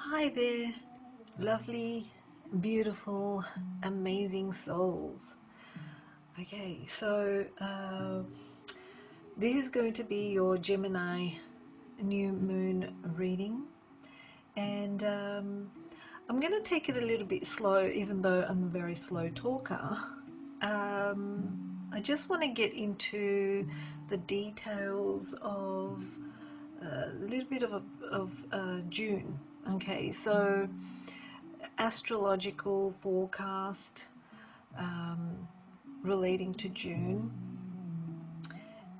Hi there, lovely, beautiful, amazing souls. Okay, so this is going to be your Gemini new moon reading, and I'm going to take it a little bit slow, even though I'm a very slow talker. I just want to get into the details of a little bit of June. Okay, so astrological forecast relating to June,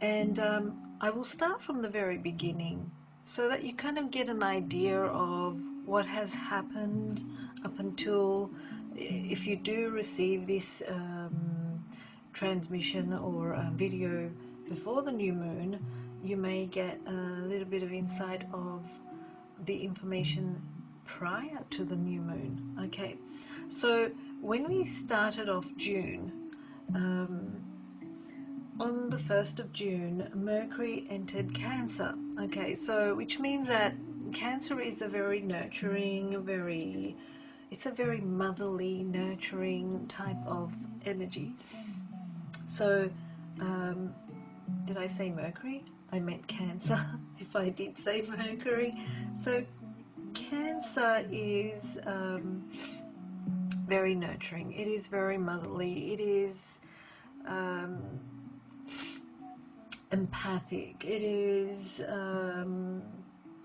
and I will start from the very beginning so that you kind of get an idea of what has happened up until, if you do receive this transmission or video before the new moon, you may get a little bit of insight of the information prior to the new moon. Okay, so when we started off June, on the 1st of June, Mercury entered Cancer. Okay, so which means that Cancer is a very nurturing, it's a very motherly, nurturing type of energy. So, did I say Mercury? I meant Cancer, if I did say Mercury. So, Cancer is very nurturing. It is very motherly. It is empathic. It is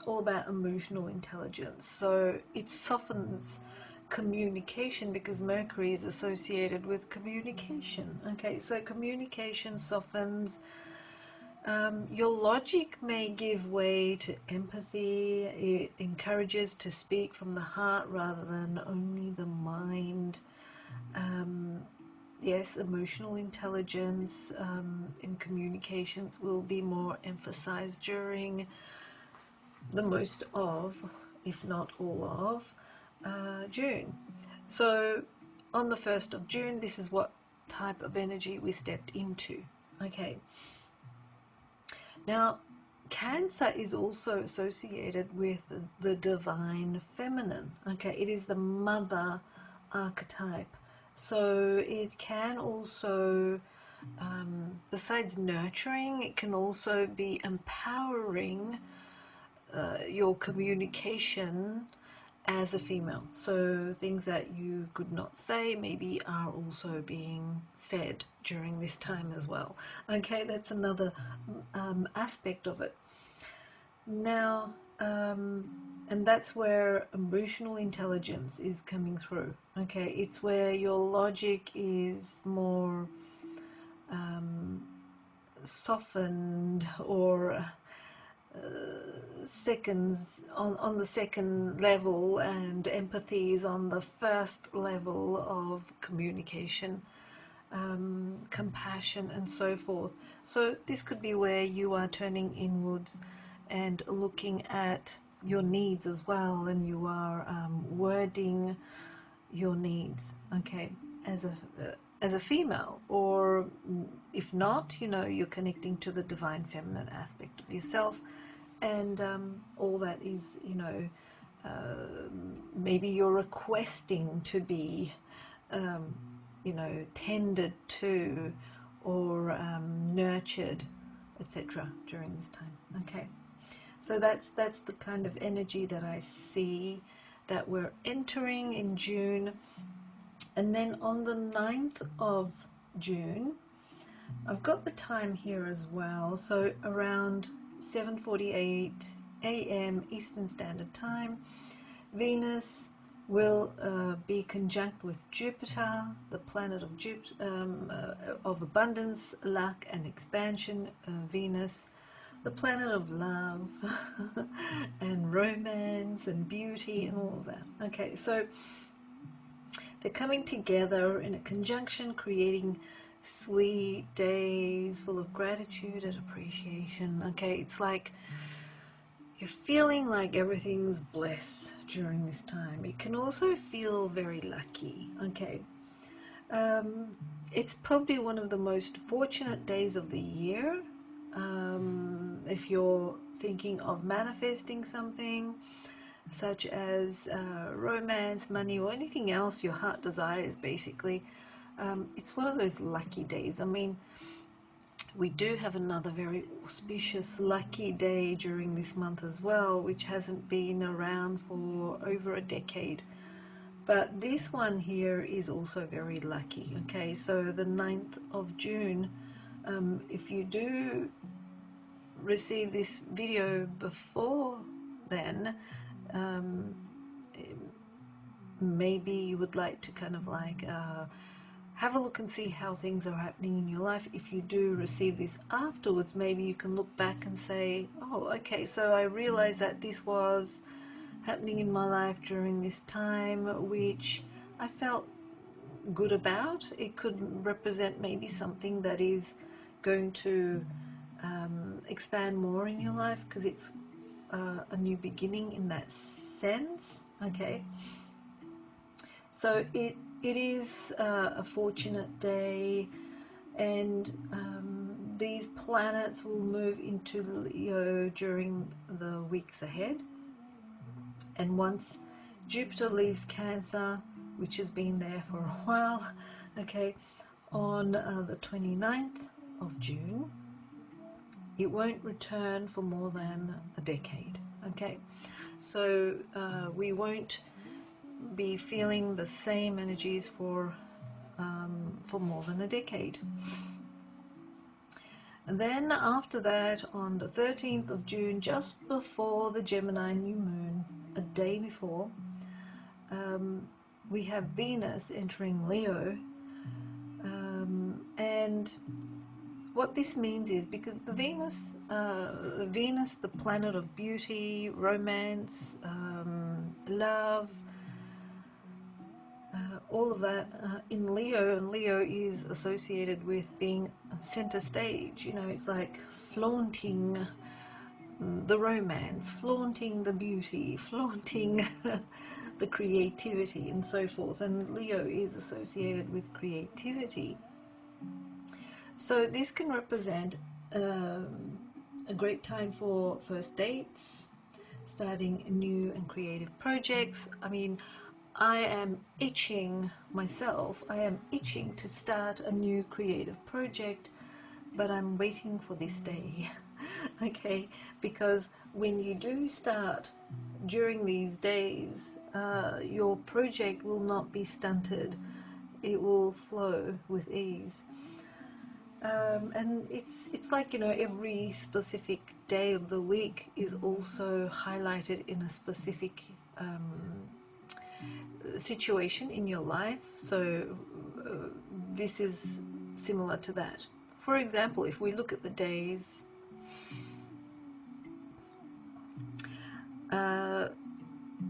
all about emotional intelligence. So it softens communication because Mercury is associated with communication. Okay, so communication softens. Your logic may give way to empathy. It encourages to speak from the heart rather than only the mind. Yes, emotional intelligence in communications will be more emphasized during the most of, if not all of, June. So on the 1st of June, this is what type of energy we stepped into. Okay. Now, Cancer is also associated with the divine feminine. Okay, it is the mother archetype. So it can also, besides nurturing, it can also be empowering your communication as a female. So things that you could not say maybe are also being said during this time as well. Okay, that's another aspect of it. Now, and that's where emotional intelligence is coming through. Okay, it's where your logic is more softened, or seconds on the second level, and empathy is on the first level of communication, compassion and so forth. So this could be where you are turning inwards and looking at your needs as well, and you are wording your needs, okay, as a female, or if not, you know, you're connecting to the divine feminine aspect of yourself, and all that is, you know, maybe you're requesting to be you know, tended to, or nurtured, etc. during this time. Okay, so that's the kind of energy that I see that we're entering in June. And then on the 9th of June, I've got the time here as well, so around 7:48 a.m. Eastern Standard Time, Venus will be conjunct with Jupiter, the planet of abundance, luck and expansion. Venus, the planet of love and romance and beauty and all of that. Okay, so they're coming together in a conjunction, creating sweet days full of gratitude and appreciation. Okay, it's like you're feeling like everything's blessed during this time. It can also feel very lucky. Okay, it's probably one of the most fortunate days of the year. If you're thinking of manifesting something, such as romance, money, or anything else your heart desires, basically. It's one of those lucky days. I mean, we do have another very auspicious lucky day during this month as well, which hasn't been around for over a decade. But this one here is also very lucky. Okay, so the 9th of June, if you do receive this video before then, maybe you would like to kind of like have a look and see how things are happening in your life. If you do receive this afterwards, maybe you can look back and say, oh, okay, so I realized that this was happening in my life during this time, which I felt good about. It could represent maybe something that is going to expand more in your life, because it's a new beginning in that sense. Okay, so it is a fortunate day, and these planets will move into Leo during the weeks ahead. And once Jupiter leaves Cancer, which has been there for a while, okay, on the 29th of June, it won't return for more than a decade. Okay, so we won't be feeling the same energies for more than a decade. And then after that, on the 13th of June, just before the Gemini new moon, a day before, we have Venus entering Leo. And what this means is, because the Venus, the planet of beauty, romance, love, all of that in Leo, and Leo is associated with being center stage. You know, it's like flaunting the romance, flaunting the beauty, flaunting the creativity and so forth. And Leo is associated with creativity. So this can represent a great time for first dates, starting new and creative projects. I mean, I am itching myself. I am itching to start a new creative project, but I'm waiting for this day. Okay, because when you do start during these days, your project will not be stunted. It will flow with ease. And it's like, you know, every specific day of the week is also highlighted in a specific situation in your life. So this is similar to that. For example, if we look at the days,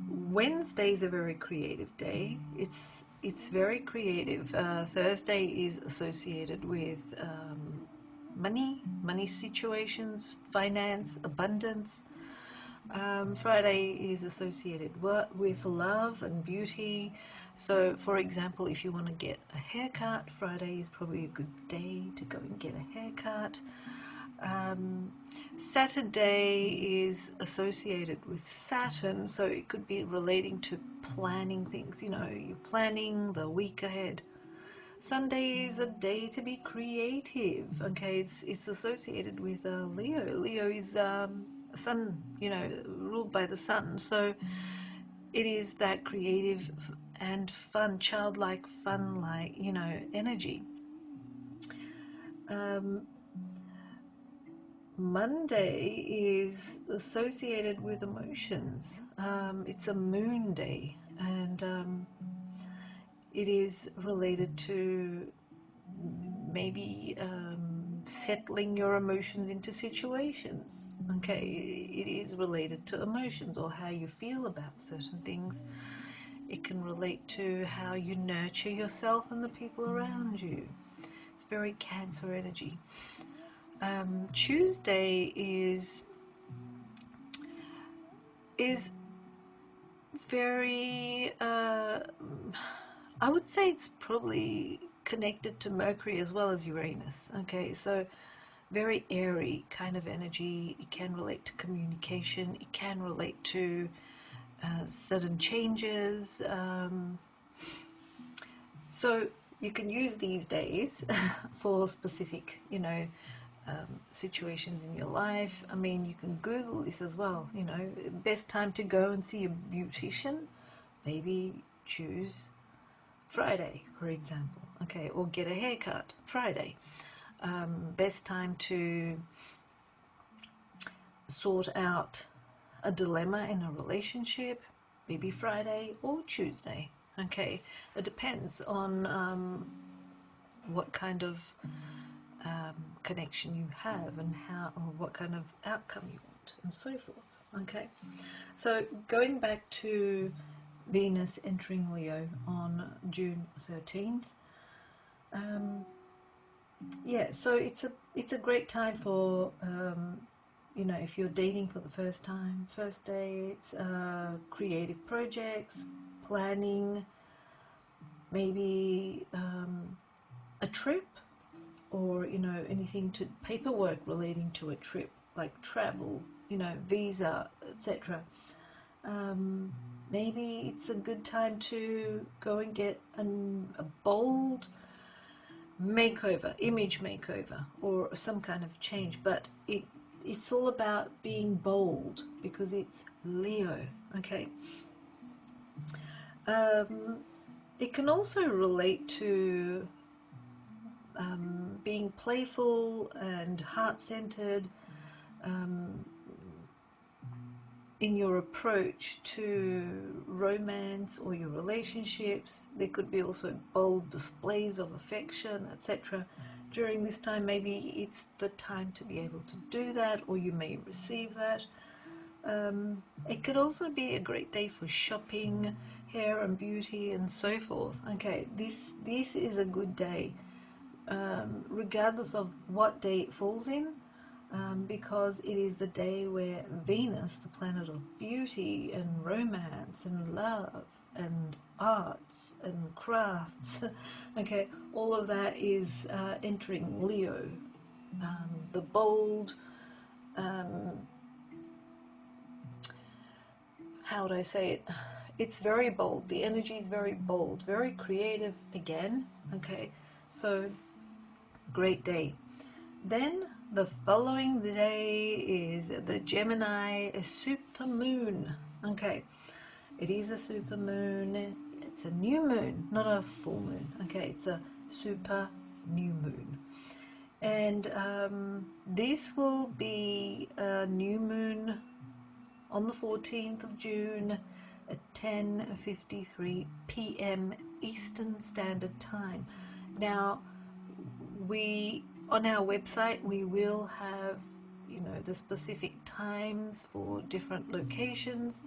Wednesday is a very creative day. It's very creative. Thursday is associated with money situations, finance, abundance. Friday is associated with love and beauty. So, for example, if you want to get a haircut, Friday is probably a good day to go and get a haircut. Saturday is associated with Saturn, so it could be relating to planning things. You know, you're planning the week ahead. Sunday is a day to be creative. Okay, it's associated with Leo. Leo is sun, you know, ruled by the sun. So it is that creative and fun, childlike, fun-like, you know, energy. Monday is associated with emotions. It's a moon day, and it is related to maybe settling your emotions into situations. Okay, it is related to emotions, or how you feel about certain things. It can relate to how you nurture yourself and the people around you. It's very Cancer energy. Tuesday is very, I would say it's probably connected to Mercury as well as Uranus. Okay, so very airy kind of energy. It can relate to communication. It can relate to sudden changes. So you can use these days for specific, situations in your life. I mean, you can Google this as well, best time to go and see a beautician. Maybe choose Friday, for example, okay, or get a haircut Friday. Best time to sort out a dilemma in a relationship, maybe Friday or Tuesday. Okay, it depends on what kind of connection you have and how, or what kind of outcome you want, and so forth. Okay, so going back to Venus entering Leo on June 13th. Yeah, so it's a great time for if you're dating for the first time, first dates, creative projects, planning, maybe a trip, or anything to paperwork relating to a trip, like travel, visa, etc. Maybe it's a good time to go and get a bold makeover, image makeover, or some kind of change, but it's all about being bold because it's Leo. Okay. It can also relate to being playful and heart-centered in your approach to romance or your relationships. There could be also bold displays of affection, etc. During this time, maybe it's the time to be able to do that, or you may receive that. It could also be a great day for shopping, hair and beauty, and so forth. Okay, this is a good day, regardless of what day it falls in, because it is the day where Venus, the planet of beauty and romance and love and arts and crafts, okay, all of that is entering Leo. The bold, how would I say it? It's very bold. The energy is very bold, very creative again. Okay, so great day. Then the following day is the Gemini supermoon. Okay, it is a supermoon. It's a new moon, not a full moon. Okay, it's a super new moon. And this will be a new moon on the 14th of June at 10:53 p.m. Eastern Standard Time. Now, on our website we will have the specific times for different locations,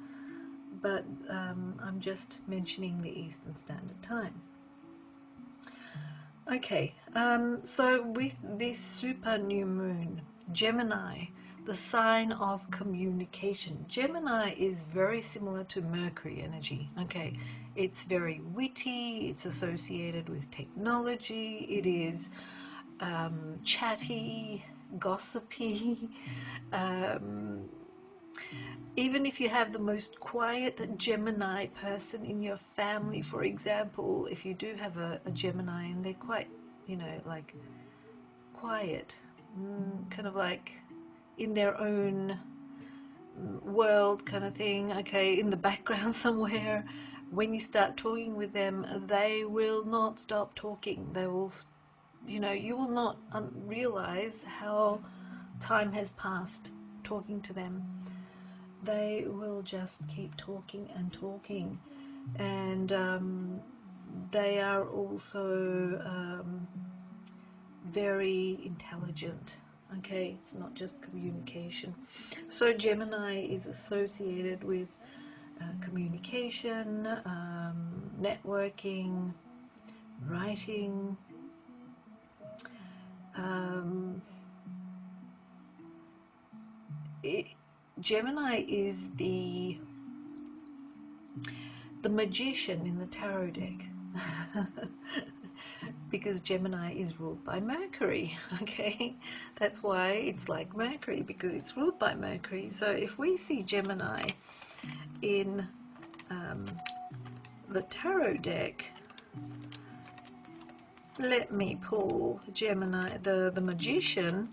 but I'm just mentioning the Eastern Standard Time. Okay, so with this super new moon, Gemini, the sign of communication. Gemini is very similar to Mercury energy. Okay, it's very witty, it's associated with technology, it is chatty, gossipy. Even if you have the most quiet Gemini person in your family, for example, if you do have a Gemini and they're quite, like quiet, kind of like in their own world kind of thing, okay, in the background somewhere, when you start talking with them, they will not stop talking. They will, you will not realize how time has passed talking to them. They will just keep talking and talking, and they are also very intelligent. Okay, it's not just communication. So Gemini is associated with communication, networking, writing, Gemini is the magician in the tarot deck. Because Gemini is ruled by Mercury. Okay, that's why it's like Mercury, because it's ruled by Mercury. So if we see Gemini in the tarot deck, let me pull Gemini, the Magician,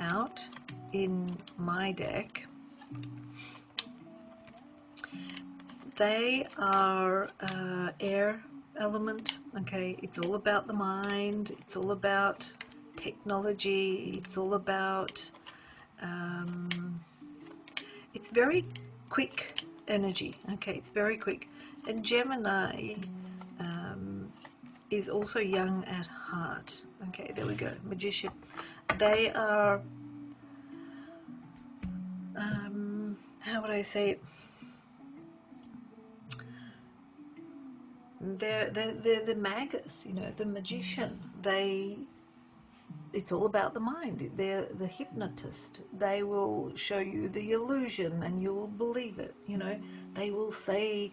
out in my deck. They are air element. Okay, it's all about the mind, it's all about technology, it's all about it's very quick energy. Okay, it's very quick. And Gemini is also young at heart. Okay, there we go. Magician. They are how would I say it? They're the magus, you know, the magician. It's all about the mind. They're the hypnotist. They will show you the illusion and you will believe it, you know. They will say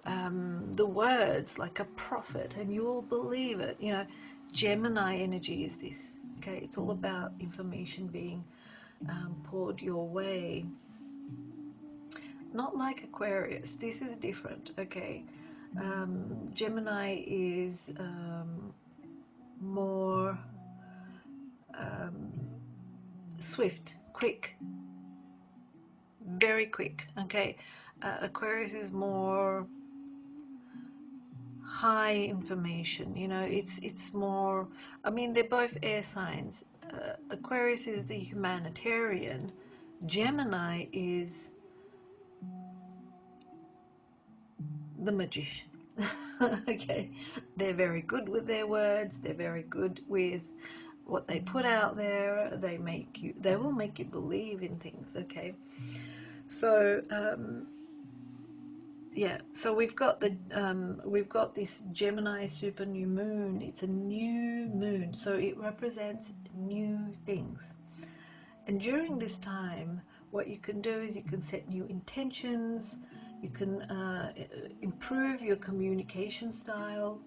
the words like a prophet and you will believe it, you know. Gemini energy is this. Okay, it's all about information being poured your way. Not like Aquarius. This is different. Okay, Gemini is more swift, quick, very quick. Okay, Aquarius is more high information, you know. It's more, I mean, they're both air signs. Aquarius is the humanitarian, Gemini is the magician. Okay, they're very good with their words, they're very good with what they put out there. They will make you believe in things. Okay, so yeah, so we've got this Gemini super new moon. It's a new moon, so it represents new things. And during this time, what you can do is you can set new intentions. You can improve your communication style,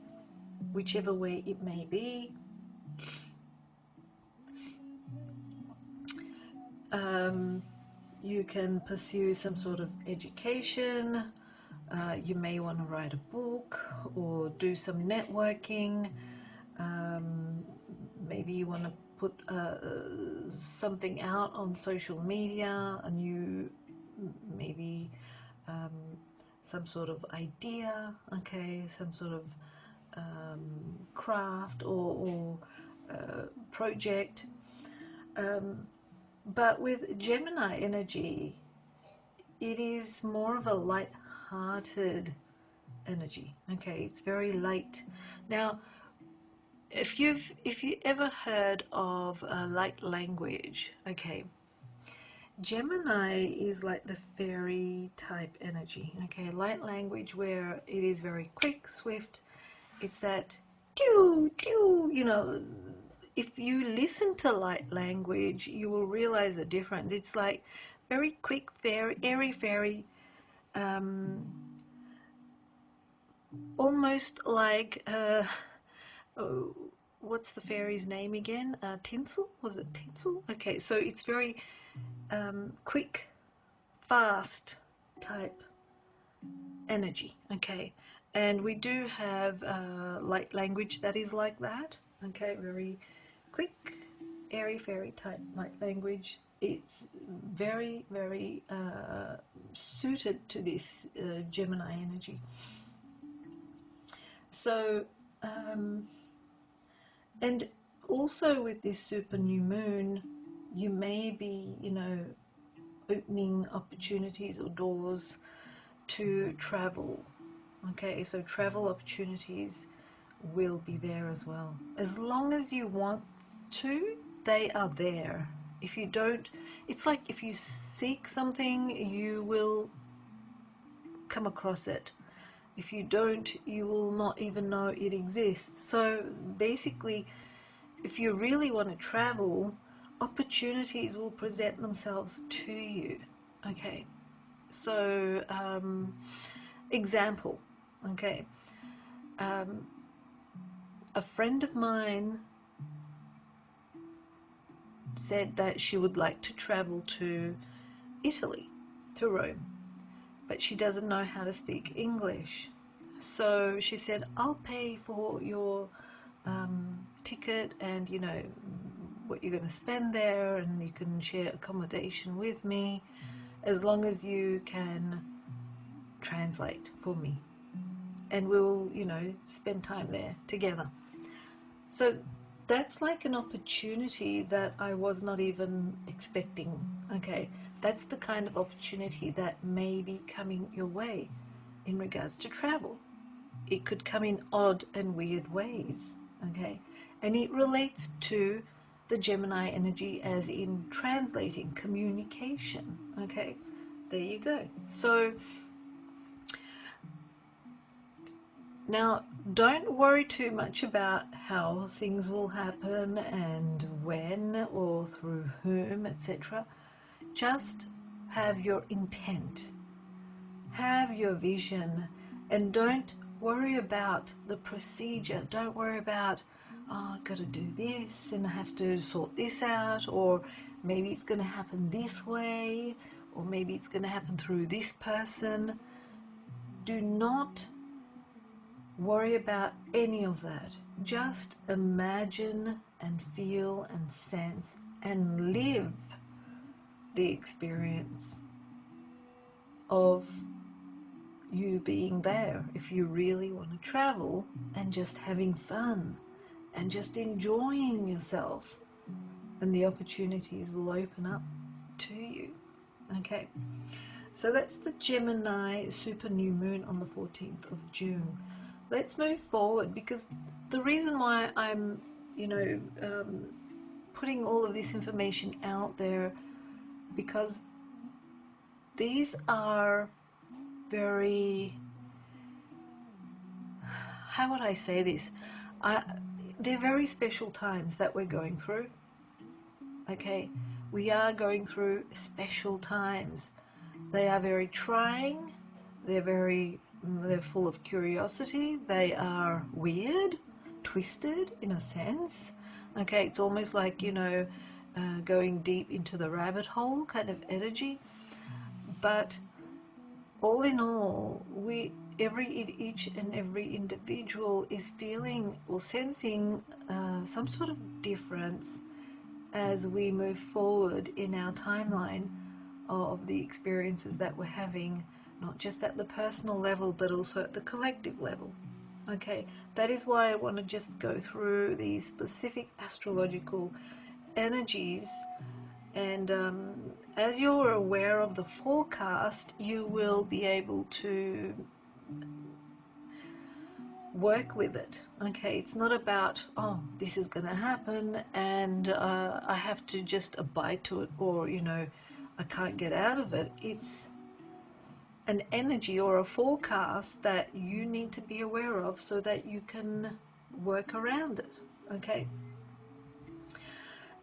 whichever way it may be. You can pursue some sort of education. You may want to write a book or do some networking. Maybe you want to put something out on social media, a new, maybe some sort of idea, okay, some sort of craft or project. But with Gemini energy, it is more of a light-hearted energy. Okay, it's very light. Now, if you ever heard of light language, okay, Gemini is like the fairy type energy. Okay, light language where it is very quick, swift. It's that doo doo, you know. If you listen to light language, you will realize the difference. It's like very quick, airy fairy, almost like what's the fairy's name again? Tinsel? Was it Tinsel? Okay, so it's very quick, fast type energy. Okay, and we do have light language that is like that. Okay, very quick, airy fairy type light language. It's very, very suited to this Gemini energy. So, and also with this super new moon, you may be, you know, opening opportunities or doors to travel. Okay, so travel opportunities will be there as well. As long as you want to, they are there. If you don't, it's like if you seek something, you will come across it. If you don't, you will not even know it exists. So basically, if you really want to travel, opportunities will present themselves to you. Okay, so example, okay, a friend of mine said that she would like to travel to Italy, to Rome, but she doesn't know how to speak English. So she said, I'll pay for your ticket and, you know, what you're going to spend there, and you can share accommodation with me as long as you can translate for me. And we'll, you know, spend time there together. So that's like an opportunity that I was not even expecting. Okay, that's the kind of opportunity that may be coming your way in regards to travel. It could come in odd and weird ways. Okay, and it relates to the Gemini energy, as in translating, communication. Okay, there you go. So now, don't worry too much about how things will happen and when or through whom, etc. Just have your intent, have your vision, and don't worry about the procedure. Don't worry about, oh, I've got to do this and I have to sort this out, or maybe it's going to happen this way, or maybe it's going to happen through this person. Do not worry about any of that. Just imagine and feel and sense and live the experience of you being there. If you really want to travel and just having fun and just enjoying yourself, and the opportunities will open up to you. Okay, so that's the Gemini super new moon on the 14th of June. Let's move forward, because the reason why I'm, putting all of this information out there, because these are very, how would I say this? They're very special times that we're going through. Okay, we are going through special times. They are very trying. They're full of curiosity. They are weird, twisted in a sense. Okay, it's almost like, going deep into the rabbit hole kind of energy. But all in all, each and every individual is feeling or sensing some sort of difference as we move forward in our timeline of the experiences that we're having, not just at the personal level, but also at the collective level. Okay, that is why I want to just go through these specific astrological energies, and as you're aware of the forecast, you will be able to work with it. Okay, it's not about, oh, this is going to happen and I have to just abide to it, or I can't get out of it. It's an energy or a forecast that you need to be aware of so that you can work around it. Okay,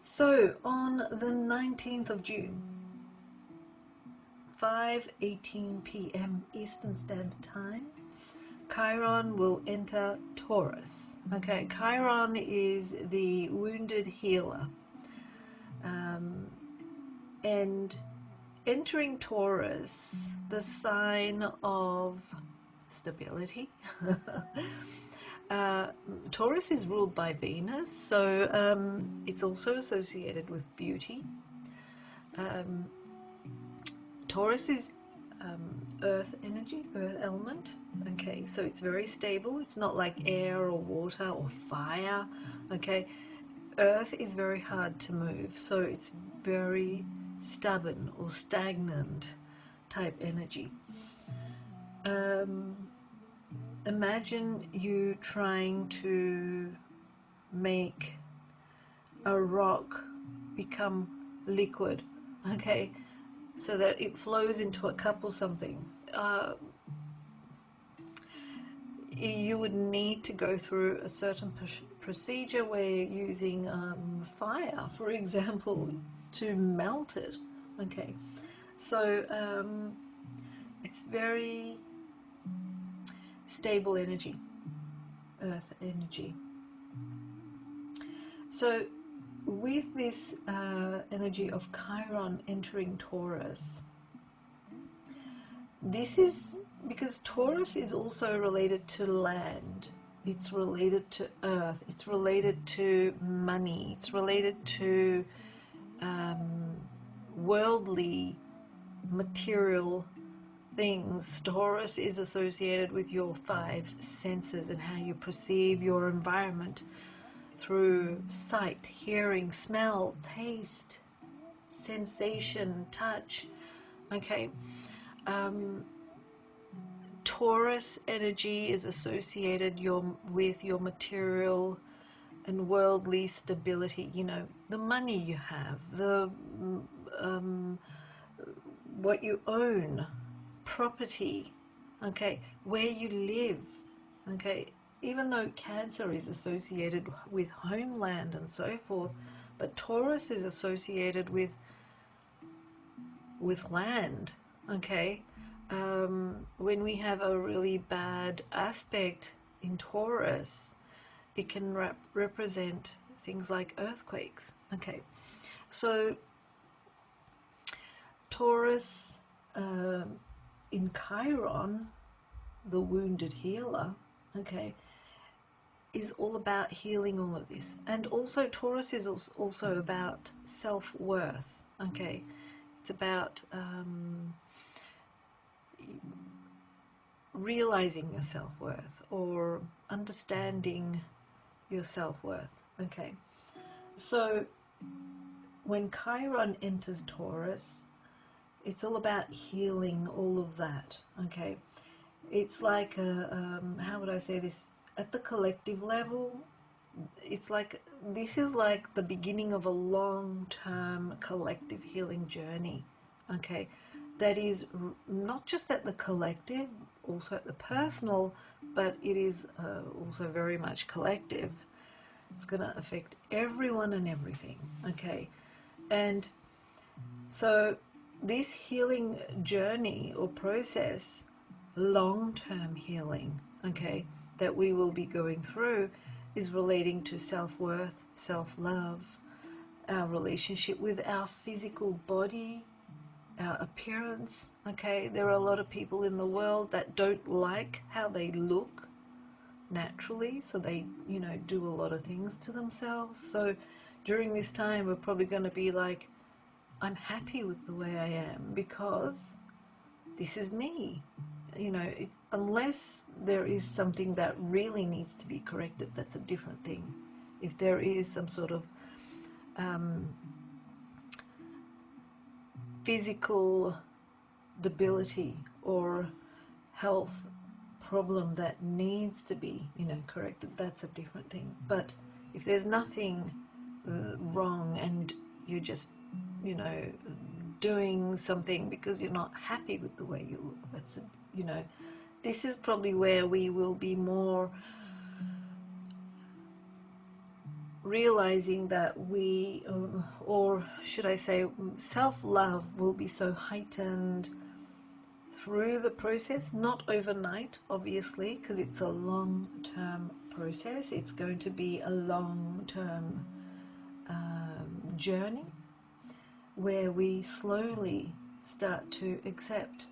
so on the 19th of June, 5:18 p.m. Eastern Standard Time, Chiron will enter Taurus. Okay, Chiron is the wounded healer. And entering Taurus, the sign of stability. Taurus is ruled by Venus, so it's also associated with beauty. Taurus is earth energy, earth element. Okay, so it's very stable. It's not like air or water or fire. Okay, earth is very hard to move, so it's very stubborn or stagnant type energy. Imagine you trying to make a rock become liquid, okay, so that it flows into a cup or something. You would need to go through a certain procedure where you're using fire, for example, to melt it. Okay, so it's very stable energy, earth energy. So with this energy of Chiron entering Taurus, this is because Taurus is also related to land. It's related to earth. It's related to money. It's related to worldly, material things. Taurus is associated with your 5 senses and how you perceive your environment through sight, hearing, smell, taste, sensation, touch. Okay. Taurus energy is associated with your material and worldly stability. You know, the money you have, the what you own, property, okay, where you live, okay. Even though Cancer is associated with homeland and so forth, but Taurus is associated with land, okay. When we have a really bad aspect in Taurus, it can represent things like earthquakes, okay. So Taurus in Chiron, the wounded healer, okay, is all about healing all of this. And also Taurus is also about self-worth, okay. It's about realizing your self-worth or understanding your self-worth, okay. So when Chiron enters Taurus, it's all about healing all of that, okay. It's like how would I say this, at the collective level, it's like this is like the beginning of a long-term collective healing journey, okay, that is not just at the collective, also at the personal, but it is also very much collective. It's going to affect everyone and everything, okay. And so this healing journey or process, long-term healing, okay, that we will be going through is relating to self-worth, self-love, our relationship with our physical body, our appearance, okay. There are a lot of people in the world that don't like how they look naturally, so they, you know, do a lot of things to themselves. So during this time we're probably going to be like, I'm happy with the way I am because this is me. You know, it's, unless there is something that really needs to be corrected, that's a different thing. If there is some sort of physical debility or health problem that needs to be, you know, corrected, that's a different thing. But if there's nothing wrong and you're just, you know, doing something because you're not happy with the way you look, that's, you know, this is probably where we will be more realizing that we, or should I say, self-love will be so heightened through the process, not overnight, obviously, because it's a long-term process. It's going to be a long-term journey where we slowly start to accept,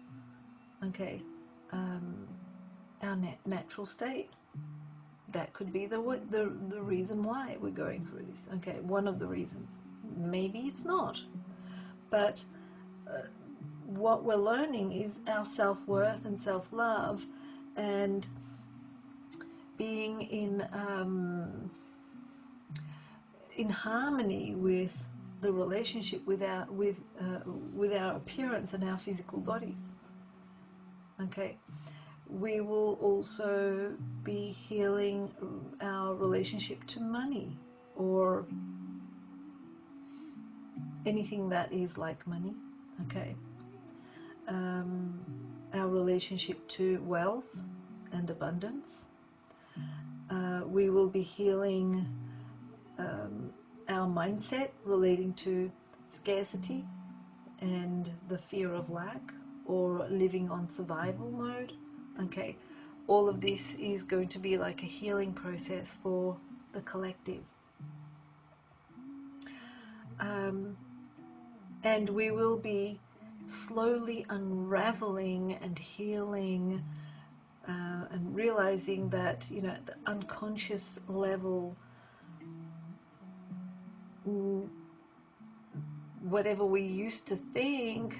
okay, our natural state. That could be the reason why we're going through this, okay, one of the reasons. Maybe it's not, but what we're learning is our self-worth and self-love, and being in harmony with the relationship with our appearance and our physical bodies, okay. We will also be healing our relationship to money, or anything that is like money, okay. Our relationship to wealth and abundance. We will be healing our mindset relating to scarcity and the fear of lack, or living on survival mode, okay. All of this is going to be like a healing process for the collective. And we will be slowly unraveling and healing, and realizing that, you know, at the unconscious level, whatever we used to think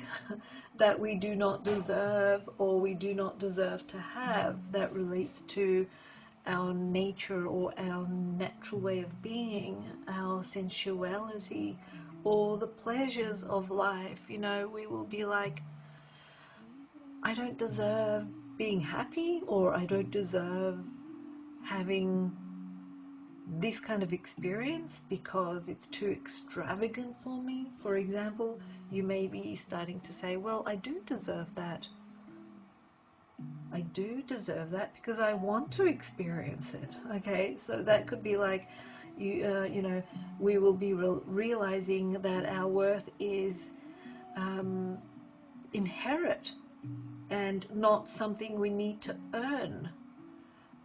that we do not deserve or we do not deserve to have, that relates to our nature or our natural way of being, our sensuality, or the pleasures of life, you know, we will be like, I don't deserve being happy, or I don't deserve having this kind of experience because it's too extravagant for me. For example, you may be starting to say, well, I do deserve that. I do deserve that because I want to experience it. Okay, so that could be like, you know, we will be realizing that our worth is inherent and not something we need to earn.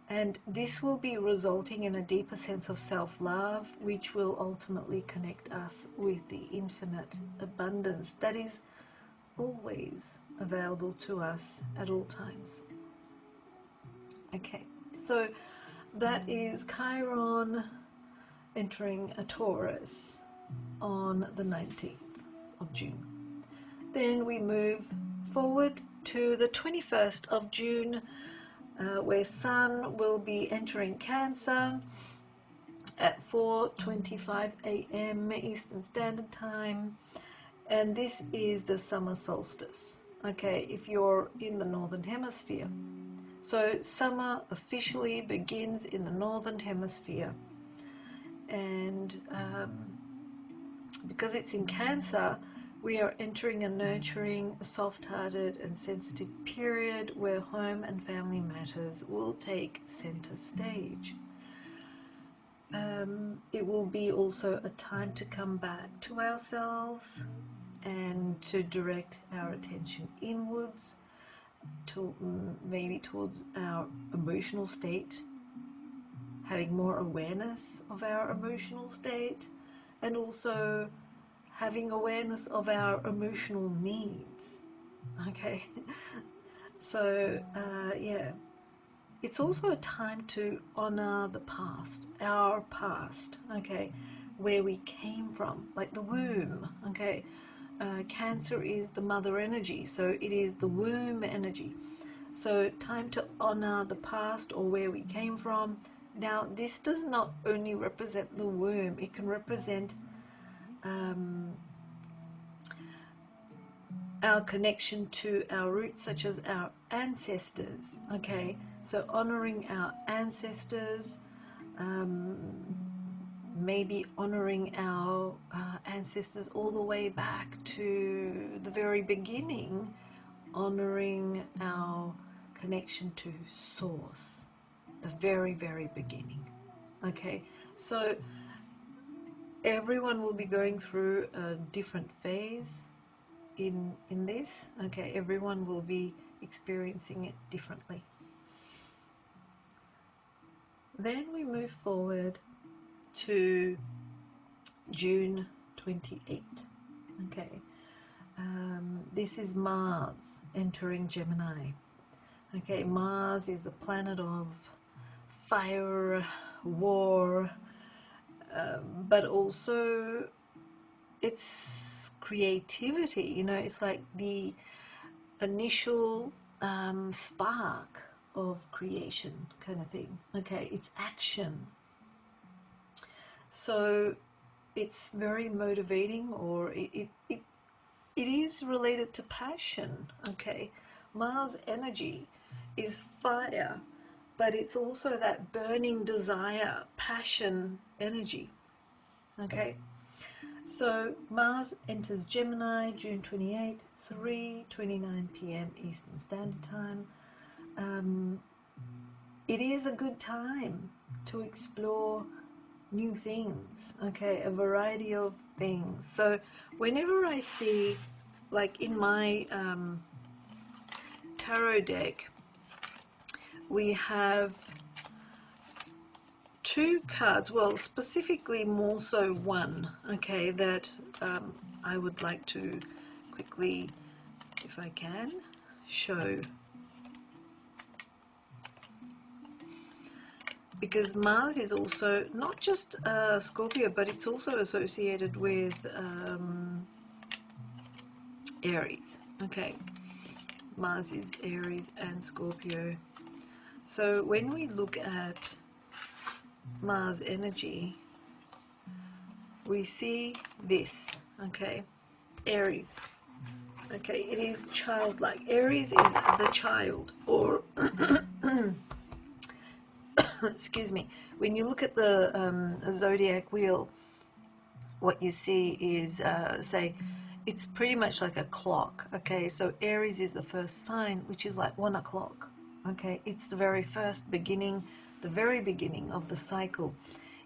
And this will be resulting in a deeper sense of self-love, which will ultimately connect us with the infinite abundance that is always available to us at all times. Okay, so that is Chiron entering a Taurus on the 19th of June. Then we move forward to the 21st of June, where Sun will be entering Cancer at 4:25 a.m. Eastern Standard Time, and this is the summer solstice, okay, if you're in the Northern Hemisphere. So summer officially begins in the Northern Hemisphere, and because it's in Cancer, we are entering a nurturing, soft-hearted and sensitive period where home and family matters will take center stage. It will be also a time to come back to ourselves and to direct our attention inwards, to maybe towards our emotional state, having more awareness of our emotional state, and also having awareness of our emotional needs. Okay, so yeah, it's also a time to honor the past, our past, okay, where we came from, like the womb. Okay, Cancer is the mother energy, so it is the womb energy. So time to honor the past or where we came from. Now, this does not only represent the womb, it can represent our connection to our roots, such as our ancestors. Okay, so honoring our ancestors, maybe honoring our ancestors all the way back to the very beginning, honoring our connection to source, the very, very beginning. Okay, so everyone will be going through a different phase in this. Okay, everyone will be experiencing it differently. Then we move forward to June 28. Okay, this is Mars entering Gemini. Okay, Mars is the planet of fire, war, but also it's creativity. You know, it's like the initial spark of creation kind of thing. Okay, it's action. So it's very motivating, or it is related to passion. Okay, Mars energy is fire, but it's also that burning desire, passion energy. Okay, so Mars enters Gemini June 28, 3:29 p.m. Eastern Standard Time. It is a good time to explore new things, okay, a variety of things. So whenever I see, like in my tarot deck, we have two cards, well, specifically more so one, okay, that I would like to quickly if I can show, because Mars is also not just Scorpio, but it's also associated with Aries. Okay, Mars is Aries and Scorpio. So when we look at Mars energy, we see this, okay, Aries. Okay, it is childlike. Aries is the child, or excuse me, when you look at the zodiac wheel, what you see is, say, it's pretty much like a clock. Okay, so Aries is the first sign, which is like 1 o'clock. Okay, it's the very first beginning, the very beginning of the cycle.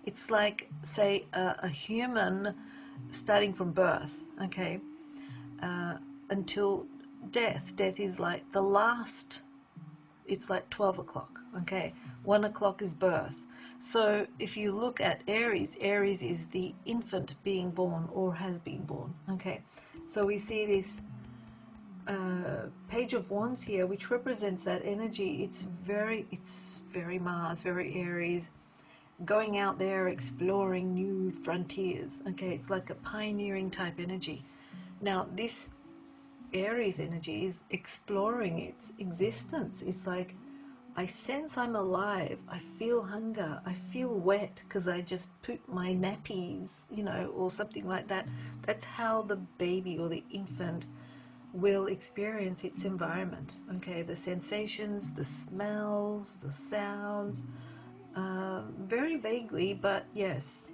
It's like, say, a human starting from birth, okay, until death. Death is like the last, it's like 12 o'clock, okay. 1 o'clock is birth. So if you look at Aries, Aries is the infant being born or has been born, okay. So we see this Page of Wands here, which represents that energy. It's very Mars, very Aries, going out there exploring new frontiers, okay. It's like a pioneering type energy. Now this Aries energy is exploring its existence. It's like, I sense I'm alive, I feel hunger, I feel wet because I just pooped my nappies, you know, or something like that. That's how the baby or the infant will experience its environment, okay. The sensations, the smells, the sounds, very vaguely, but yes,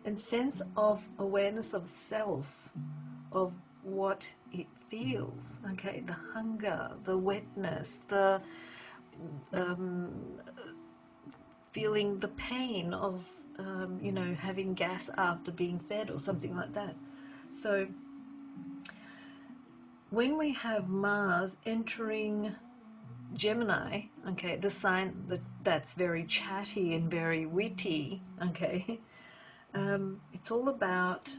and sense of awareness of self, of what it feels, okay. The hunger, the wetness, the feeling the pain of you know, having gas after being fed or something like that. So when we have Mars entering Gemini, okay, the sign that's very chatty and very witty, okay, it's all about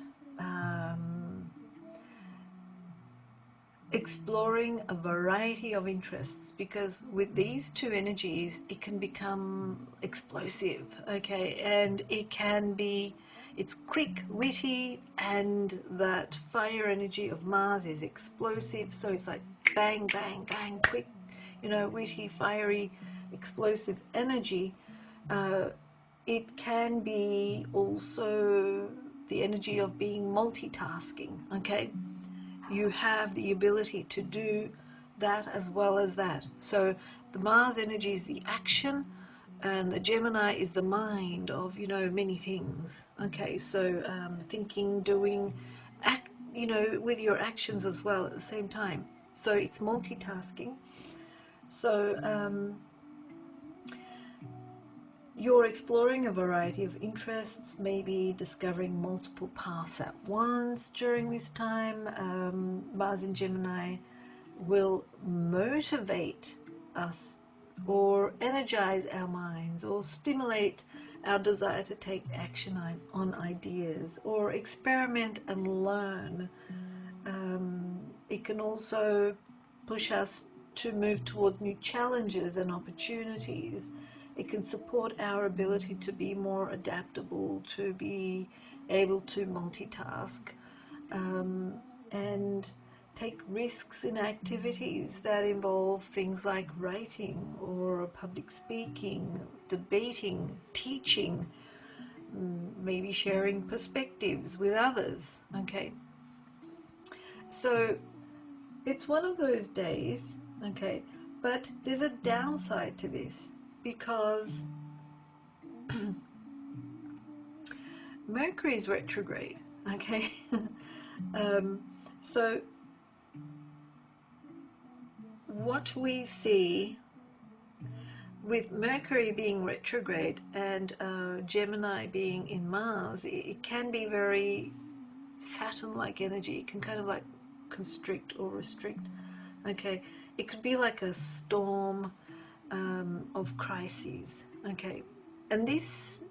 exploring a variety of interests, because with these two energies it can become explosive, okay, and it can be, it's quick, witty, and that fire energy of Mars is explosive, so it's like bang, bang, bang, quick, you know, witty, fiery, explosive energy. It can be also the energy of being multitasking, okay. You have the ability to do that as well as that. So the Mars energy is the action, and the Gemini is the mind of, you know, many things. Okay, so thinking, doing, act, you know, with your actions as well at the same time. So it's multitasking. So you're exploring a variety of interests, maybe discovering multiple paths at once during this time. Mars in Gemini will motivate us or energize our minds or stimulate our desire to take action on ideas or experiment and learn. It can also push us to move towards new challenges and opportunities. It can support our ability to be more adaptable, to be able to multitask, and take risks in activities that involve things like writing or public speaking, debating, teaching, maybe sharing perspectives with others, okay. So it's one of those days, okay, but there's a downside to this, because Mercury is retrograde, okay. So what we see with Mercury being retrograde and Gemini being in Mars, it can be very Saturn-like energy. It can kind of like constrict or restrict, okay. It could be like a storm of crises, okay. And this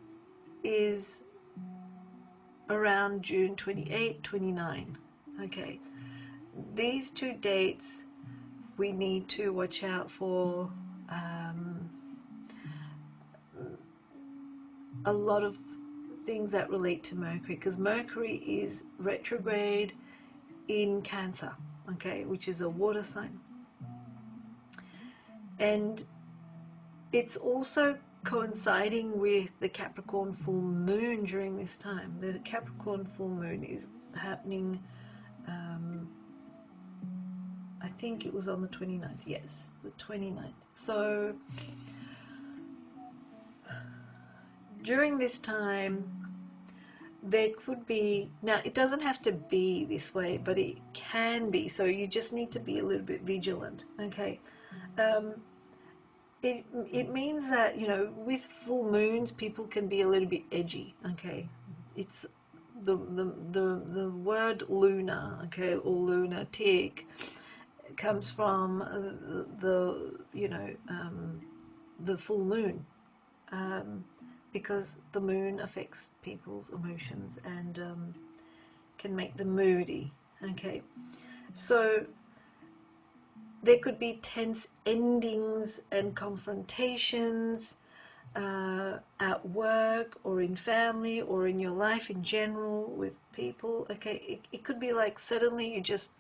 is around June 28, 29, okay. These two dates we need to watch out for a lot of things that relate to Mercury, because Mercury is retrograde in Cancer, okay, which is a water sign, and it's also coinciding with the Capricorn full moon during this time. The Capricorn full moon is happening, I think it was on the 29th, yes, the 29th. So during this time, there could be, now it doesn't have to be this way, but it can be, so you just need to be a little bit vigilant, okay? It means that, you know, with full moons, people can be a little bit edgy, okay? It's the word lunar, okay, or lunatic, comes from the full moon, because the moon affects people's emotions and can make them moody, okay? So there could be tense endings and confrontations at work or in family or in your life in general with people, okay? It could be like suddenly you just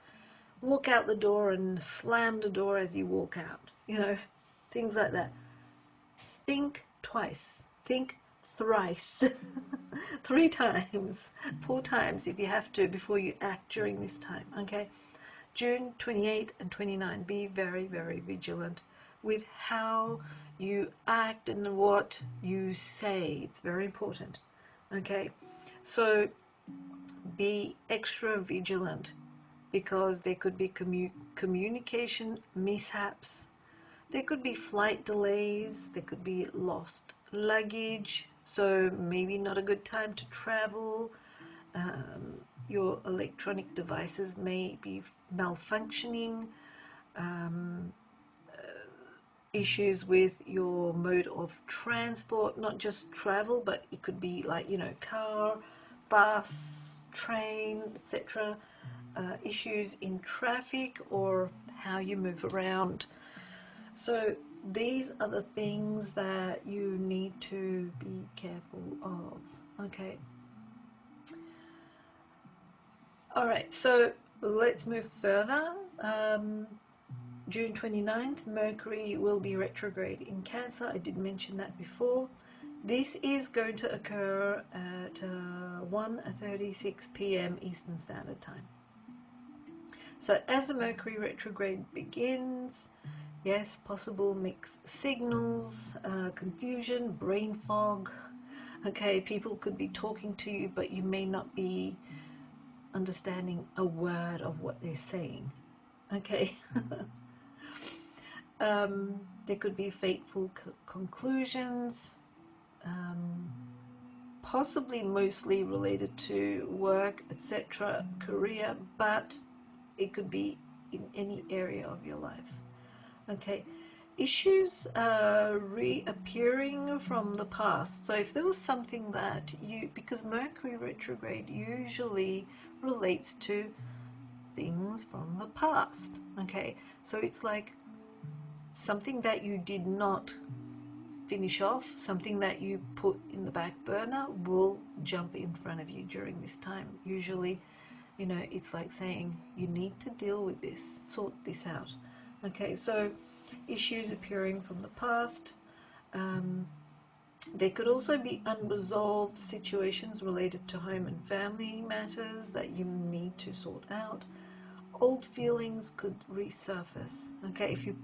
walk out the door and slam the door as you walk out, you know, things like that. Think twice, think thrice, 3 times, 4 times if you have to before you act during this time, okay? June 28 and 29, be very, very vigilant with how you act and what you say. It's very important, okay? So be extra vigilant, because there could be communication mishaps, there could be flight delays, there could be lost luggage, so maybe not a good time to travel. Your electronic devices may be malfunctioning, issues with your mode of transport, not just travel, but it could be like, you know, car, bus, train, etc. Issues in traffic or how you move around. So these are the things that you need to be careful of, okay? All right, so let's move further. June 29th, Mercury will be retrograde in Cancer. I did mention that before. This is going to occur at 1:36 p.m. Eastern Standard Time. So as the Mercury retrograde begins, yes, possible mixed signals, confusion, brain fog. Okay, people could be talking to you, but you may not be understanding a word of what they're saying, okay? There could be fateful conclusions, possibly mostly related to work, etc., career, but it could be in any area of your life, okay? Issues reappearing from the past. So if there was something that you, because Mercury retrograde usually relates to things from the past, okay? So it's like something that you did not finish off, something that you put in the back burner will jump in front of you during this time. Usually, you know, it's like saying you need to deal with this, sort this out, okay? So issues appearing from the past. There could also be unresolved situations related to home and family matters that you need to sort out. Old feelings could resurface, okay? If you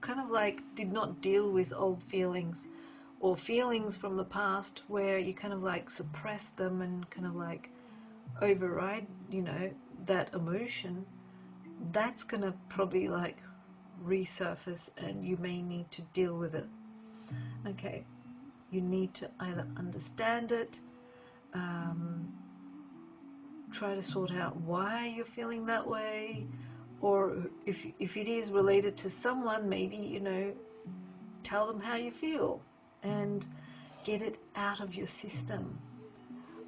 kind of like did not deal with old feelings or feelings from the past where you kind of like suppress them and kind of like override, you know, that emotion, that's gonna probably like resurface and you may need to deal with it, okay? You need to either understand it, try to sort out why you're feeling that way, or if it is related to someone, maybe, you know, tell them how you feel and get it out of your system.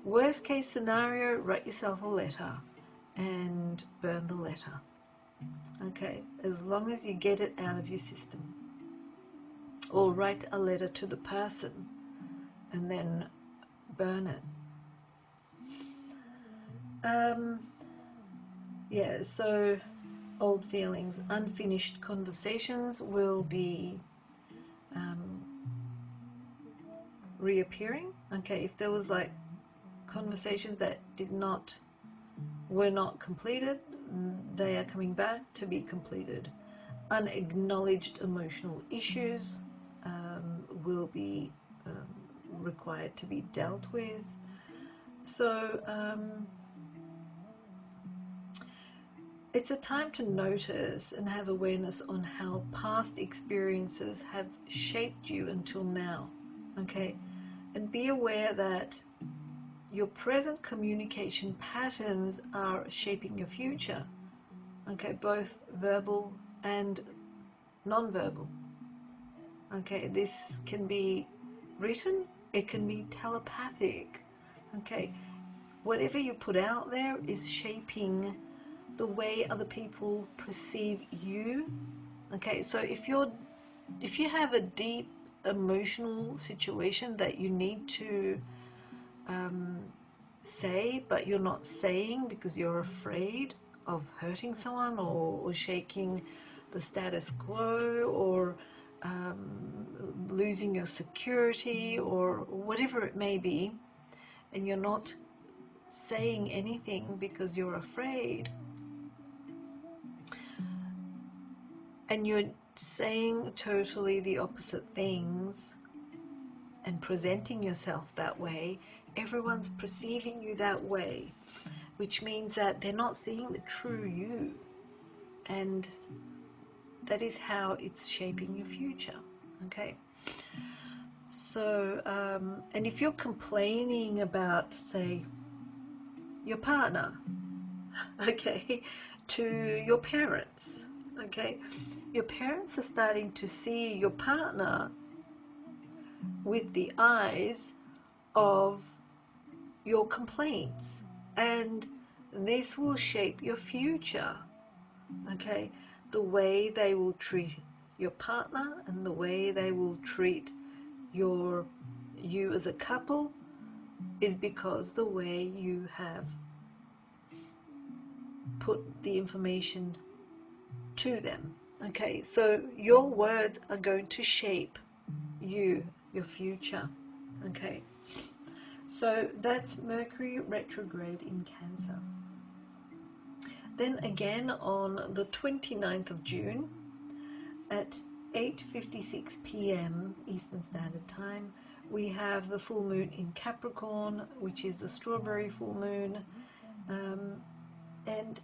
Worst case scenario, write yourself a letter and burn the letter, Okay, as long as you get it out of your system. Or write a letter to the person and then burn it. Yeah, so old feelings, unfinished conversations will be reappearing. Okay, if there was like conversations that were not completed, they are coming back to be completed. Unacknowledged emotional issues will be required to be dealt with. So it's a time to notice and have awareness on how past experiences have shaped you until now. Okay, and be aware that your present communication patterns are shaping your future. Okay, both verbal and non-verbal. Okay, this can be written, it can be telepathic. Okay, whatever you put out there is shaping the way other people perceive you. Okay, so if you have a deep emotional situation that you need to say, but you're not saying because you're afraid of hurting someone or shaking the status quo, or losing your security, or whatever it may be, and you're not saying anything because you're afraid, and you're saying totally the opposite things and presenting yourself that way, everyone's perceiving you that way, which means that they're not seeing the true you, and that is how it's shaping your future. Okay, so and if you're complaining about, say, your partner, okay, to your parents, okay, your parents are starting to see your partner with the eyes of your complaints, and this will shape your future. Okay, the way they will treat your partner and the way they will treat you as a couple is because the way you have put the information to them. Okay, so your words are going to shape your future. Okay, so that's Mercury retrograde in Cancer. Then again on the 29th of June at 8:56 p.m. Eastern Standard Time, we have the full moon in Capricorn, which is the strawberry full moon, and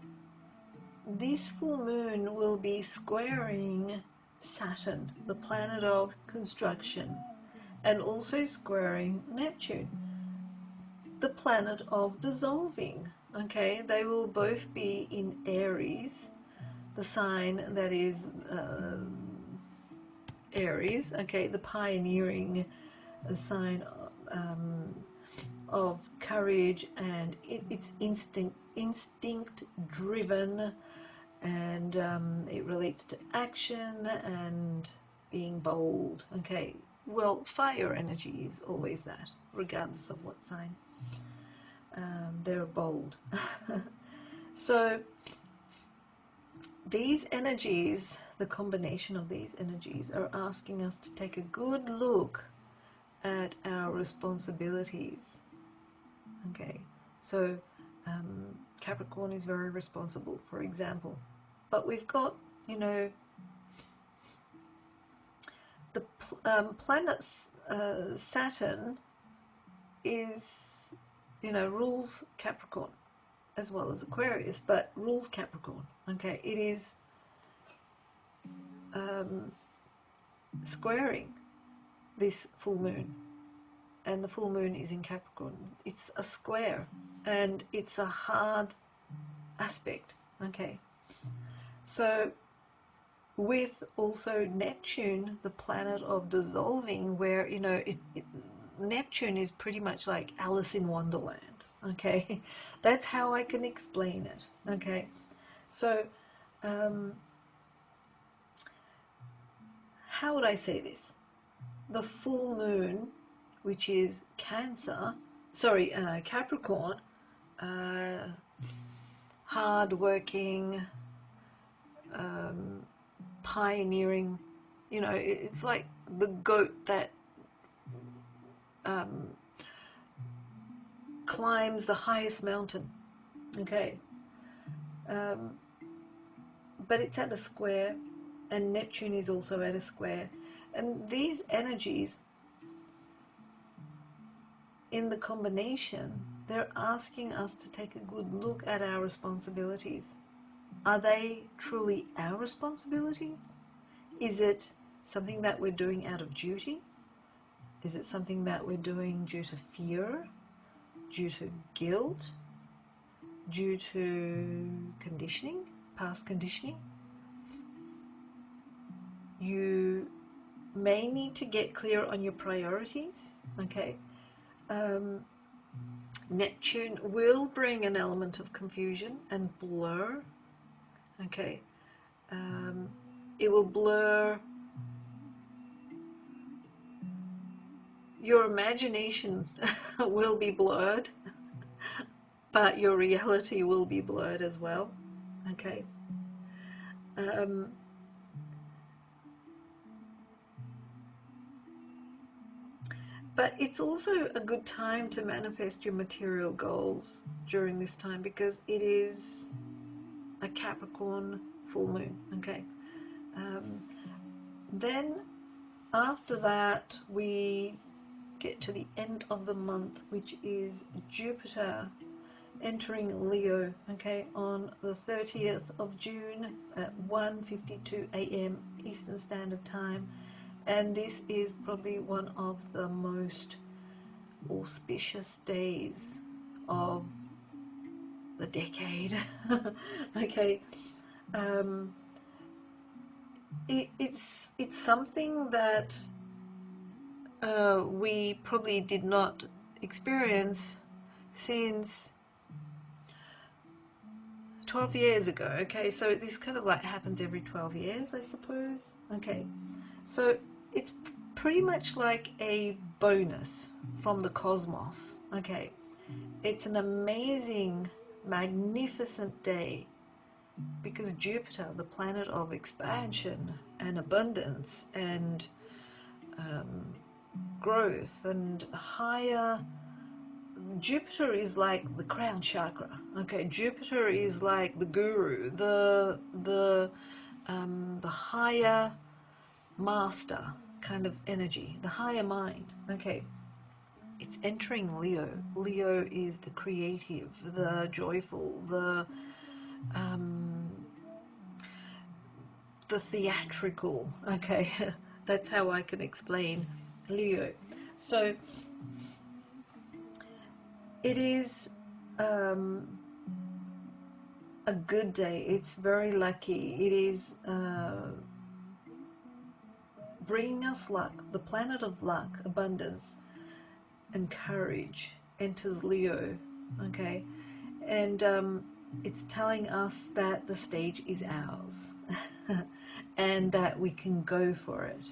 this full moon will be squaring Saturn, the planet of construction, and also squaring Neptune, the planet of dissolving. Okay, they will both be in Aries, the sign that is Aries, okay, the pioneering sign of courage, and it's instinct driven, and it relates to action and being bold. Okay, well, fire energy is always that, regardless of what sign. They're bold. So these energies, the combination of these energies, are asking us to take a good look at our responsibilities. Okay, so Capricorn is very responsible, for example, but we've got, the planet Saturn is, rules Capricorn as well as Aquarius, but rules Capricorn. Okay, it is squaring this full moon, and the full moon is in Capricorn. It's a square, and it's a hard aspect. Okay, so with also Neptune, the planet of dissolving, where Neptune is pretty much like Alice in Wonderland. Okay, that's how I can explain it. Okay, so How would I say this? The full moon, which is Capricorn, hard-working, pioneering, it's like the goat that climbs the highest mountain, okay? But it's at a square, and Neptune is also at a square. And these energies, in the combination, they're asking us to take a good look at our responsibilities. Are they truly our responsibilities? Is it something that we're doing out of duty? Is it something that we're doing due to fear, due to guilt, due to conditioning, past conditioning? You may need to get clear on your priorities, okay? Neptune will bring an element of confusion and blur, okay? It will blur your imagination will be blurred, but your reality will be blurred as well, okay? But it's also a good time to manifest your material goals during this time, because it is a Capricorn full moon, okay? Then after that we get to the end of the month, which is Jupiter entering Leo, okay, on the 30th of June at 1:52 a.m. Eastern Standard Time. And this is probably one of the most auspicious days of the decade. Okay, it's something that we probably did not experience since 12 years ago. Okay, so this kind of like happens every 12 years, I suppose. Okay, so it's pretty much like a bonus from the cosmos. Okay, it's an amazing, magnificent day, because Jupiter, the planet of expansion and abundance and growth and higher, Jupiter is like the crown chakra. Okay, Jupiter is like the guru, the higher master kind of energy, the higher mind. Okay, it's entering Leo. Leo is the creative, the joyful, the theatrical. Okay, that's how I can explain Leo. So it is a good day. It's very lucky. It is bringing us luck. The planet of luck, abundance, and courage enters Leo, okay? And it's telling us that the stage is ours and that we can go for it.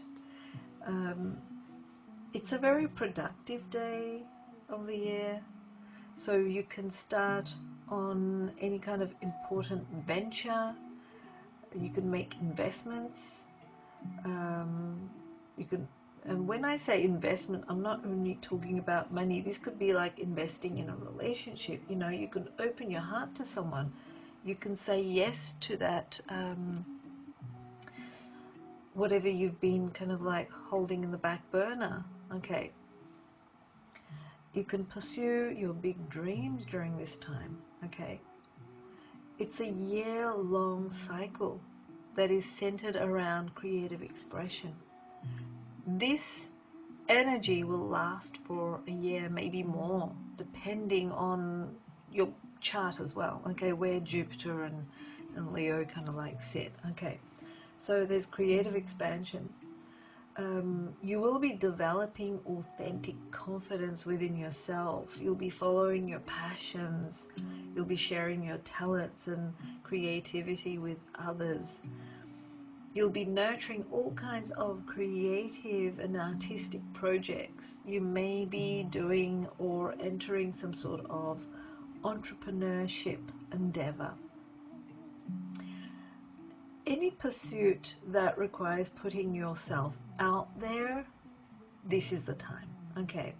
It's a very productive day of the year, so you can start on any kind of important venture. You can make investments. You can, and when I say investment, I'm not only talking about money. This could be like investing in a relationship. You know, you can open your heart to someone. You can say yes to that, whatever you've been kind of like holding in the back burner. Okay. You can pursue your big dreams during this time. Okay. It's a year-long cycle that is centered around creative expression. This energy will last for a year, maybe more, depending on your chart as well, okay, where Jupiter and Leo kind of like sit. Okay, so there's creative expansion. You will be developing authentic confidence within yourself. You'll be following your passions. You'll be sharing your talents and creativity with others. You'll be nurturing all kinds of creative and artistic projects. You may be doing or entering some sort of entrepreneurship endeavor. Any pursuit that requires putting yourself out there, this is the time, okay?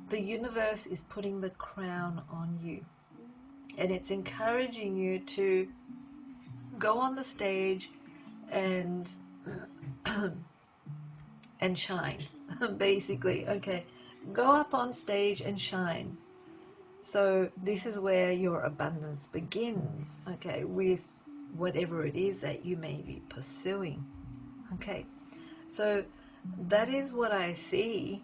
The universe is putting the crown on you, and it's encouraging you to go on the stage and and shine, basically, okay? Go up on stage and shine. So this is where your abundance begins, okay, with whatever it is that you may be pursuing. Okay, so that is what I see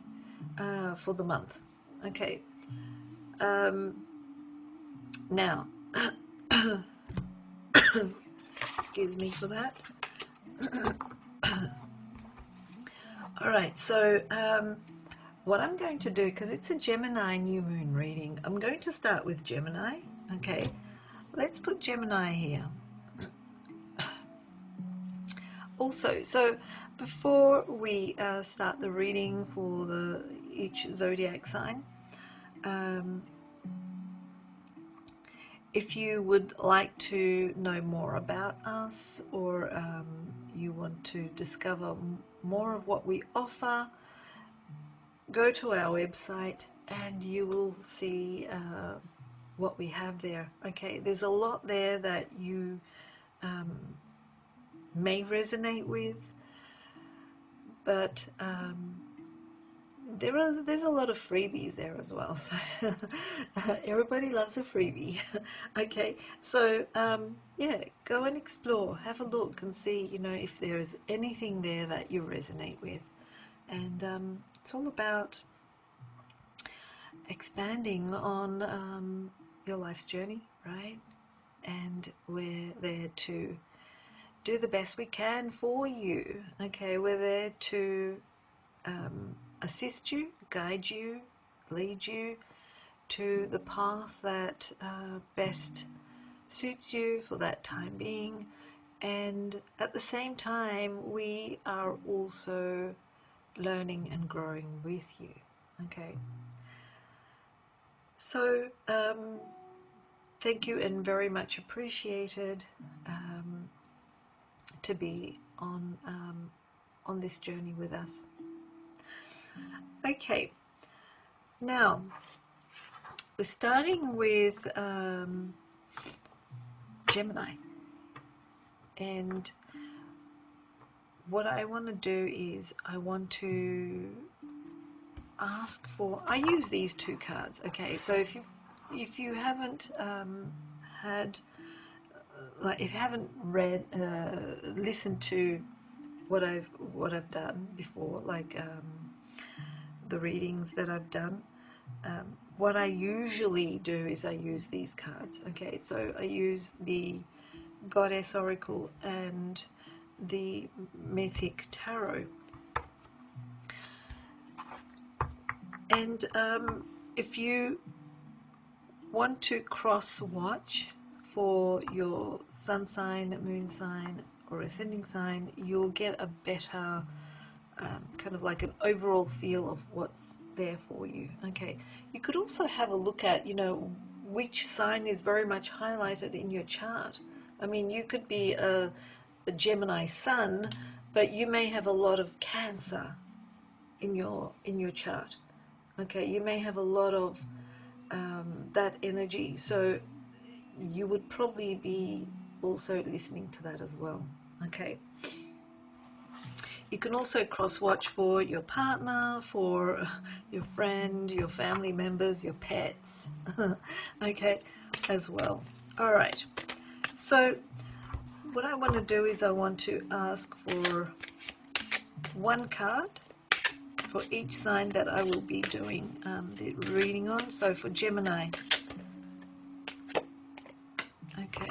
for the month. Okay, now excuse me for that. All right, so what I'm going to do, because it's a Gemini new moon reading, I'm going to start with Gemini. Okay, let's put Gemini here. Also, so before we start the reading for each zodiac sign, if you would like to know more about us, or you want to discover more of what we offer, go to our website and you will see what we have there. Okay, there's a lot there that you may resonate with, but there's a lot of freebies there as well. Everybody loves a freebie. Okay, so yeah, go and explore, have a look and see, you know, if there is anything there that you resonate with. And it's all about expanding on your life's journey, right? And we're there to do the best we can for you. Okay, we're there to assist you, guide you, lead you to the path that best suits you for that time being. And at the same time, we are also learning and growing with you. Okay, so thank you, and very much appreciated to be on this journey with us. Okay, now we're starting with Gemini, and what I want to do is I want to ask for, I use these two cards. Okay, so if you haven't had, like, if you haven't read, listened to what I've done before, like the readings that I've done, what I usually do is I use these cards. Okay, so I use the Goddess Oracle and the Mythic Tarot. And if you want to cross-watch for your sun sign, moon sign, or ascending sign, you'll get a better kind of like an overall feel of what's there for you. Okay, you could also have a look at, you know, which sign is very much highlighted in your chart. I mean, you could be a Gemini sun, but you may have a lot of Cancer in your chart. Okay, you may have a lot of that energy, so you would probably be also listening to that as well. Okay, you can also cross-watch for your partner, for your friend, your family members, your pets, okay, as well. All right, so what I want to do is I want to ask for one card for each sign that I will be doing the reading on. So for Gemini, okay,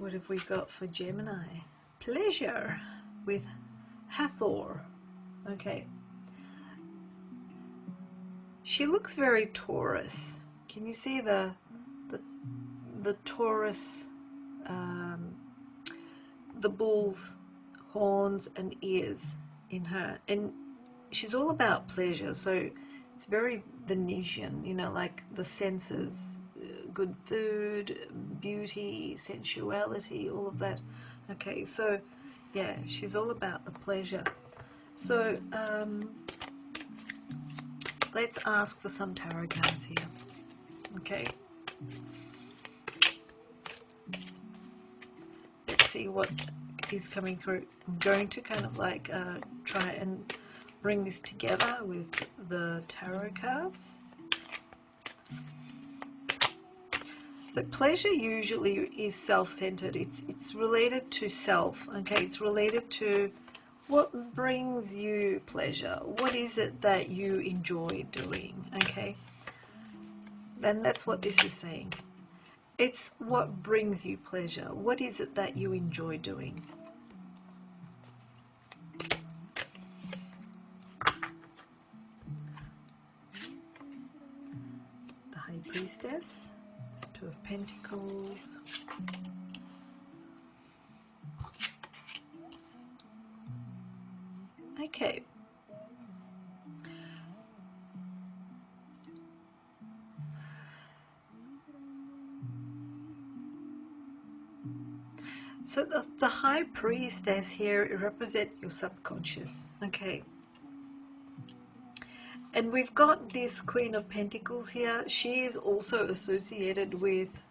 What have we got for Gemini? Pleasure with Hathor. Okay. She looks very Taurus. Can you see the Taurus, the bull's horns and ears in her? And she's all about pleasure, so it's very Venusian, you know, like the senses, good food, beauty, sensuality, all of that. Okay, so yeah, she's all about the pleasure. So let's ask for some tarot cards here. Okay. Let's see what is coming through. I'm going to kind of like try and bring this together with the tarot cards. So pleasure usually is self-centered. It's related to self. Okay, it's related to what brings you pleasure. What is it that you enjoy doing? Okay, and that's what this is saying. It's what brings you pleasure. What is it that you enjoy doing? The High Priestess, Two of Pentacles. Okay. So the High Priestess here represents your subconscious, okay? And we've got this Queen of Pentacles here. She is also associated with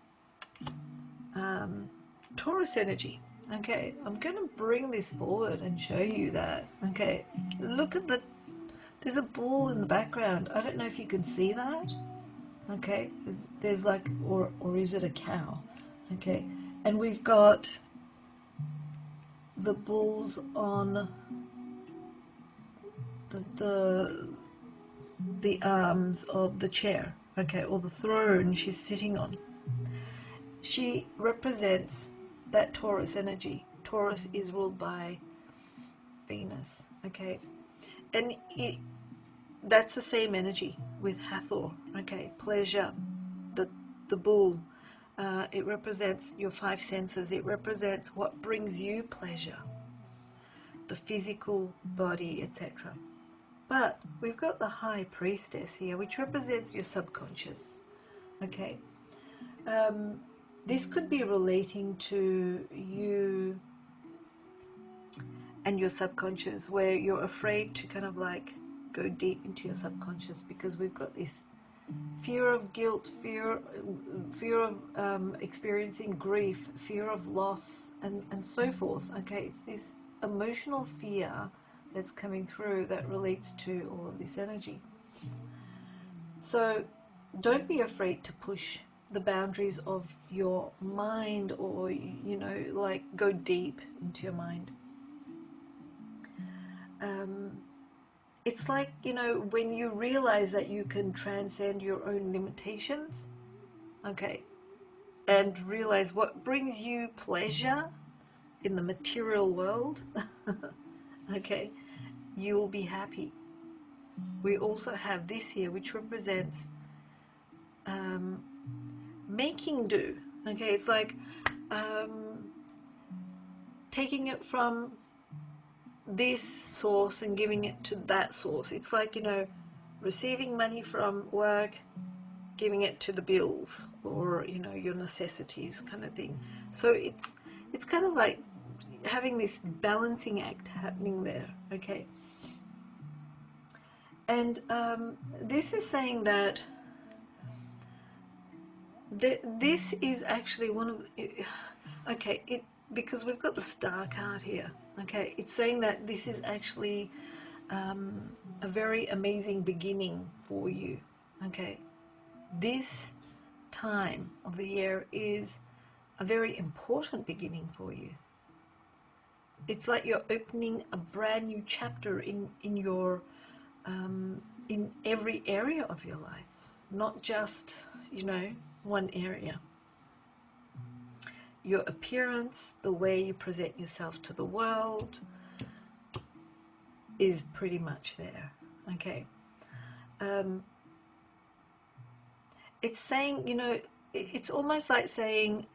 Taurus energy, okay? I'm going to bring this forward and show you that, okay? Look at there's a bull in the background. I don't know if you can see that, okay? There's like, or is it a cow, okay? And we've got the bulls on the arms of the chair, okay, or the throne she's sitting on. She represents that Taurus energy. Taurus is ruled by Venus, okay, and that's the same energy with Hathor, okay, pleasure, the bull. It represents your five senses. It represents what brings you pleasure, the physical body, etc. But we've got the High Priestess here, which represents your subconscious. Okay, this could be relating to you and your subconscious, where you're afraid to kind of like go deep into your subconscious, because we've got this fear of guilt, fear of experiencing grief, fear of loss, and so forth. Okay, it's this emotional fear that's coming through that relates to all of this energy. So don't be afraid to push the boundaries of your mind, or, you know, like go deep into your mind. It's like, you know, when you realize that you can transcend your own limitations, okay, and realize what brings you pleasure in the material world, okay, you will be happy. We also have this here, which represents making do, okay, it's like taking it from this source and giving it to that source. It's like, you know, receiving money from work, giving it to the bills, or, you know, your necessities kind of thing. So it's kind of like having this balancing act happening there, okay? And this is saying that this is actually one of, okay, because we've got the Star card here, okay, it's saying that this is actually a very amazing beginning for you, okay? This time of the year is a very important beginning for you. It's like you're opening a brand new chapter in your in every area of your life, not just, you know, one area. your appearance, the way you present yourself to the world, is pretty much there. Okay. It's saying, you know, it's almost like saying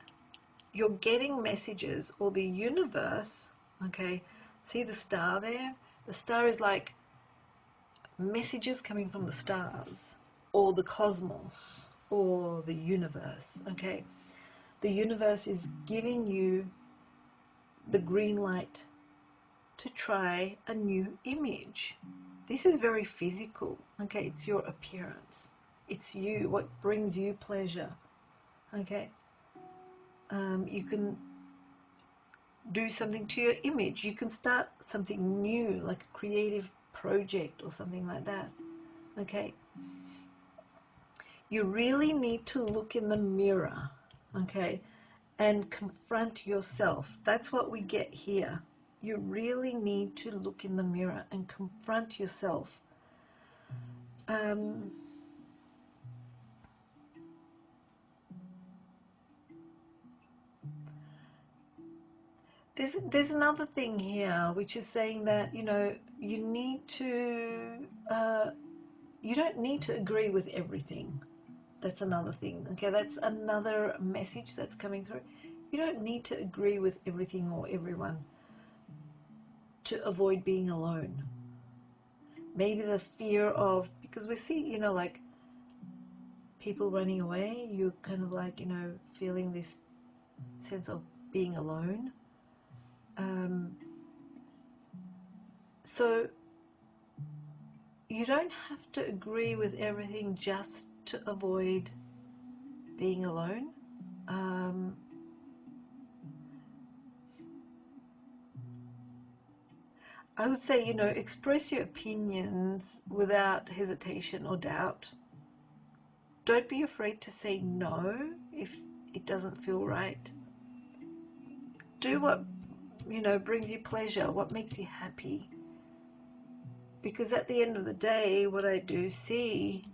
you're getting messages, or the universe, okay, see the star there? The star is like messages coming from the stars, or the cosmos, or the universe, okay? The universe is giving you the green light to try a new image. This is very physical, okay? It's your appearance. It's you, what brings you pleasure, okay? You can do something to your image. You can start something new, like a creative project or something like that, okay? You really need to look in the mirror, okay, and confront yourself. That's what we get here. You really need to look in the mirror and confront yourself. There's another thing here, which is saying that, you know, you need to, you don't need to agree with everything. That's another thing, okay? That's another message that's coming through. You don't need to agree with everything or everyone to avoid being alone. Maybe the fear of, because we see, you know, like people running away, you're kind of like, you know, feeling this sense of being alone. So you don't have to agree with everything just to avoid being alone. I would say, you know, express your opinions without hesitation or doubt. Don't be afraid to say no if it doesn't feel right. Do what, you know, brings you pleasure, what makes you happy. Because at the end of the day, what I do see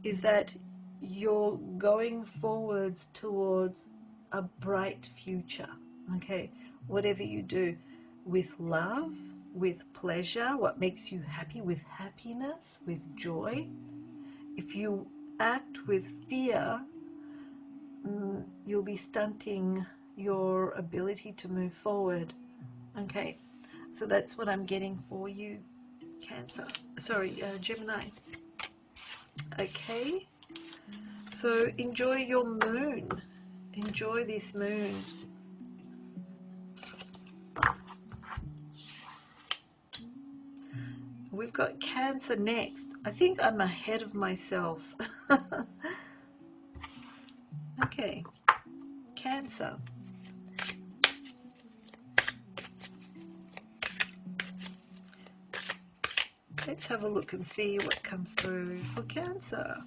is that you're going forwards towards a bright future, okay? Whatever you do, with love, with pleasure, what makes you happy, with happiness, with joy. If you act with fear, you'll be stunting your ability to move forward, okay? So that's what I'm getting for you, Cancer. Sorry, Gemini. Okay, so enjoy your moon. Enjoy this moon. We've got Cancer next. I think I'm ahead of myself. Okay, Cancer. Let's have a look and see what comes through for Cancer.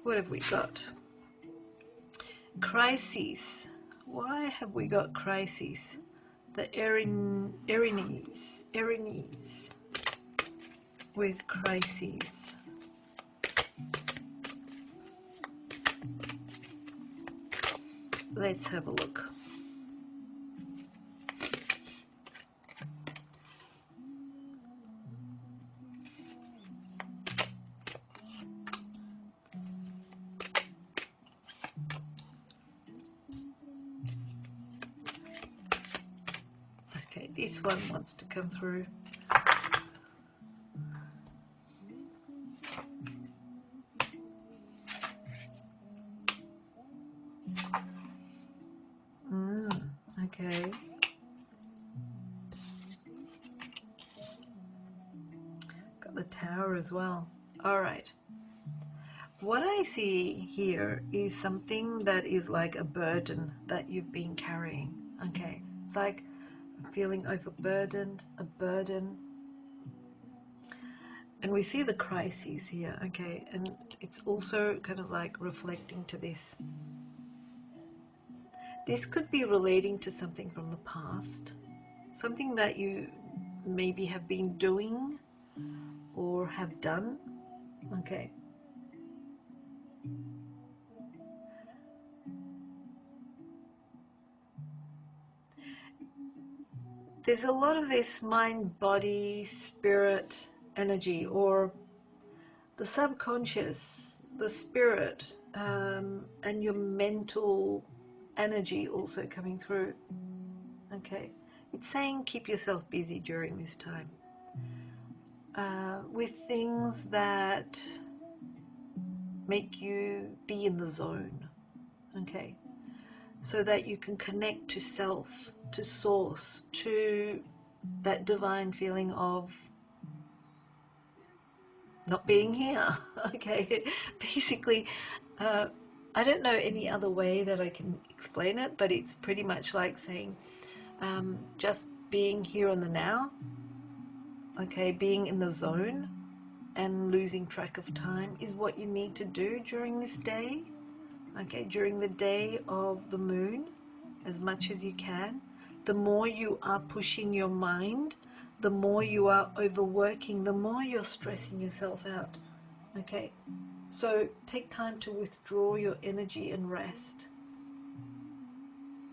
What have we got? Crises. Why have we got crises? The Aries with crises. Let's have a look. Okay, this one wants to come through. Okay. Got the Tower as well. All right. What I see here is something that is like a burden that you've been carrying. Okay. It's like feeling overburdened, a burden. And we see the crises here, okay, and it's also kind of like reflecting to this. This could be relating to something from the past, something that you maybe have been doing or have done. Okay. There's a lot of this mind, body, spirit energy, or the subconscious, the spirit, and your mental energy also coming through. Okay. It's saying keep yourself busy during this time with things that make you be in the zone. Okay. So that you can connect to self, to source, to that divine feeling of not being here. Okay. Basically, I don't know any other way that I can explain it, but it's pretty much like saying just being here in the now. Okay, being in the zone and losing track of time is what you need to do during this day. Okay, during the day of the moon, as much as you can. The more you are pushing your mind, the more you are overworking, the more you're stressing yourself out. Okay, so take time to withdraw your energy and rest.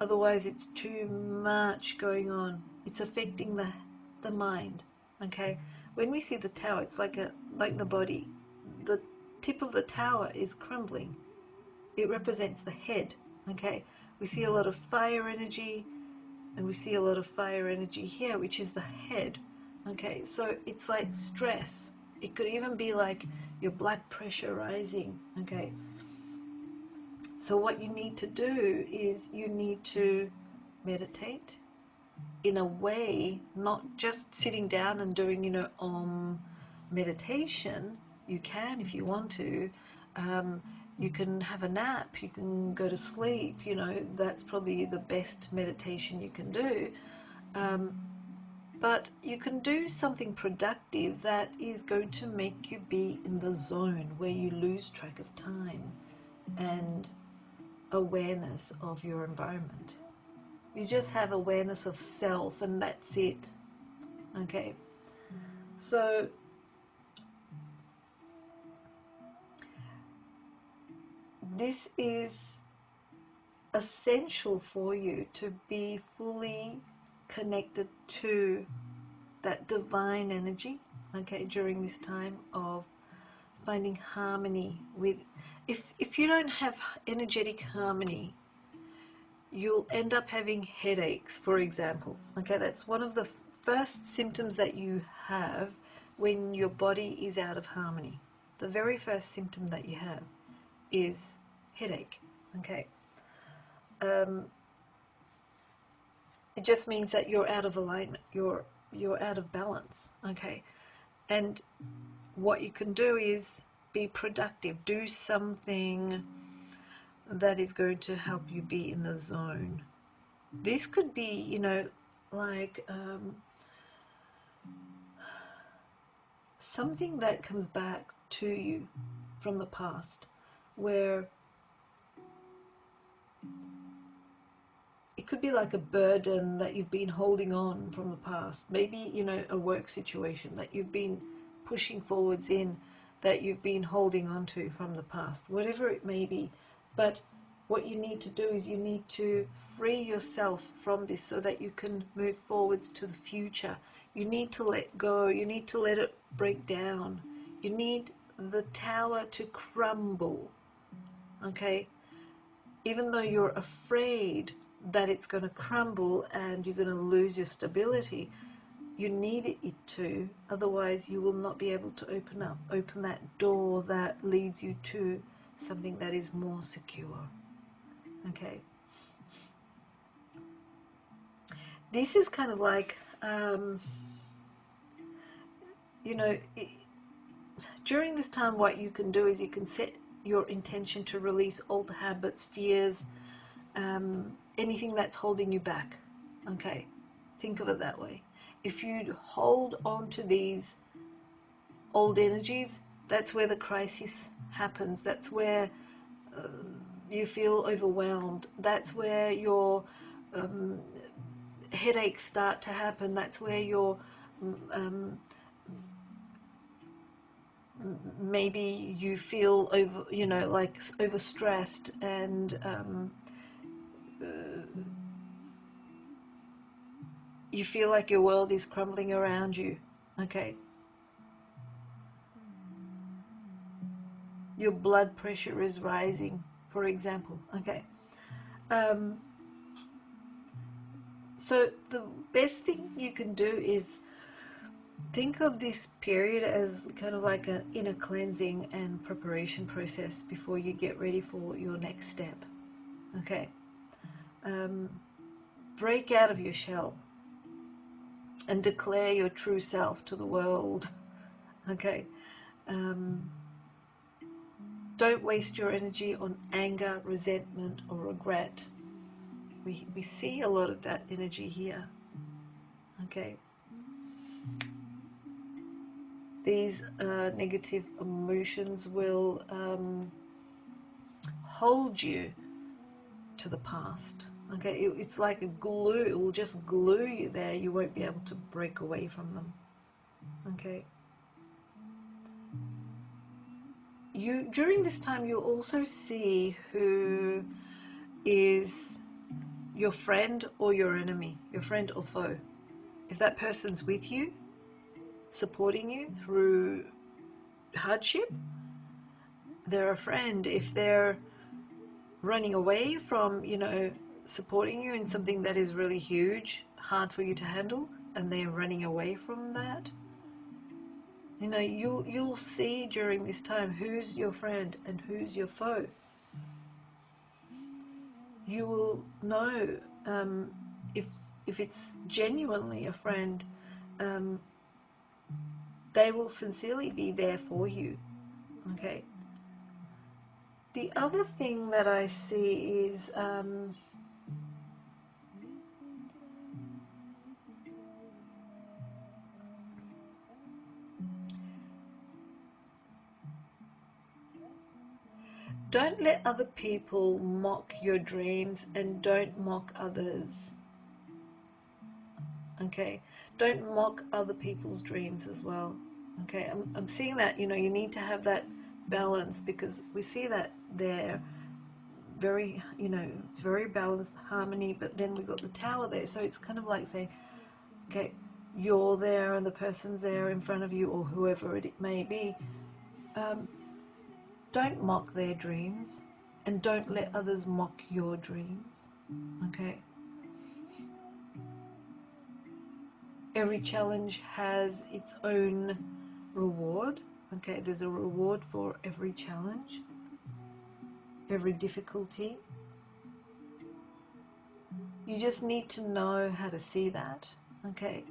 Otherwise, it's too much going on. It's affecting the mind. Okay, when we see the tower, it's like the body. The tip of the tower is crumbling. It represents the head. Okay, we see a lot of fire energy, and we see a lot of fire energy here, which is the head. Okay, so it's like stress. It could even be like your blood pressure rising. Okay, so what you need to do is you need to meditate in a way, not just sitting down and doing, meditation. You can if you want to. You can have a nap, you can go to sleep, that's probably the best meditation you can do. But you can do something productive that is going to make you be in the zone where you lose track of time and awareness of your environment. You just have awareness of self, and that's it. Okay, so this is essential for you to be fully connected to that divine energy, okay, during this time of finding harmony with. If you don't have energetic harmony, you'll end up having headaches, for example. Okay, that's one of the first symptoms that you have when your body is out of harmony. The very first symptom that you have is headache. Okay, it just means that you're out of alignment. You're out of balance. Okay, and what you can do is be productive. Do something that is going to help you be in the zone. This could be, like something that comes back to you from the past, where it could be like a burden that you've been holding on from the past. Maybe, a work situation that you've been pushing forwards in, that you've been holding on to from the past, whatever it may be. But what you need to do is you need to free yourself from this so that you can move forwards to the future. You need to let go. You need to let it break down. You need the tower to crumble. Okay? Even though you're afraid that it's going to crumble and you're going to lose your stability, you need it to. Otherwise, you will not be able to open that door that leads you to something that is more secure. Okay, this is kind of like during this time, what you can do is you can set your intention to release old habits, fears, anything that's holding you back. Okay, think of it that way. If you hold on to these old energies, that's where the crisis happens. That's where you feel overwhelmed. That's where your headaches start to happen. That's where your maybe you feel over, you know, like overstressed, and you feel like your world is crumbling around you. Okay. Your blood pressure is rising, for example. Okay. So the best thing you can do is think of this period as kind of like an inner cleansing and preparation process before you get ready for your next step. Okay. Break out of your shell and declare your true self to the world. Okay. Don't waste your energy on anger, resentment, or regret. We see a lot of that energy here. Okay. These negative emotions will hold you to the past. Okay, it's like a glue. It will just glue you there. You won't be able to break away from them. Okay. During this time, you'll also see who is your friend or your enemy, your friend or foe. If that person's with you, supporting you through hardship, they're a friend. If they're running away from, you know, supporting you in something that is really huge, hard for you to handle, and they're running away from that, you know, you'll see during this time who's your friend and who's your foe. You will know if it's genuinely a friend, they will sincerely be there for you. Okay. The other thing that I see is don't let other people mock your dreams, and don't mock others. Okay, don't mock other people's dreams as well. Okay, I'm seeing that, you know, you need to have that balance, because we see that they're very, you know, it's very balanced harmony, but then we've got the tower there, so it's kind of like saying, okay, you're there and the person's there in front of you, or whoever it may be. Don't mock their dreams, and don't let others mock your dreams. Okay. Every challenge has its own reward. Okay, there's a reward for every challenge, every difficulty. You just need to know how to see that. Okay.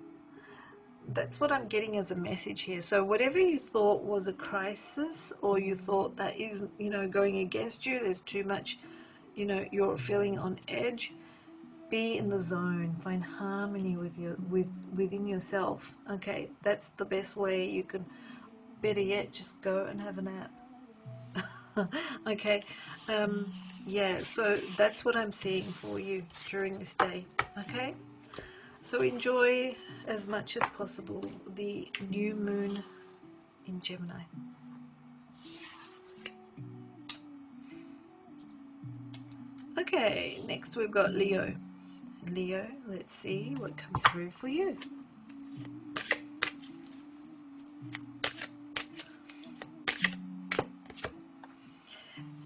That's what I'm getting as a message here. So whatever you thought was a crisis, or you thought that is, you know, going against you, there's too much, you know, you're feeling on edge, be in the zone, find harmony with within yourself. Okay, that's the best way you can. Better yet, just go and have a nap. Okay, yeah, so that's what I'm seeing for you during this day. Okay. So enjoy as much as possible the new moon in Gemini. Okay, next we've got Leo. Leo, let's see what comes through for you.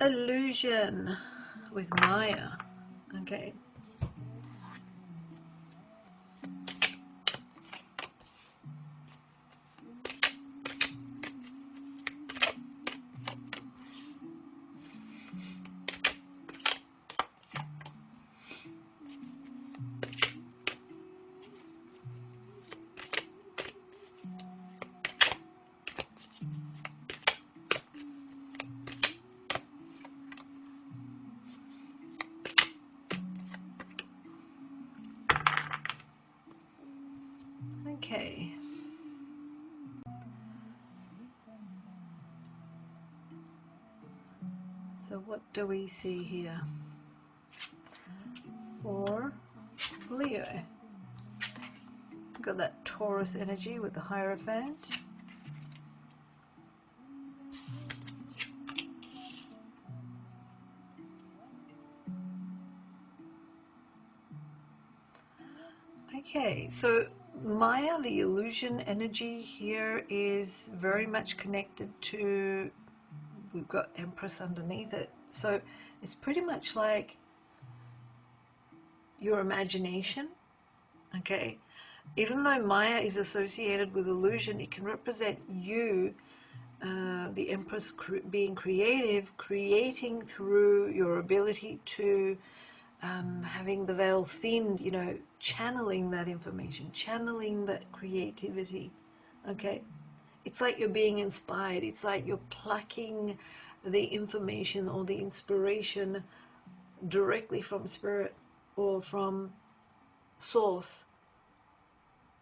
Illusion with Maya. Okay. Okay. So what do we see here for Leo? Got that Taurus energy with the Hierophant. Okay, so Maya, the illusion energy here, is very much connected to, we've got Empress underneath it. So it's pretty much like your imagination, okay? Even though Maya is associated with illusion, it can represent you, the Empress, being creative, creating through your ability to having the veil thinned, you know, channeling that information, channeling that creativity, okay? It's like you're being inspired. It's like you're plucking the information or the inspiration directly from spirit or from source.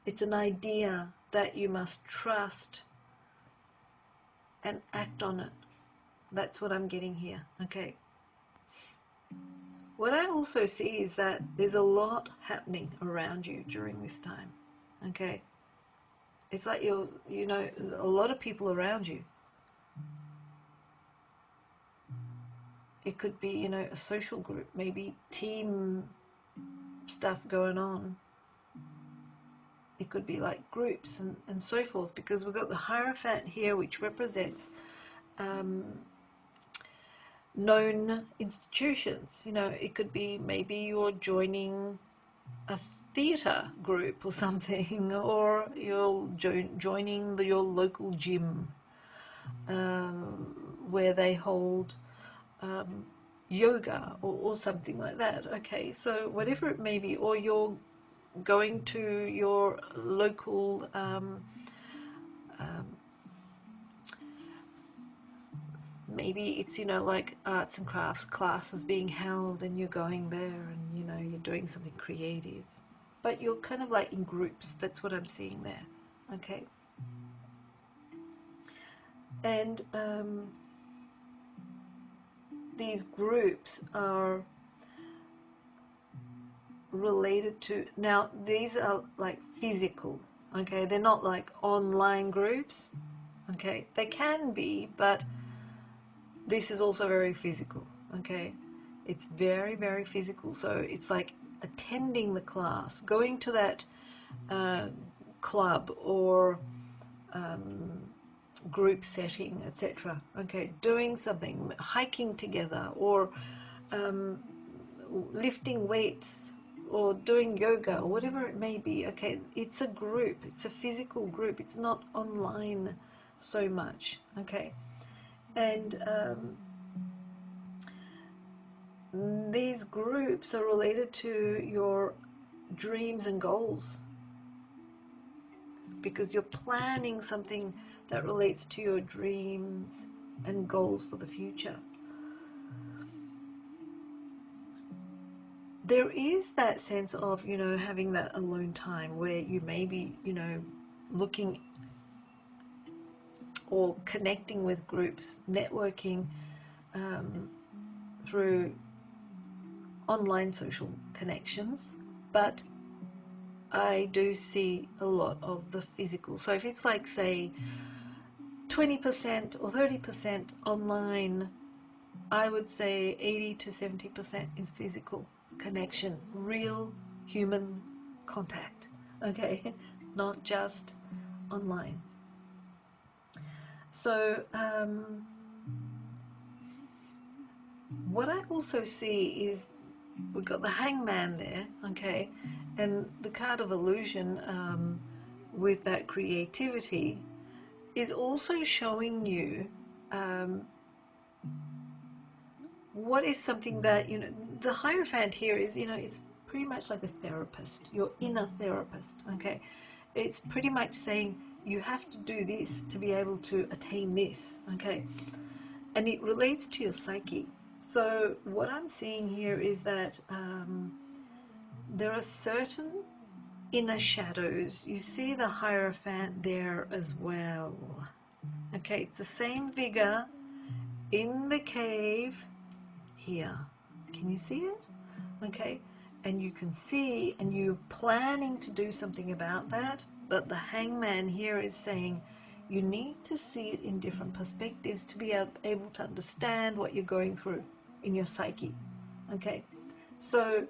It's an idea that you must trust and act on it. That's what I'm getting here, okay? What I also see is that there's a lot happening around you during this time, okay? It's like you know, a lot of people around you. It could be, you know, a social group, maybe team stuff going on. It could be like groups and so forth, because we've got the Hierophant here, which represents known institutions. You know, it could be maybe you're joining a theatre group or something, or you're joining your local gym where they hold yoga or something like that. Okay, so whatever it may be, or you're going to your local maybe it's, you know, like arts and crafts classes being held, and you're going there and, you know, you're doing something creative, but you're kind of like in groups. That's what I'm seeing there, okay? And these groups are related to, now these are like physical, okay? They're not like online groups, okay? They can be, but this is also very physical, okay? It's very, very physical. So it's like attending the class, going to that club or group setting, etc. Okay, doing something, hiking together, or lifting weights, or doing yoga, or whatever it may be. Okay, it's a group. It's a physical group. It's not online so much. Okay. And these groups are related to your dreams and goals, because you're planning something that relates to your dreams and goals for the future. There is that sense of, you know, having that alone time where you may be, you know, looking or connecting with groups, networking through online social connections, but I do see a lot of the physical. So if it's like, say, 20% or 30% online, I would say 80 to 70% is physical connection, real human contact, okay? Not just online. So what I also see is we've got the Hangman there, okay, and the card of illusion with that creativity is also showing you what is something that, you know, the Hierophant here is, you know, it's pretty much like a therapist, your inner therapist, okay? It's pretty much saying you have to do this to be able to attain this, okay? And it relates to your psyche. So what I'm seeing here is that there are certain inner shadows. You see the Hierophant there as well. Okay, it's the same figure in the cave here. Can you see it? Okay, and you can see, and you're planning to do something about that, But the Hangman here is saying you need to see it in different perspectives to be able to understand what you're going through in your psyche. Okay, so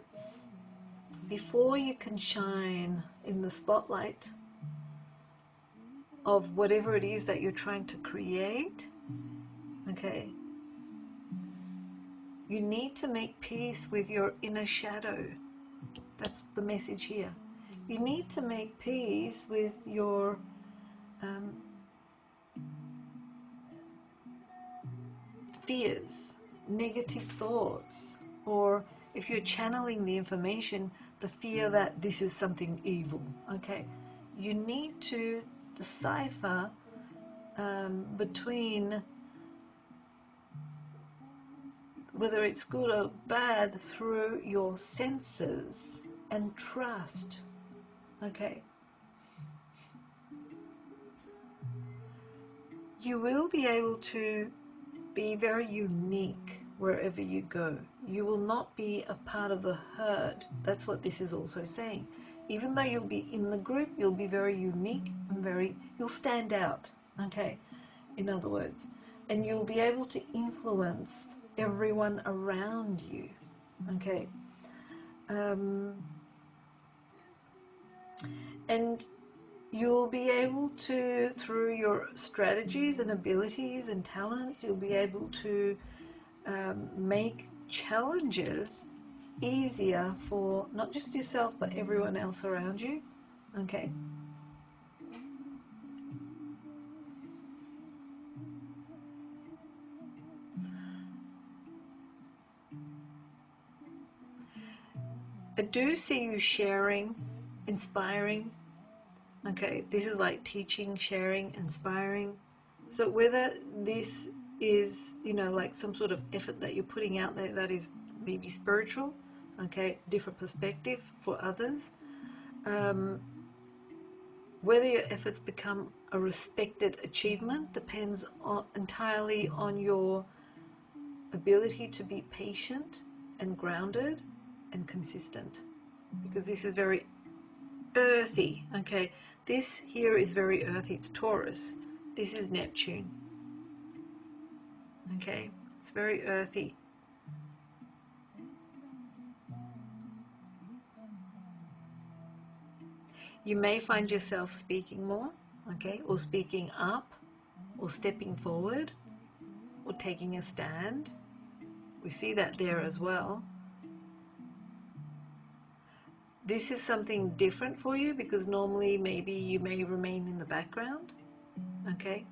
before you can shine in the spotlight of whatever it is that you're trying to create, okay, you need to make peace with your inner shadow. That's the message here. You need to make peace with your fears, negative thoughts, or if you're channeling the information, the fear that this is something evil. Okay, you need to decipher between whether it's good or bad through your senses and trust. Okay, you will be able to be very unique wherever you go. You will not be a part of the herd. That's what this is also saying. Even though you'll be in the group, you'll be very unique and you'll stand out, okay, in other words. And you'll be able to influence everyone around you, okay. And you'll be able to, through your strategies and abilities and talents, you'll be able to make challenges easier for not just yourself but everyone else around you. Okay. I do see you sharing, inspiring. Okay, this is like teaching, sharing, inspiring. So whether this is, you know, like some sort of effort that you're putting out there that is maybe spiritual, okay, different perspective for others, whether your efforts become a respected achievement depends entirely on your ability to be patient and grounded and consistent, because this is very earthy. Okay, this here is very earthy. It's Taurus. This is Neptune. Okay, it's very earthy. You may find yourself speaking more, okay, or speaking up, or stepping forward, or taking a stand. We see that there as well. This is something different for you because normally maybe you may remain in the background, okay?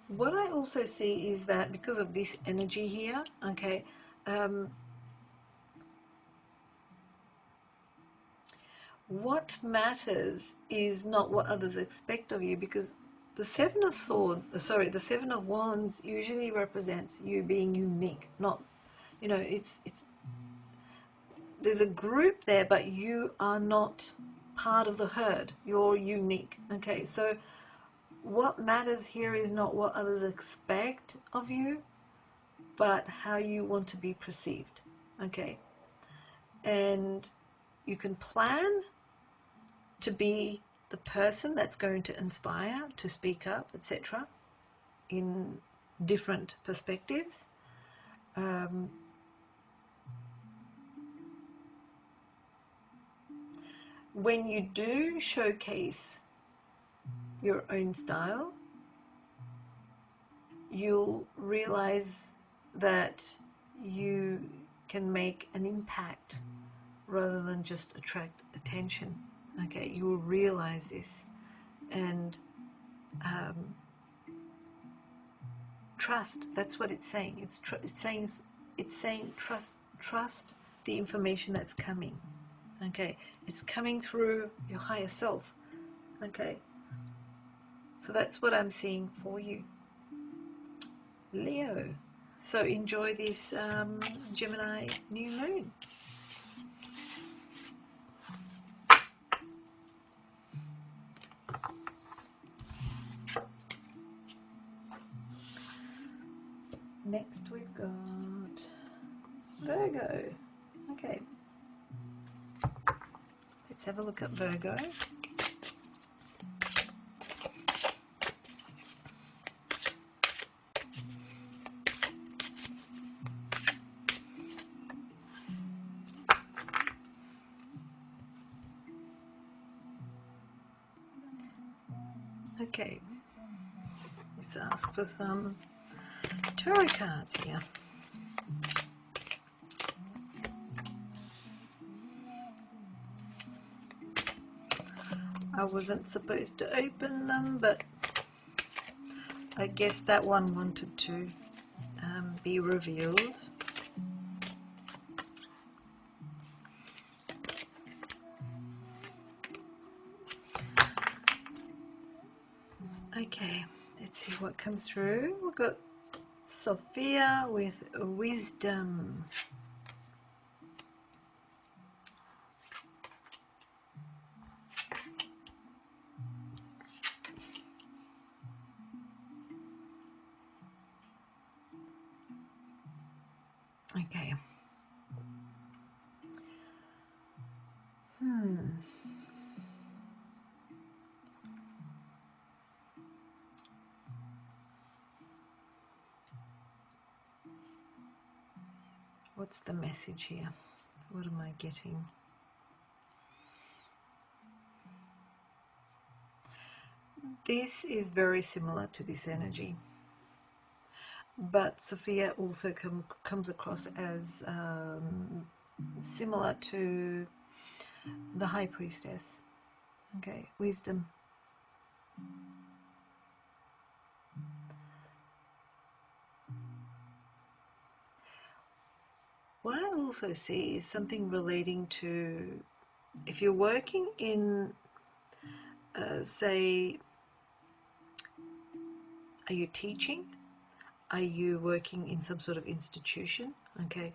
What I also see is that because of this energy here, okay, what matters is not what others expect of you, because the Seven of Wands usually represents you being unique, not, you know, it's there's a group there, but you are not part of the herd. You're unique. Okay, so what matters here is not what others expect of you, but how you want to be perceived. Okay, and you can plan to be the person that's going to inspire, to speak up, etc., in different perspectives. When you do showcase your own style, you'll realize that you can make an impact rather than just attract attention. Okay, you will realize this, and trust. That's what it's saying. It's saying trust the information that's coming. Okay, it's coming through your higher self. Okay, so that's what I'm seeing for you, Leo. So enjoy this Gemini new moon. Next we've got Virgo. Okay, let's have a look at Virgo. Okay, let's ask for some tarot cards here. I wasn't supposed to open them, but I guess that one wanted to be revealed. Okay, let's see what comes through. We've got Sophia with wisdom. Okay. What's the message here? What am I getting? This is very similar to this energy, but Sophia also comes across as similar to the High Priestess. Okay, wisdom. What I also see is something relating to, if you're working in, say, are you teaching? Are you working in some sort of institution? Okay,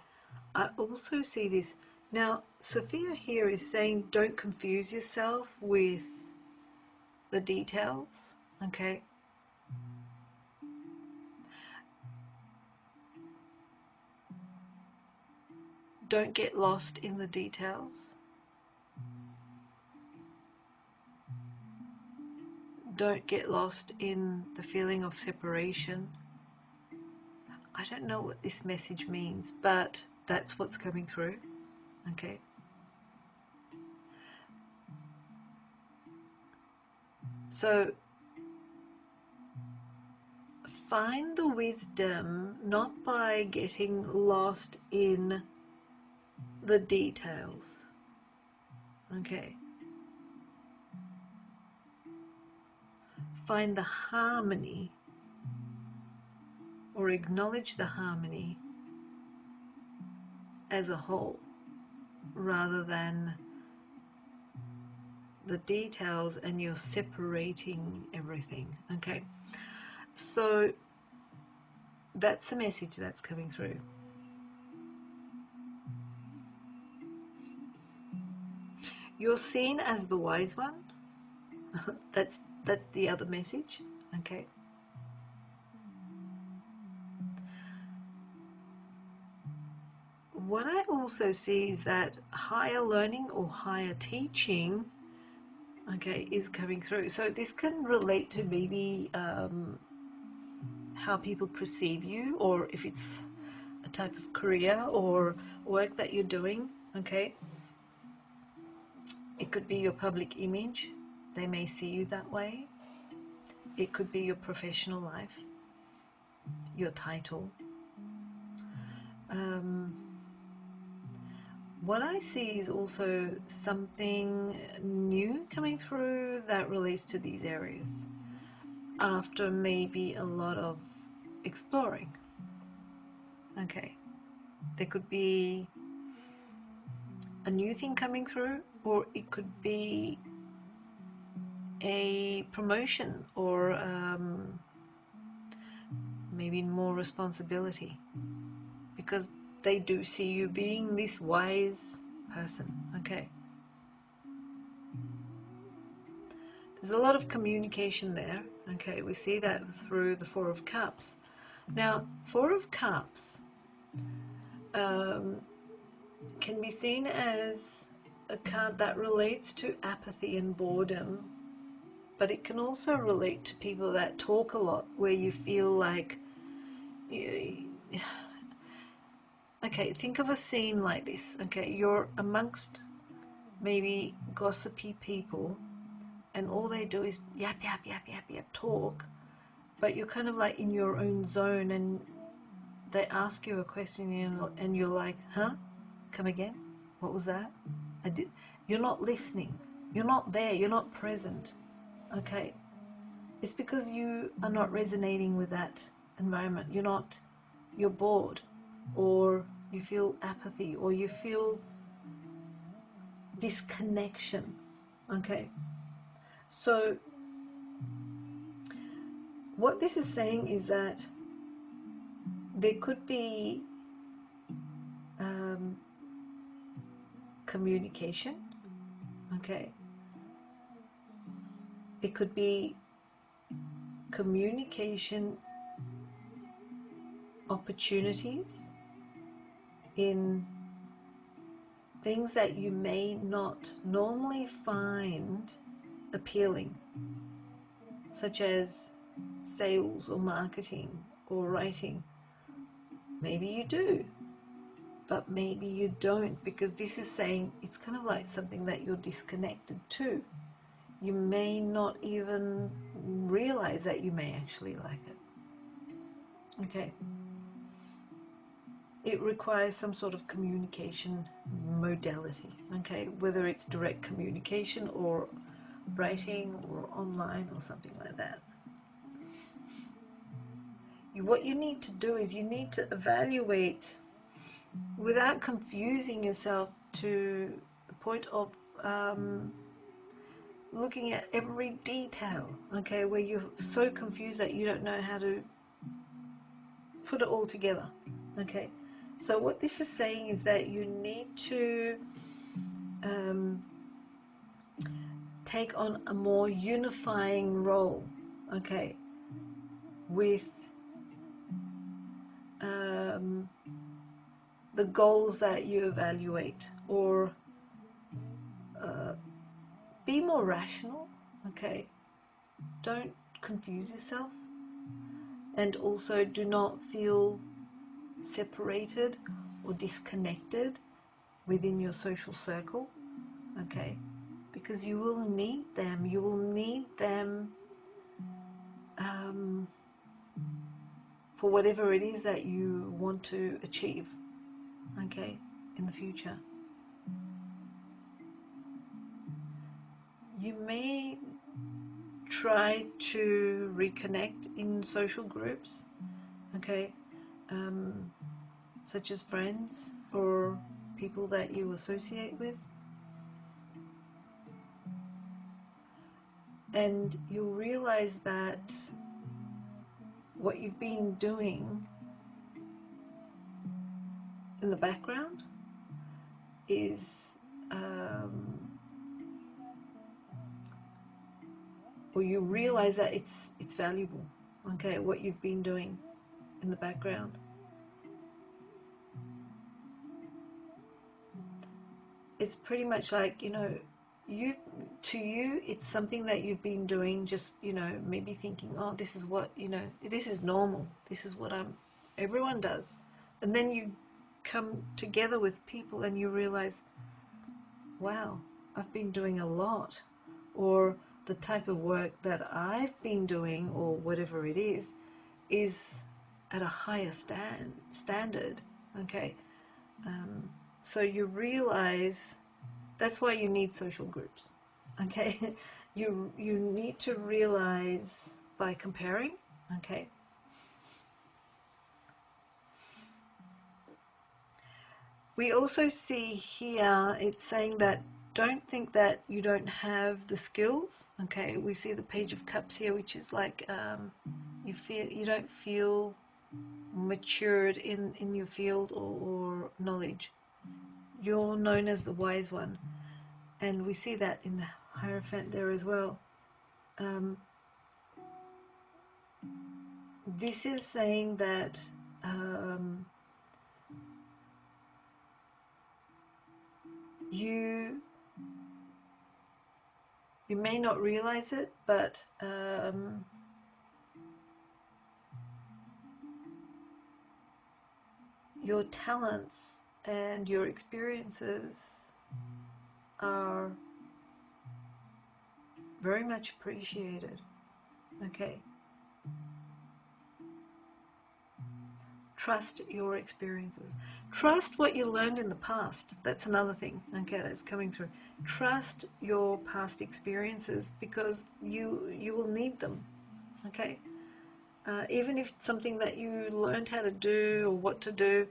I also see this. Now, Sophia here is saying don't confuse yourself with the details, okay? Don't get lost in the details. Don't get lost in the feeling of separation. I don't know what this message means, but that's what's coming through, okay? So, find the wisdom not by getting lost in the details, okay? Find the harmony, or acknowledge the harmony as a whole, rather than the details and you're separating everything, okay? So that's the message that's coming through. You're seen as the wise one. That's the other message, okay? What I also see is that higher learning or higher teaching, okay, is coming through. So this can relate to maybe how people perceive you, or if it's a type of career or work that you're doing, okay? It could be your public image. They may see you that way. It could be your professional life, your title. What I see is also something new coming through that relates to these areas after maybe a lot of exploring. Okay, there could be a new thing coming through, or it could be a promotion, or maybe more responsibility, because they do see you being this wise person, okay? There's a lot of communication there, okay? We see that through the Four of Cups. Now, Four of Cups can be seen as a card that relates to apathy and boredom, but it can also relate to people that talk a lot, where you feel like okay, think of a scene like this. Okay, you're amongst maybe gossipy people, and all they do is yap, yap, yap, yap, yap, talk, but you're kind of like in your own zone, and they ask you a question, and you're like, huh? Come again? What was that? You're not listening. You're not there. You're not present. Okay? It's because you are not resonating with that environment. You're bored, or you feel apathy, or you feel disconnection. Okay? So what this is saying is that there could be communication. Okay? It could be communication opportunities in things that you may not normally find appealing, such as sales or marketing or writing. Maybe you do, but maybe you don't, because this is saying it's kind of like something that you're disconnected to. You may not even realize that you may actually like it. Okay. It requires some sort of communication modality, okay, whether it's direct communication or writing or online or something like that. What you need to do is you need to evaluate without confusing yourself to the point of looking at every detail, okay, where you're so confused that you don't know how to put it all together, okay. So what this is saying is that you need to take on a more unifying role, okay, with the goals that you evaluate, or be more rational, okay. Don't confuse yourself, and also do not feel separated or disconnected within your social circle, okay, because you will need them. You will need them for whatever it is that you want to achieve, okay, in the future. You may try to reconnect in social groups, okay, such as friends or people that you associate with, and you'll realize that what you've been doing in the background is or you realize that it's valuable, okay, what you've been doing in the background. It's pretty much like, to you it's something that you've been doing, just, maybe thinking, oh, this is what, this is normal, this is what everyone does. And then you come together with people and you realize, wow, I've been doing a lot, or the type of work that I've been doing, or whatever it is at a higher standard, okay. So you realize that's why you need social groups, okay. You need to realize by comparing, okay. We also see here it's saying that don't think that you don't have the skills, okay. We see the Page of Cups here, which is like you don't feel matured in your field or knowledge. You're known as the wise one, and we see that in the Hierophant there as well. this is saying that you may not realize it, but your talents and your experiences are very much appreciated. Okay. Trust your experiences. Trust what you learned in the past. That's another thing, okay, that's coming through. Trust your past experiences, because you will need them, okay? Even if it's something that you learned how to do or what to do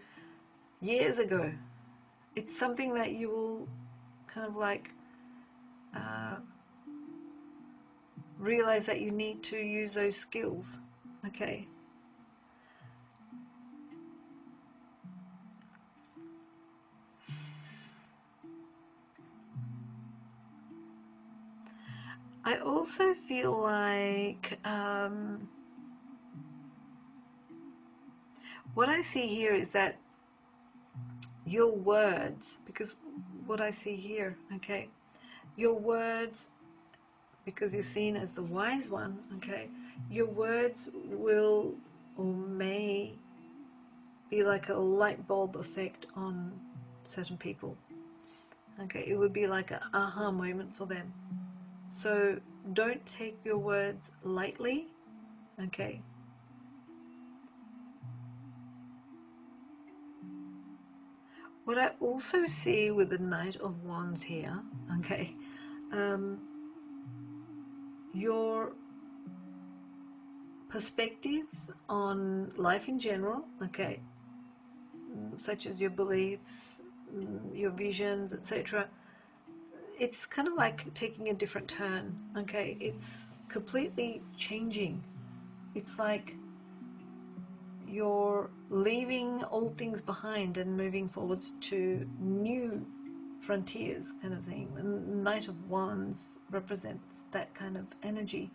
years ago, it's something that you will kind of like realize that you need to use those skills, okay? I also feel like what I see here is that your words, because what I see here, okay, your words, because you're seen as the wise one, okay, your words will or may be like a light bulb effect on certain people, okay? It would be like an aha moment for them. So don't take your words lightly, okay? What I also see with the Knight of Wands here, okay, your perspectives on life in general, okay, such as your beliefs, your visions, etc., it's kind of like taking a different turn, okay? It's completely changing. It's like you're leaving old things behind and moving forwards to new frontiers, kind of thing. And Knight of Wands represents that kind of energy.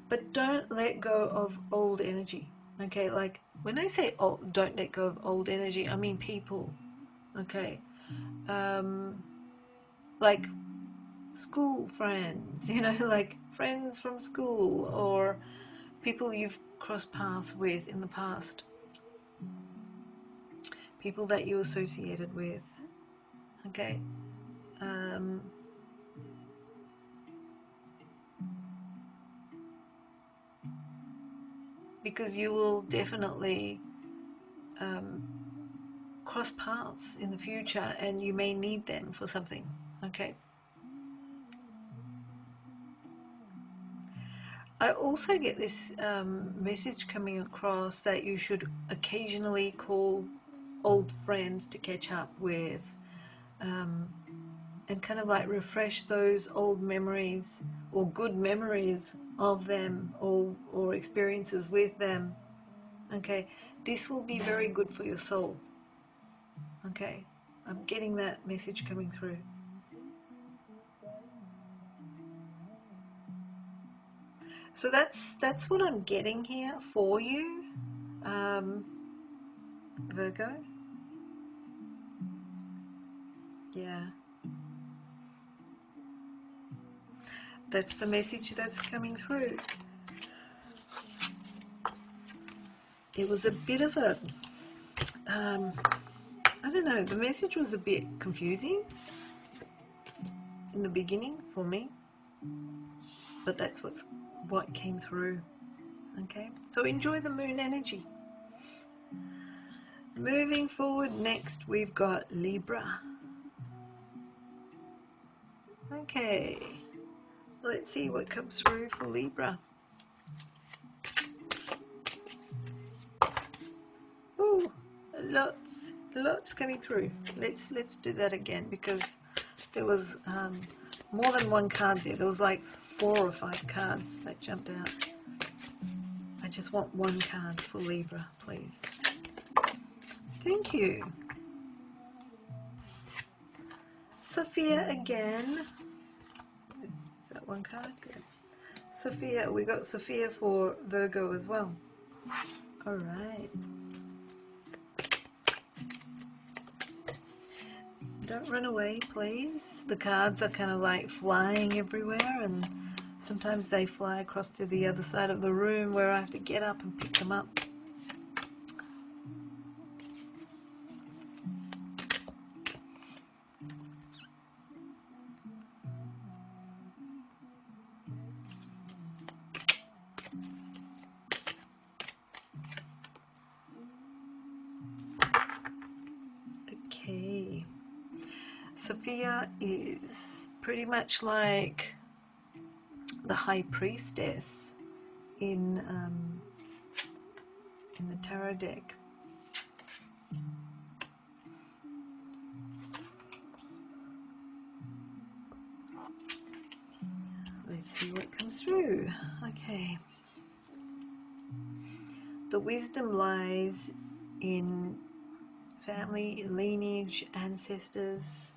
But don't let go of old energy, okay? Like when I say don't let go of old energy, I mean people, okay? Like school friends, you know, like friends from school or people you've crossed paths with in the past, people that you associated with, okay? Because you will definitely cross paths in the future and you may need them for something, okay? I also get this message coming across that you should occasionally call old friends to catch up with, and kind of like refresh those old memories or good memories of them, or experiences with them, okay? This will be very good for your soul, okay? I'm getting that message coming through. So that's what I'm getting here for you, Virgo. Yeah. That's the message that's coming through. It was a bit of a, I don't know, the message was a bit confusing in the beginning for me, but that's what came through, okay? So enjoy the moon energy. Moving forward, next we've got Libra. Okay, let's see what comes through for Libra. Ooh, lots coming through. Let's do that again, because there was more than one card there. There was like 4 or 5 cards that jumped out. I just want one card for Libra, please. Thank you. Sophia again. Is that one card? Good. Sophia, we got Sophia for Virgo as well. All right. Don't run away, please. The cards are kind of like flying everywhere, and sometimes they fly across to the other side of the room where I have to get up and pick them up. Okay. Sophia is pretty much like the High Priestess in the tarot deck. Let's see what comes through. Okay. The wisdom lies in family, lineage, ancestors,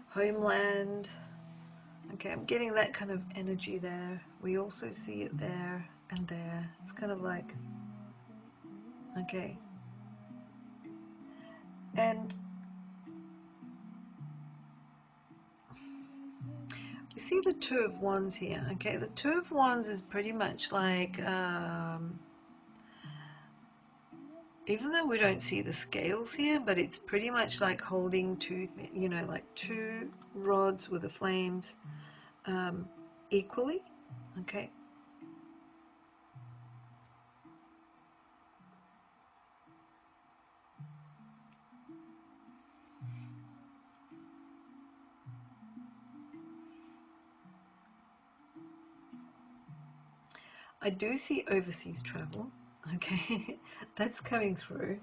homeland. Okay, I'm getting that kind of energy there. We also see it there and there. It's kind of like, okay. And you see the Two of Wands here. Okay, the Two of Wands is pretty much like, even though we don't see the scales here, but it's pretty much like holding two, you know, like two rods with the flames equally. Okay. I do see overseas travel. Okay, that's coming through.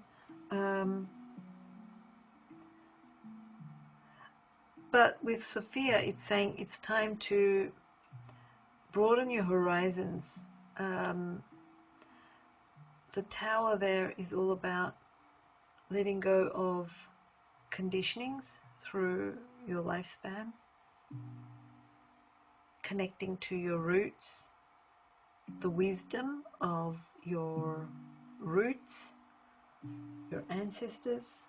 But with Sophia, it's saying it's time to broaden your horizons. The Tower there is all about letting go of conditionings through your lifespan, connecting to your roots, the wisdom of your roots, your ancestors.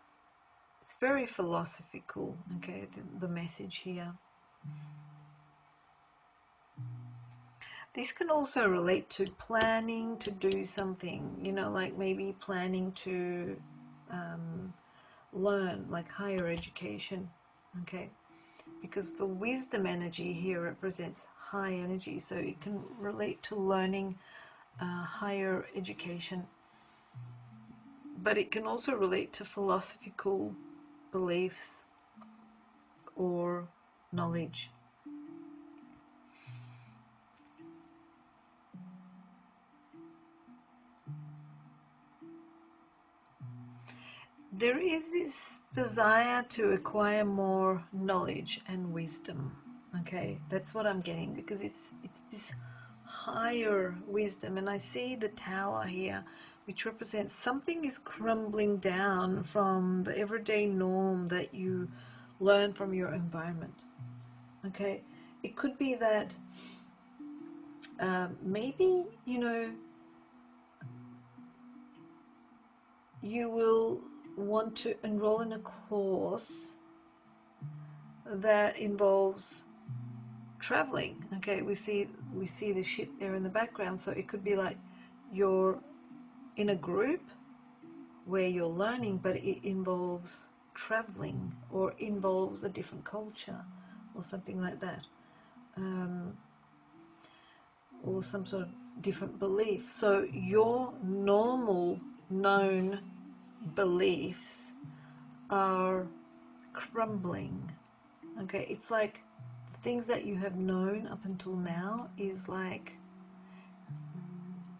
It's very philosophical, okay, the message here. This can also relate to planning to do something, you know, like maybe planning to learn, like higher education, okay, because the wisdom energy here represents high energy, so it can relate to learning higher education, but it can also relate to philosophical beliefs or knowledge. There is this desire to acquire more knowledge and wisdom. Okay, that's what I'm getting, because it's this higher wisdom, and I see the Tower here, which represents something is crumbling down from the everyday norm that you learn from your environment. Okay, it could be that maybe, you know, you will want to enroll in a course that involves traveling. Okay, we see the ship there in the background, so it could be like you're in a group where you're learning, but it involves traveling or involves a different culture or something like that, or some sort of different belief. So your normal known beliefs are crumbling. Okay, it's like the things that you have known up until now is like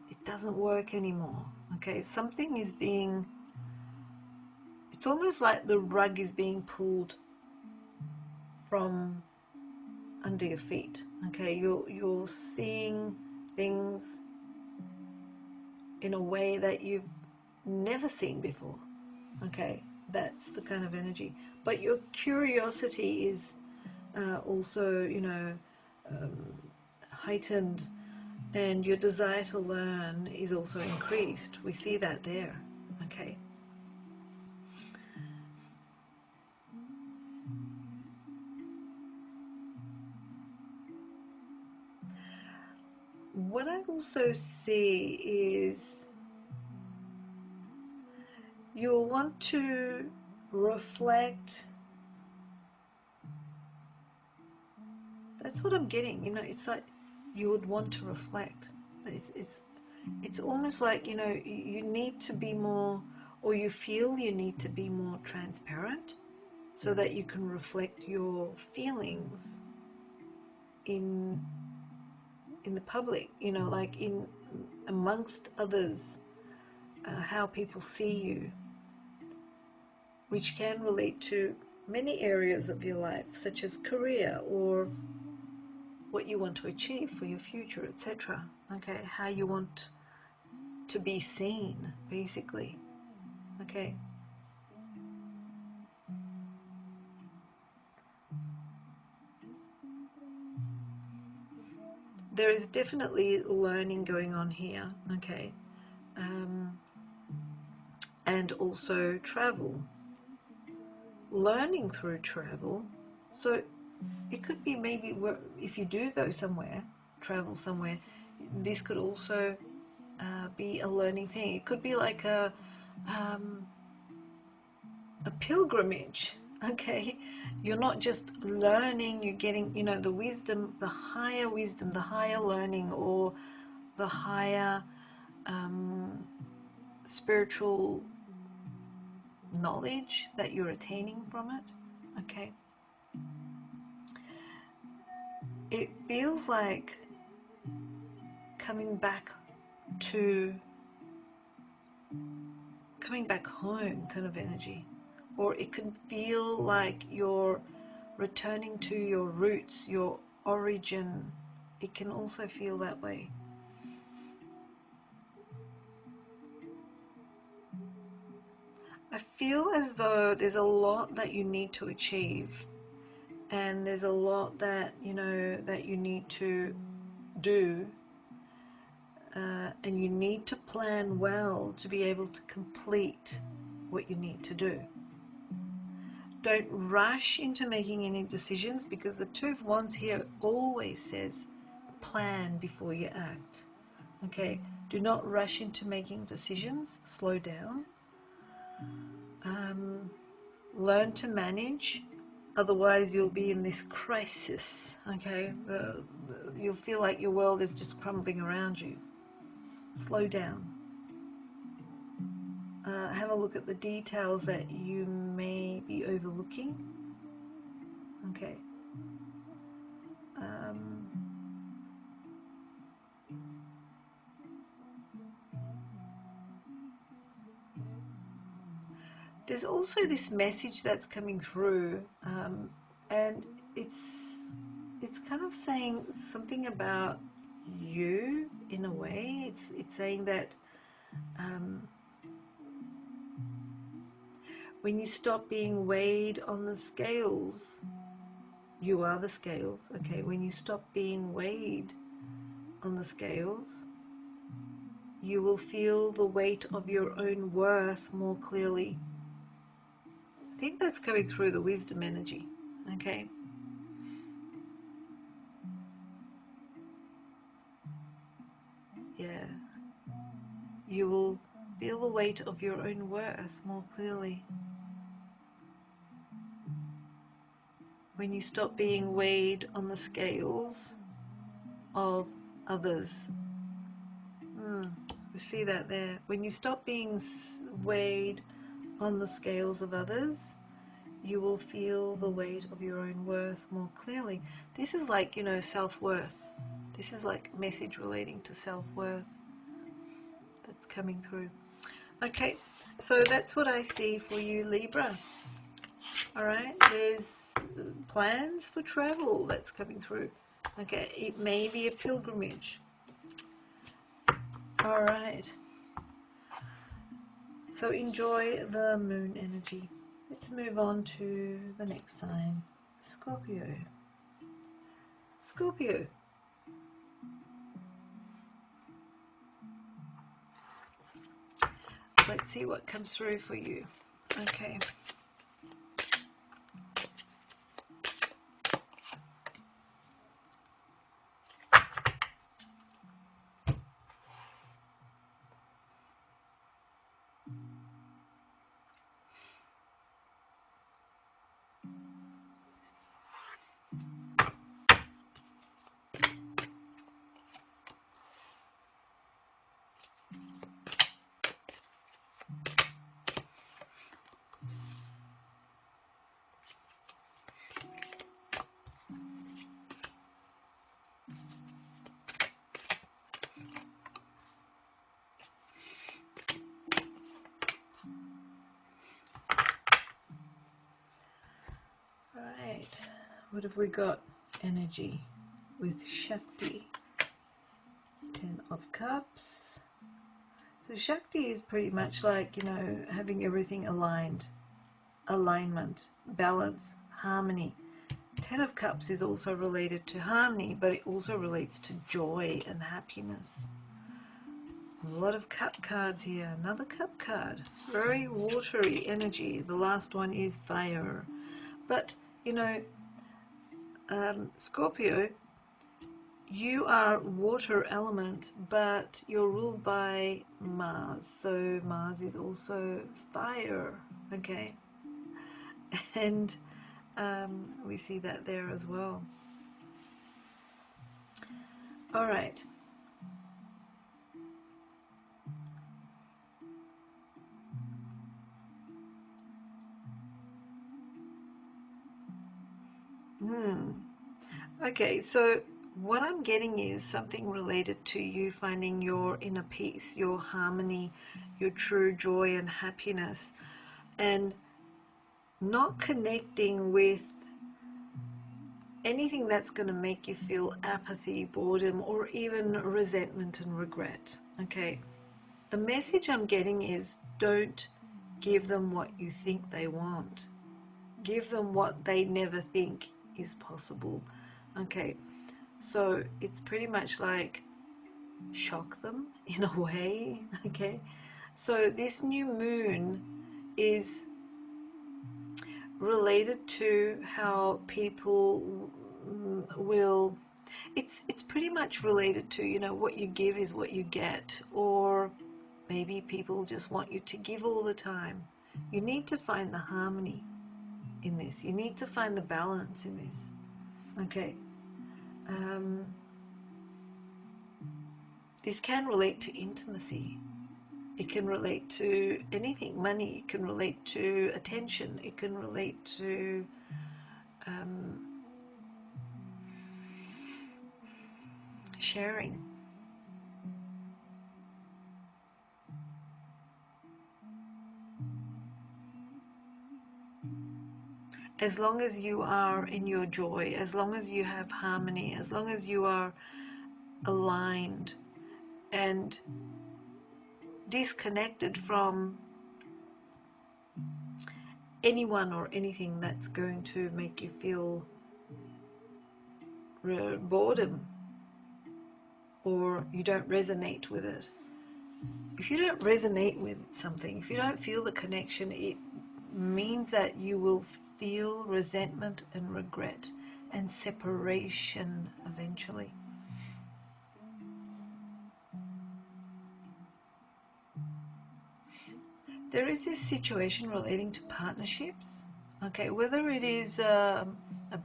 it doesn't work anymore. Okay, something is being, it's almost like the rug is being pulled from under your feet. Okay, you're seeing things in a way that you've never seen before. Okay, that's the kind of energy. But your curiosity is also, you know, heightened, and your desire to learn is also increased. We see that there. Okay. What I also see is you'll want to reflect. That's what I'm getting, you know. It's like you would want to reflect. It's almost like, you know, you need to be more, or you feel you need to be more transparent so that you can reflect your feelings in the public, you know, like in amongst others, how people see you, which can relate to many areas of your life, such as career or what you want to achieve for your future, etc. Okay, how you want to be seen, basically. Okay. There is definitely learning going on here, okay, and also travel. Learning through travel. So it could be maybe if you do go somewhere, travel somewhere, this could also be a learning thing. It could be like a pilgrimage. Okay, you're not just learning, you're getting, you know, the wisdom, the higher learning, or the higher spiritual knowledge that you're attaining from it. Okay, it feels like coming back home kind of energy, or it can feel like you're returning to your roots, your origin. It can also feel that way. I feel as though there's a lot that you need to achieve, and there's a lot that, you know, that you need to do, and you need to plan well to be able to complete what you need to do. Don't rush into making any decisions, because the Two of Wands here always says plan before you act. Okay, do not rush into making decisions. Slow down. Learn to manage, otherwise you'll be in this crisis. Okay, you'll feel like your world is just crumbling around you. Slow down. Have a look at the details that you may be overlooking. Okay. There's also this message that's coming through, and it's kind of saying something about you in a way. It's saying that when you stop being weighed on the scales, you are the scales. Okay, when you stop being weighed on the scales, you will feel the weight of your own worth more clearly. I think that's coming through the wisdom energy. Okay. Yeah. You will feel the weight of your own worth more clearly when you stop being weighed on the scales of others. We see that there. When you stop being weighed on the scales of others, you will feel the weight of your own worth more clearly. This is like, you know, self-worth. This is like a message relating to self-worth that's coming through. Okay, so that's what I see for you, Libra. All right, there's plans for travel that's coming through. Okay, it may be a pilgrimage. All right. So enjoy the moon energy. Let's move on to the next sign, Scorpio. Scorpio. Let's see what comes through for you. Okay. Right, what have we got? Energy with Shakti, 10 of Cups. So Shakti is pretty much like, you know, having everything aligned, alignment, balance, harmony. 10 of Cups is also related to harmony, but it also relates to joy and happiness. A lot of cup cards here. Another cup card. Very watery energy. The last one is fire. But, you know, Scorpio, you are water element, but you're ruled by Mars. So Mars is also fire, okay? And we see that there as well. All right. Okay, so what I'm getting is something related to you finding your inner peace, your harmony, your true joy and happiness, and not connecting with anything that's going to make you feel apathy, boredom, or even resentment and regret. Okay, the message I'm getting is don't give them what you think they want. Give them what they never think is possible. Okay, so it's pretty much like shock them in a way. Okay, so this new moon is related to how people will, it's pretty much related to, you know, what you give is what you get, or maybe people just want you to give all the time. You need to find the harmony in this. You need to find the balance in this. Okay. This can relate to intimacy. It can relate to anything. Money. It can relate to attention. It can relate to sharing. As long as you are in your joy, as long as you have harmony, as long as you are aligned and disconnected from anyone or anything that's going to make you feel boredom, or you don't resonate with it. If you don't resonate with something, if you don't feel the connection, it means that you will feel resentment and regret and separation eventually. There is this situation relating to partnerships, okay, whether it is a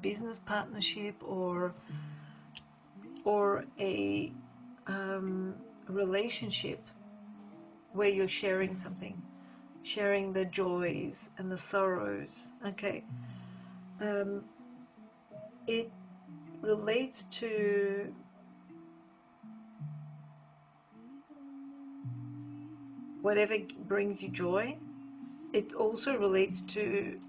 business partnership or a relationship where you're sharing something, sharing the joys and the sorrows. Okay, it relates to whatever brings you joy. It also relates to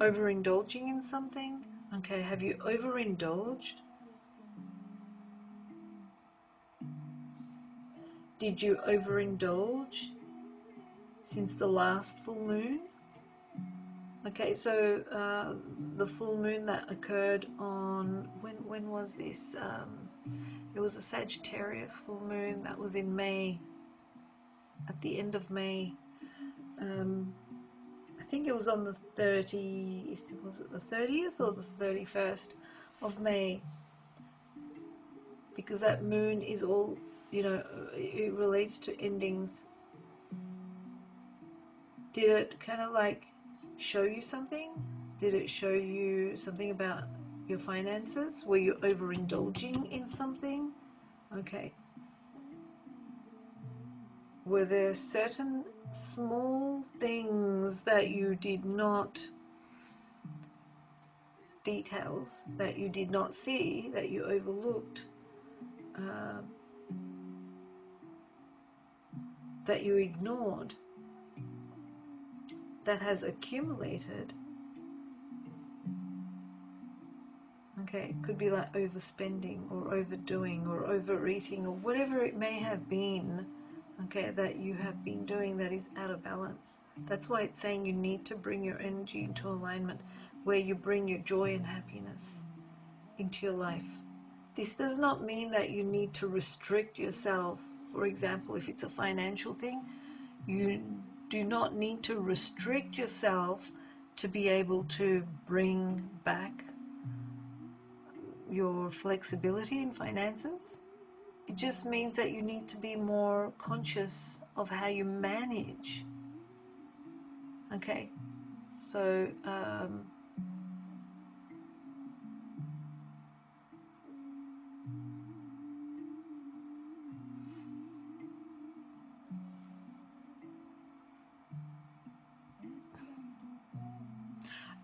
overindulging in something. Okay, have you overindulged? Did you overindulge since the last full moon? Okay, so the full moon that occurred on, when was this? It was a Sagittarius full moon that was in May, at the end of May. I think it was on the 30th, was it the 30th or the 31st of May? Because that moon is all, you know, it relates to endings. Did it kind of like show you something? Did it show you something about your finances? Were you overindulging in something? Okay. Were there certain small things that you did not, details that you did not see, that you overlooked, that you ignored, that has accumulated? Okay, it could be like overspending or overdoing or overeating or whatever it may have been, okay, that you have been doing that is out of balance. That's why it's saying you need to bring your energy into alignment, where you bring your joy and happiness into your life. This does not mean that you need to restrict yourself. For example, if it's a financial thing, you do not need to restrict yourself to be able to bring back your flexibility in finances. It just means that you need to be more conscious of how you manage. Okay, so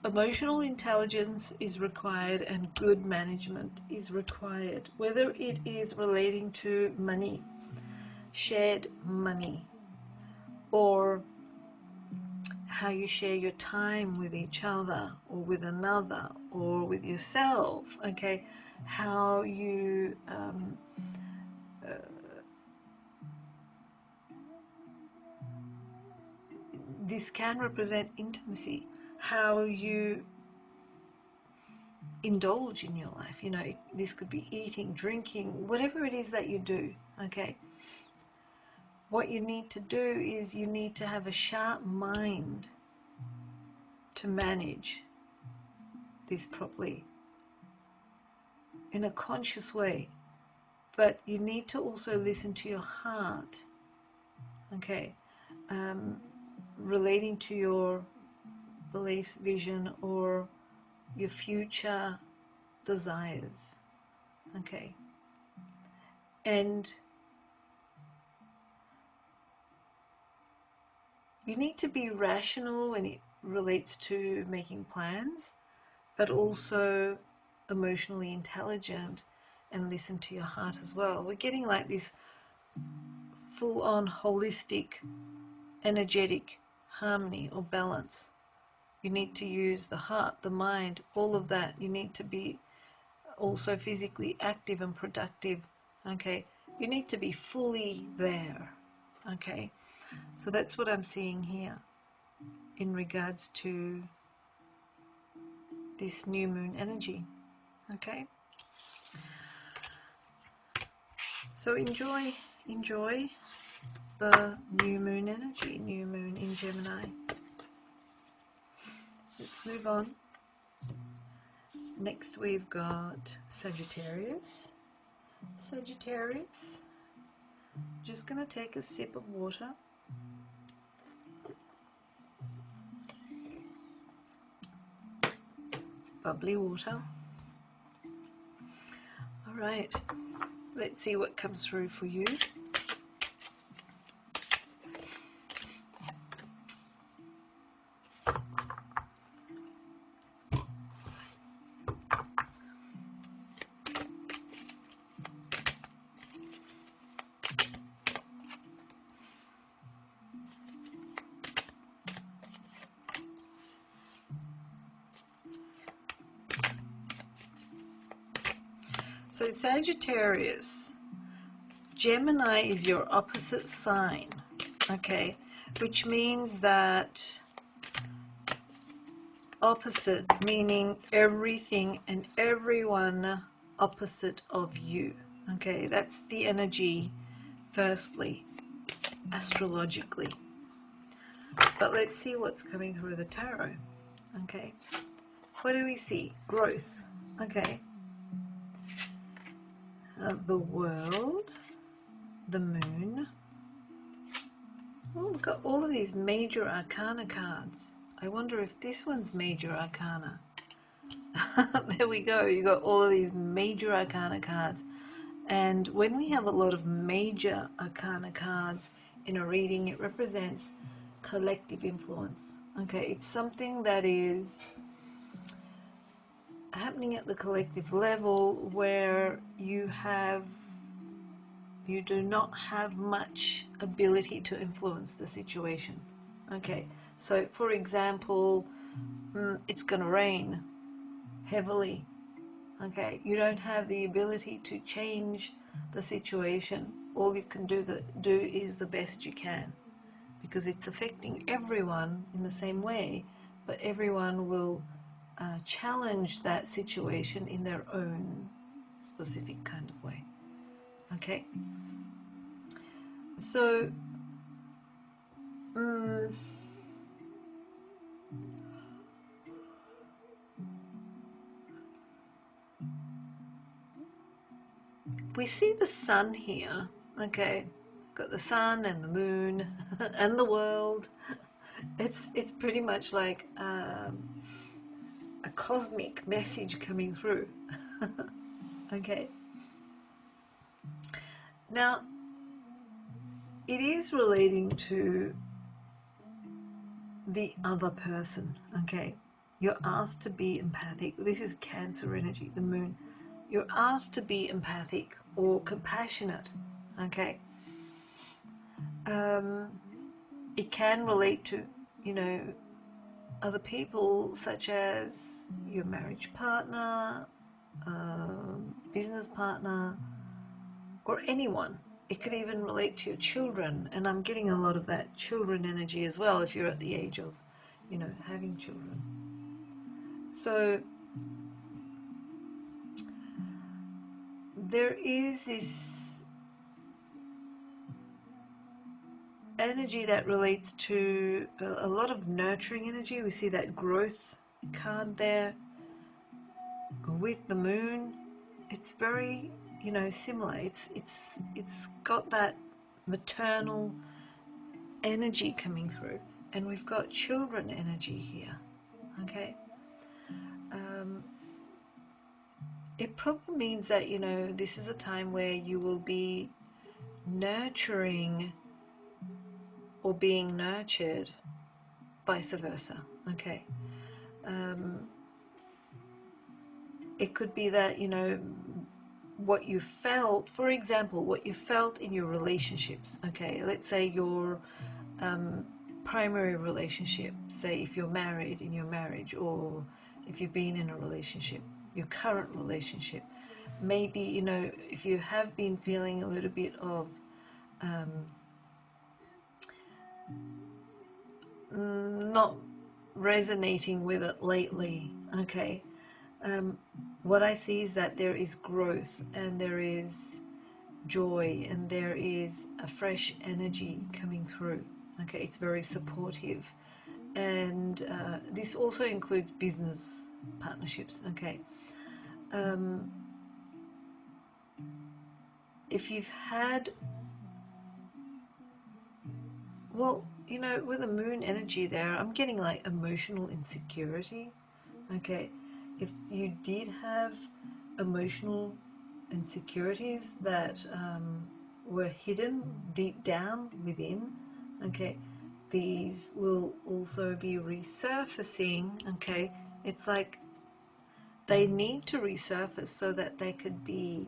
emotional intelligence is required and good management is required, whether it is relating to money, shared money, or how you share your time with each other or with another or with yourself. Okay, how you this can represent intimacy, how you indulge in your life. You know, this could be eating, drinking, whatever it is that you do. Okay, what you need to do is you need to have a sharp mind to manage this properly in a conscious way. But you need to also listen to your heart. Okay, relating to your beliefs, vision, or your future desires. Okay, and you need to be rational when it relates to making plans, but also emotionally intelligent and listen to your heart as well. We're getting like this full-on holistic, energetic harmony or balance. You need to use the heart, the mind, all of that. You need to be also physically active and productive. Okay, you need to be fully there. Okay, so that's what I'm seeing here in regards to this new moon energy. Okay, so enjoy the new moon energy, new moon in Gemini. Let's move on. Next we've got Sagittarius. Sagittarius, just going to take a sip of water. It's bubbly water. All right, let's see what comes through for you. So Sagittarius, Gemini is your opposite sign, okay, which means that opposite, meaning everything and everyone opposite of you. Okay, that's the energy, firstly, astrologically. But let's see what's coming through the tarot. Okay, what do we see? Growth. Okay, the world, the moon. Oh, we've got all of these major arcana cards. I wonder if this one's major arcana. There we go. You got all of these major arcana cards. And when we have a lot of major arcana cards in a reading, it represents collective influence. Okay, it's something that is happening at the collective level where you do not have much ability to influence the situation. Okay, so for example, it's going to rain heavily. Okay, you don't have the ability to change the situation. All you can do is the best you can, because it's affecting everyone in the same way, but everyone will challenge that situation in their own specific kind of way. Okay, so we see the sun here. Okay, got the sun and the moon and the world. It's pretty much like a cosmic message coming through. Okay, now it is relating to the other person. Okay, you're asked to be empathic. This is Cancer energy, the moon. You're asked to be empathic or compassionate. Okay, it can relate to, other people, such as your marriage partner, business partner, or anyone. It could even relate to your children, and I'm getting a lot of that children energy as well if you're at the age of, having children. So there is this energy that relates to a lot of nurturing energy. We see that growth card there with the moon. It's very, similar. It's got that maternal energy coming through, and we've got children energy here. Okay, it probably means that this is a time where you will be nurturing or being nurtured, vice versa. Okay, it could be that what you felt, for example, what you felt in your relationships. Okay, let's say your primary relationship, say if you're married, in your marriage, or if you've been in a relationship, your current relationship. Maybe if you have been feeling a little bit of not resonating with it lately. Okay, what I see is that there is growth, and there is joy, and there is a fresh energy coming through. Okay, it's very supportive, and this also includes business partnerships. Okay, if you've had, well, with the moon energy there, I'm getting like emotional insecurity. Okay, if you did have emotional insecurities that were hidden deep down within, okay, these will also be resurfacing. Okay, it's like they need to resurface so that they could be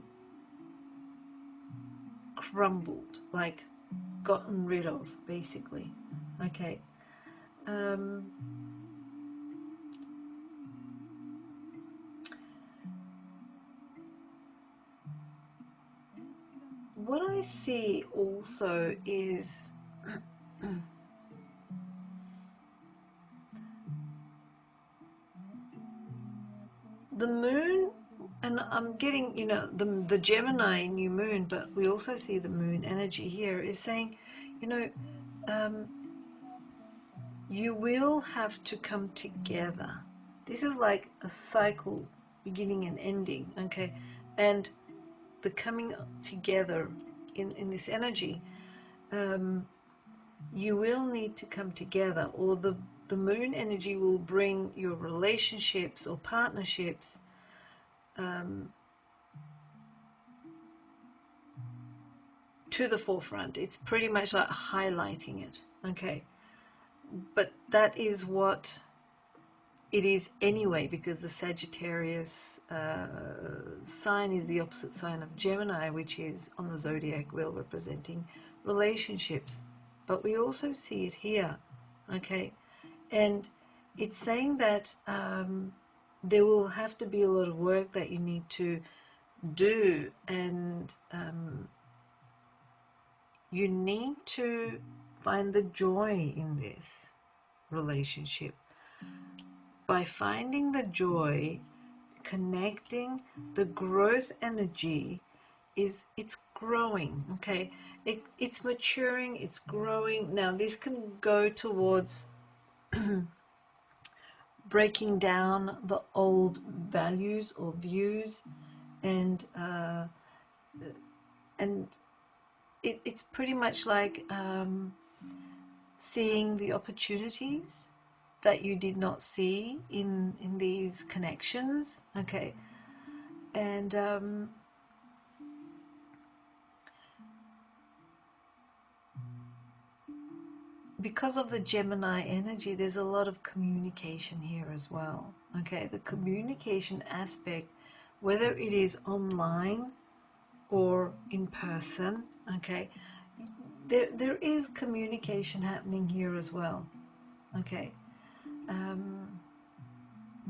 crumbled, like gotten rid of, basically. Okay, what I see also is the moon, and I'm getting, you know, the Gemini new moon, but we also see the moon energy here is saying, you know, you will have to come together. This is like a cycle, beginning and ending, okay? And the coming together in this energy, you will need to come together, or the moon energy will bring your relationships or partnerships to the forefront. It's pretty much like highlighting it, okay? But that is what it is anyway, because the Sagittarius sign is the opposite sign of Gemini, which is on the zodiac wheel representing relationships. But we also see it here, okay? And it's saying that there will have to be a lot of work that you need to do, and you need to find the joy in this relationship. By finding the joy, connecting, the growth energy it's growing, okay? It's maturing, it's growing. Now this can go towards breaking down the old values or views, and it's pretty much like seeing the opportunities that you did not see in these connections, okay? And because of the Gemini energy, there's a lot of communication here as well, okay? The communication aspect, whether it is online or in person, okay, there is communication happening here as well, okay?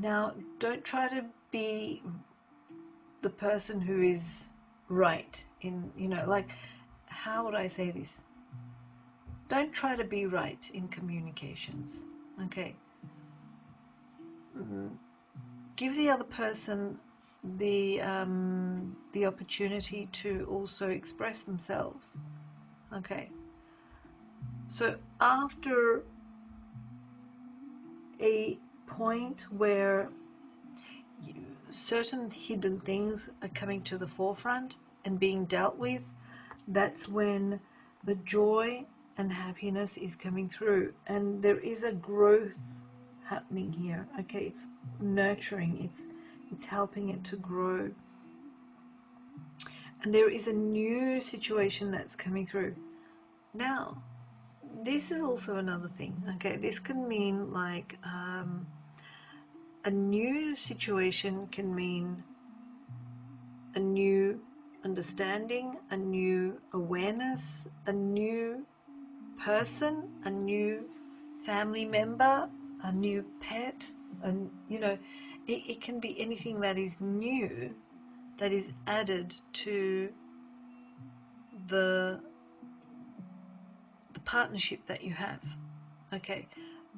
Now, don't try to be the person who is right in, you know, like, how would I say this? Don't try to be right in communications, okay? Give the other person the opportunity to also express themselves, okay? So after a point where certain hidden things are coming to the forefront and being dealt with, that's when the joy and happiness is coming through, and there is a growth happening here, okay? It's nurturing, it's helping it to grow, and there is a new situation that's coming through. Now, this is also another thing, okay? This can mean like a new situation can mean a new understanding, a new awareness, a new person, a new family member, a new pet, and you know, it can be anything that is new, that is added to the partnership that you have, okay?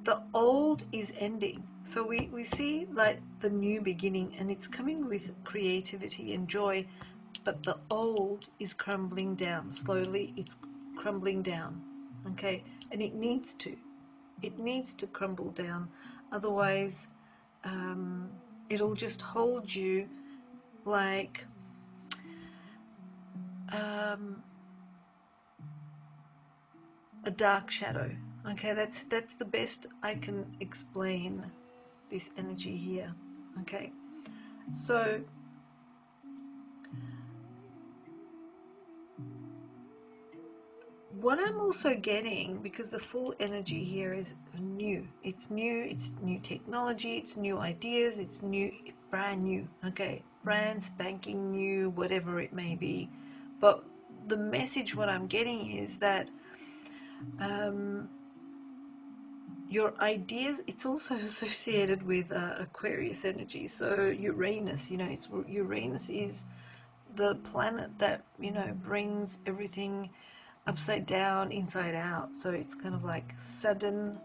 The old is ending, so we see like the new beginning, and it's coming with creativity and joy, but the old is crumbling down slowly. It's crumbling down, okay? And it needs to crumble down, otherwise it'll just hold you like a dark shadow, okay? That's the best I can explain this energy here, okay? So what I'm also getting, because the full energy here is new, it's new technology, it's new ideas, it's new, brand new, okay? Brand spanking new, whatever it may be. But the message, what I'm getting is that your ideas, it's also associated with Aquarius energy. So Uranus, you know, Uranus is the planet that, you know, brings everything upside down, inside out. So it's kind of like sudden,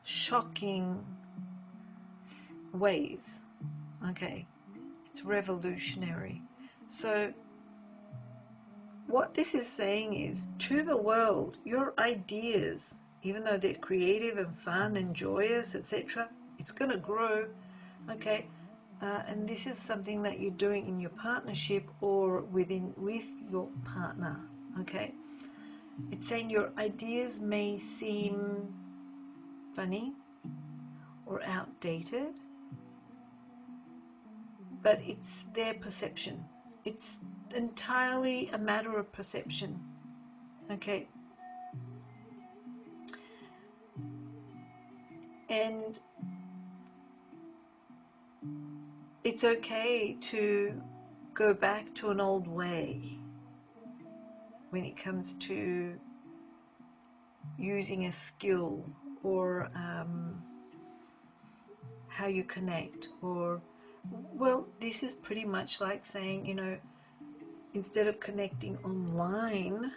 shocking ways, Okay, it's revolutionary. So what this is saying is, to the world, your ideas, even though they're creative and fun and joyous, etc., it's going to grow. Okay, and this is something that you're doing in your partnership or with your partner. Okay, it's saying your ideas may seem funny or outdated, but it's their perception. It's entirely a matter of perception. Okay, and it's okay to go back to an old way when it comes to using a skill or how you connect, or, well, this is pretty much like saying, you know, instead of connecting online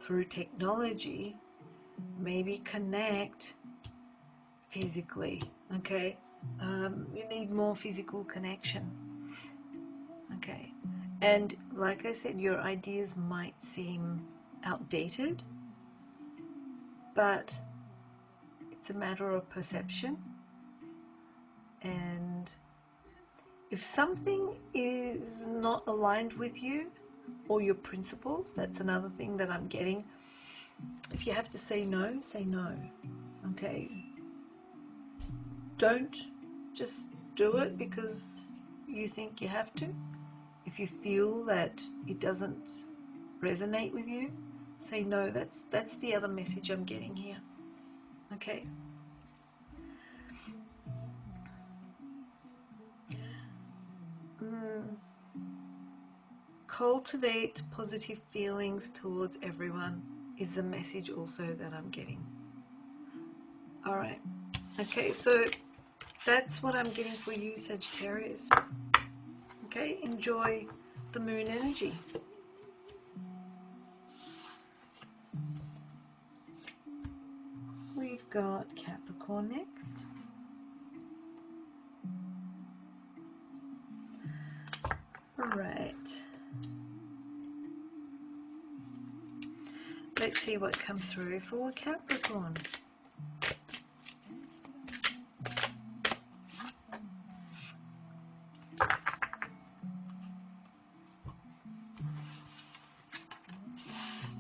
through technology, maybe connect physically. Okay, you need more physical connection. Okay, and like I said, your ideas might seem outdated, but it's a matter of perception. And if something is not aligned with you or your principles, that's another thing that I'm getting. If you have to say no, say no. Okay, don't just do it because you think you have to. If you feel that it doesn't resonate with you, say no. That's the other message I'm getting here. Okay. Cultivate positive feelings towards everyone is the message also that I'm getting. All right. Okay, so that's what I'm getting for you, Sagittarius. Okay, enjoy the moon energy. We've got Capricorn next. All right. Let's see what comes through for Capricorn.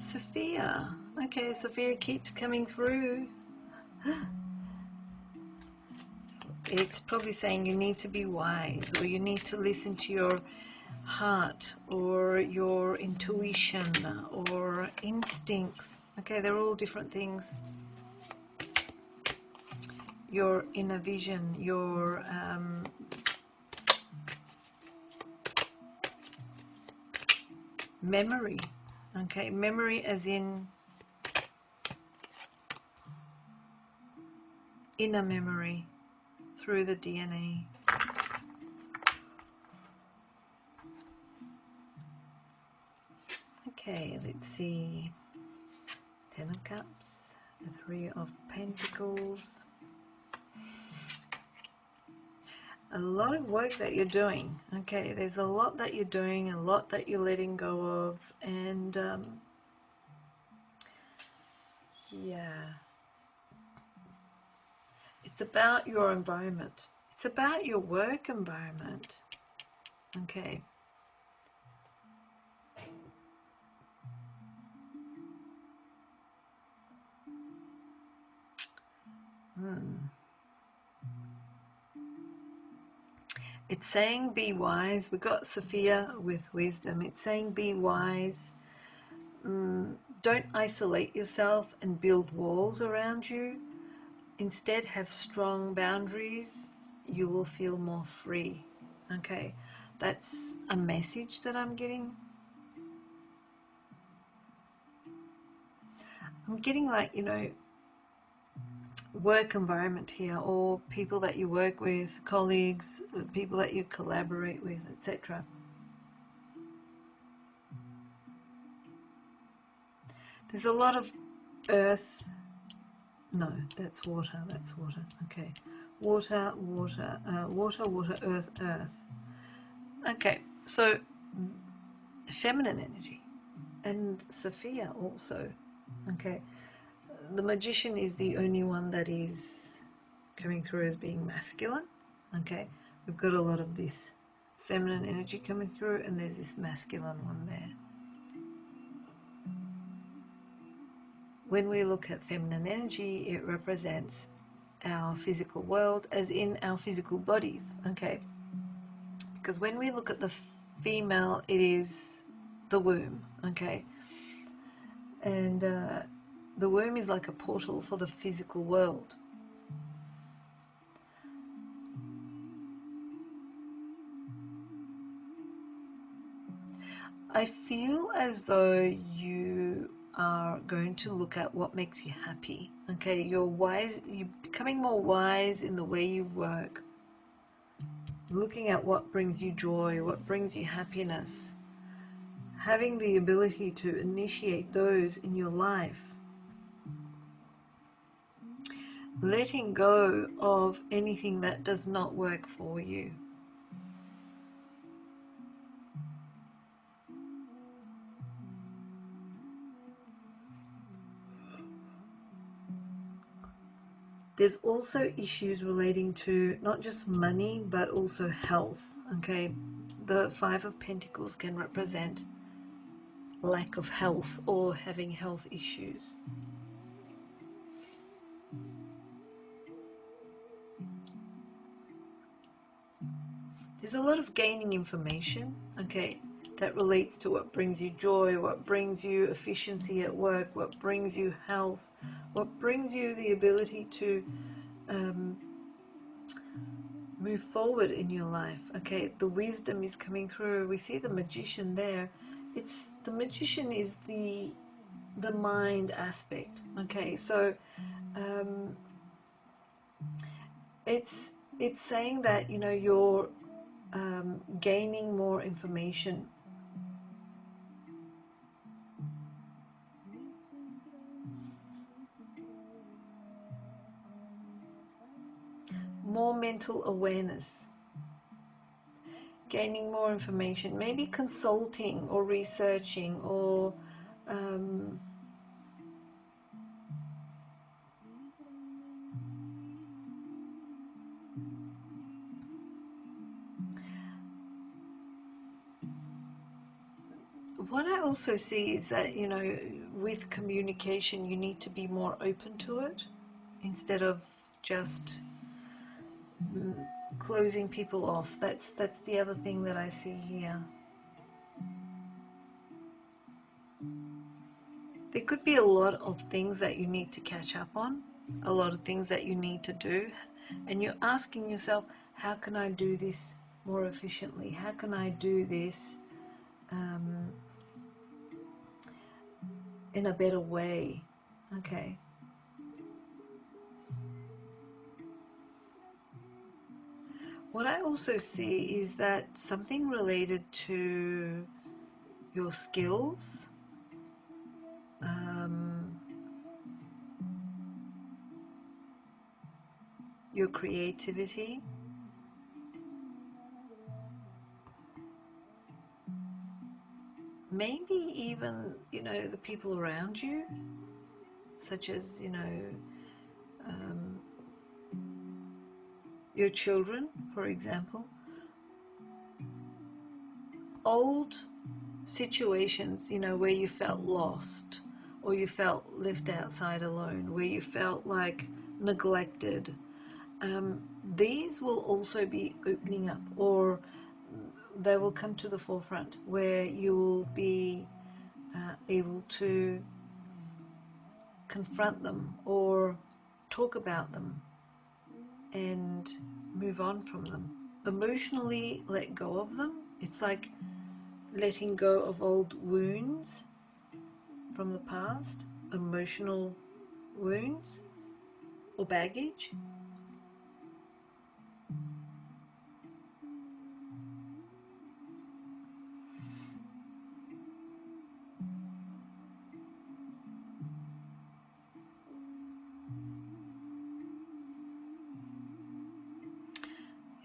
Sophia. Okay, Sophia keeps coming through. It's probably saying you need to be wise, or you need to listen to your heart or your intuition or instincts. Okay, they're all different things. Your inner vision, your memory. Okay, memory as in inner memory through the DNA. Okay, let's see. 10 of Cups, the 3 of Pentacles. A lot of work that you're doing. Okay, there's a lot that you're doing, a lot that you're letting go of, and yeah. It's about your environment. It's about your work environment. Okay. It's saying be wise. We've got Sophia with wisdom. It's saying be wise. Don't isolate yourself and build walls around you. Instead, have strong boundaries. You will feel more free. Okay, that's a message that I'm getting. I'm getting, like, you know, work environment here, or people that you work with, colleagues, people that you collaborate with, etc. There's a lot of earth. No, that's water. Okay. water, water, water, water, earth, earth. Okay, so feminine energy, and Sophia also. Okay, the Magician is the only one that is coming through as being masculine. Okay, we've got a lot of this feminine energy coming through, and there's this masculine one there. When we look at feminine energy, it represents our physical world, as in our physical bodies. Okay, because when we look at the female, it is the womb. Okay, and the womb is like a portal for the physical world. I feel as though you are going to look at what makes you happy. Okay, you're becoming more wise in the way you work, looking at what brings you joy, what brings you happiness, having the ability to initiate those in your life, letting go of anything that does not work for you. There's also issues relating to not just money, but also health. Okay, the Five of Pentacles can represent lack of health or having health issues. There's a lot of gaining information, okay, that relates to what brings you joy, what brings you efficiency at work, what brings you health, what brings you the ability to move forward in your life. Okay, the wisdom is coming through. We see the Magician there. The Magician is the mind aspect. Okay, so it's saying that, you know, you're gaining more information. More mental awareness, gaining more information, maybe consulting or researching or what I also see is that, you know, with communication you need to be more open to it instead of just closing people off. That's the other thing that I see here. There could be a lot of things that you need to catch up on, a lot of things that you need to do, and you're asking yourself, how can I do this more efficiently? How can I do this in a better way? Okay. What I also see is that something related to your skills, your creativity, maybe even, you know, the people around you, such as, you know, your children, for example. Old situations, you know, where you felt lost or you felt left outside alone, where you felt like neglected, these will also be opening up, or they will come to the forefront where you will be able to confront them or talk about them and move on from them. Emotionally let go of them. It's like letting go of old wounds from the past, emotional wounds or baggage.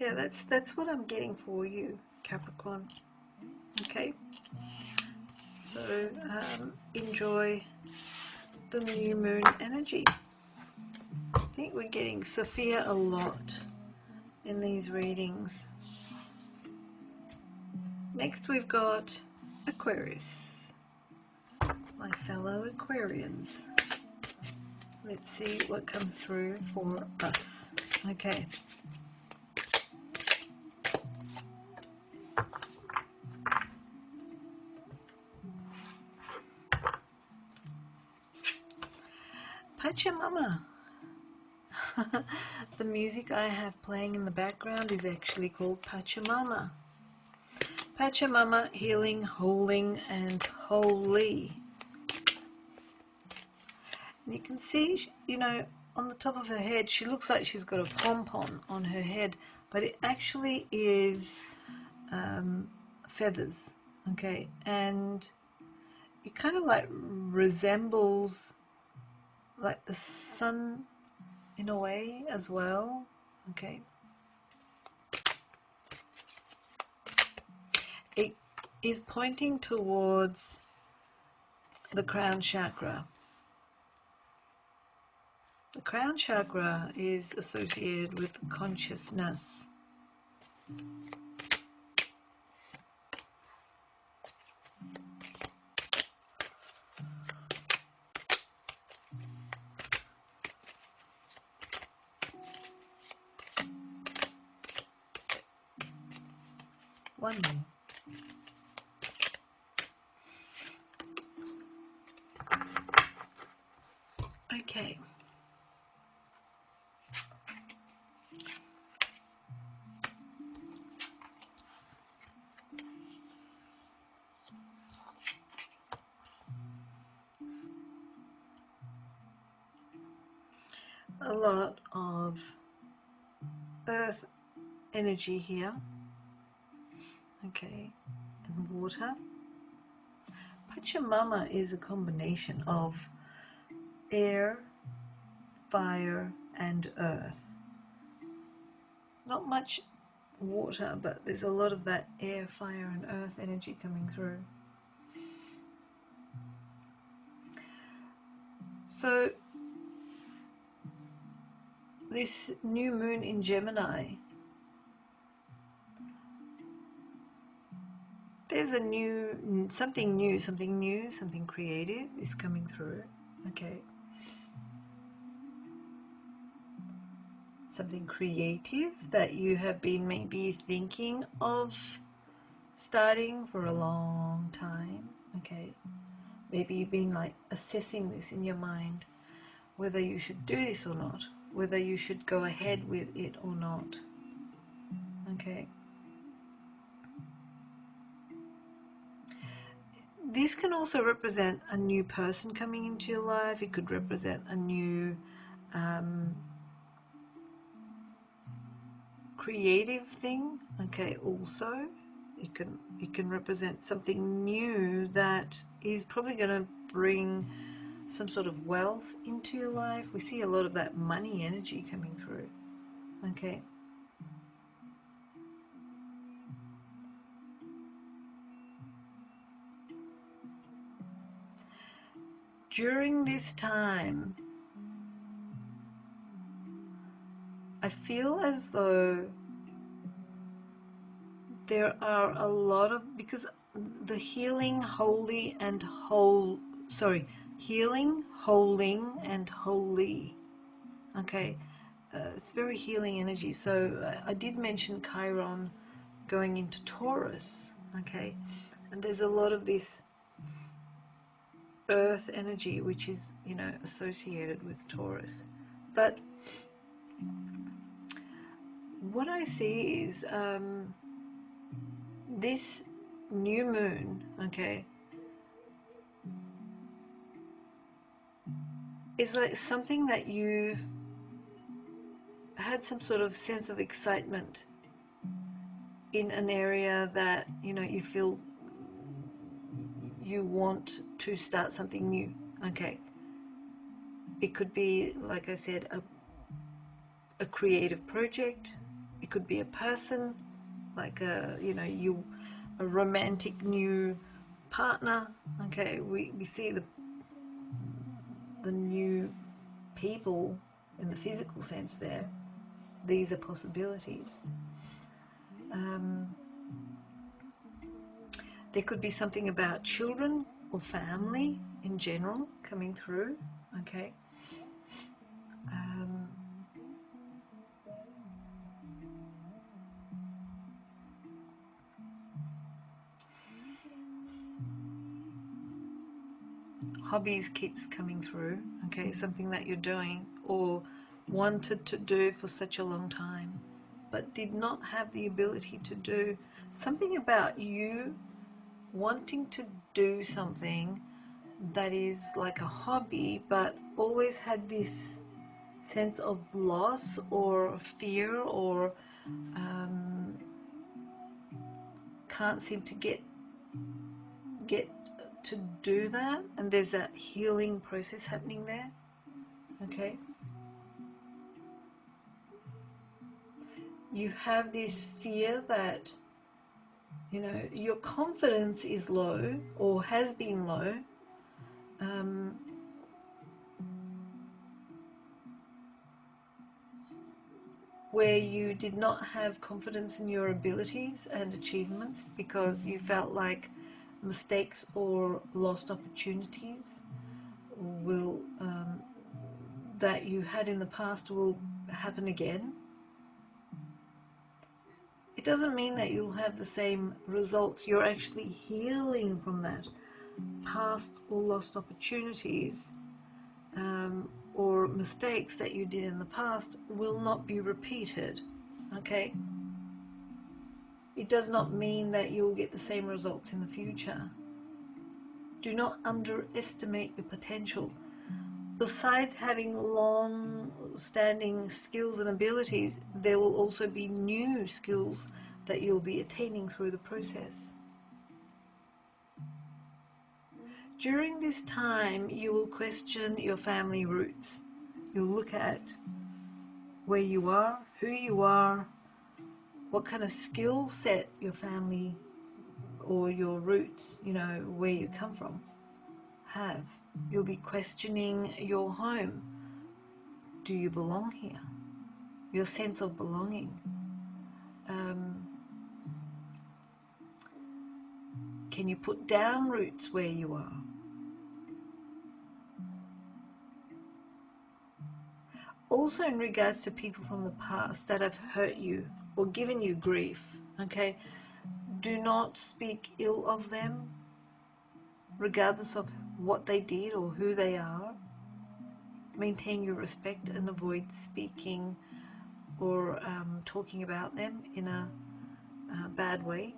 Yeah, that's what I'm getting for you, Capricorn. Okay, so enjoy the new moon energy. I think we're getting Sophia a lot in these readings. Next we've got Aquarius, my fellow Aquarians. Let's see what comes through for us. Okay. Pachamama. The music I have playing in the background is actually called Pachamama. Pachamama, healing, holding, and holy. And you can see, you know, on the top of her head, she looks like she's got a pom-pom on her head, but it actually is feathers, okay? And it kind of like resembles like the sun in a way as well, okay? It is pointing towards the crown chakra. The crown chakra is associated with consciousness. One more. Okay. A lot of earth energy here, okay, and water. Pachamama is a combination of air, fire, and earth. Not much water, but there's a lot of that air, fire, and earth energy coming through. So this new moon in Gemini, there's a something creative is coming through, okay? Something creative that you have been maybe thinking of starting for a long time, okay? Maybe you've been like assessing this in your mind, whether you should do this or not, whether you should go ahead with it or not, okay? This can also represent a new person coming into your life. It could represent a new creative thing, okay? Also, it can represent something new that is probably going to bring some sort of wealth into your life. We see a lot of that money energy coming through, okay? During this time, I feel as though there are a lot of, because the healing, holy, and healing, holding, and holy, okay, it's very healing energy. So I did mention Chiron going into Taurus, okay, and there's a lot of this earth energy which is, you know, associated with Taurus. But what I see is this new moon, okay, is like something that you've had some sort of sense of excitement in an area that, you know, you feel you want to start something new, okay? It could be, like I said, a creative project. It could be a person, like a romantic new partner. Okay, we see the new people in the physical sense there. These are possibilities. There could be something about children or family in general coming through. Okay. Hobbies keeps coming through. Okay, something that you're doing or wanted to do for such a long time, but did not have the ability to do. Something about you wanting to do something that is like a hobby, but always had this sense of loss or fear, or can't seem to get to do that, and there's that healing process happening there. Okay, you have this fear that your confidence is low or has been low, where you did not have confidence in your abilities and achievements because you felt like mistakes or lost opportunities will that you had in the past will happen again. It doesn't mean that you'll have the same results. You're actually healing from that. Past or lost opportunities or mistakes that you did in the past will not be repeated. Okay? It does not mean that you'll get the same results in the future. Do not underestimate your potential. Besides having long-standing skills and abilities, there will also be new skills that you'll be attaining through the process. During this time, you will question your family roots. You'll look at where you are, who you are, what kind of skill set your family or your roots, where you come from, have. You'll be questioning your home. Do you belong here? Your sense of belonging. Can you put down roots where you are? Also in regards to people from the past that have hurt you or given you grief, okay? Do not speak ill of them, regardless of what they did or who they are. Maintain your respect and avoid speaking or talking about them in a bad way.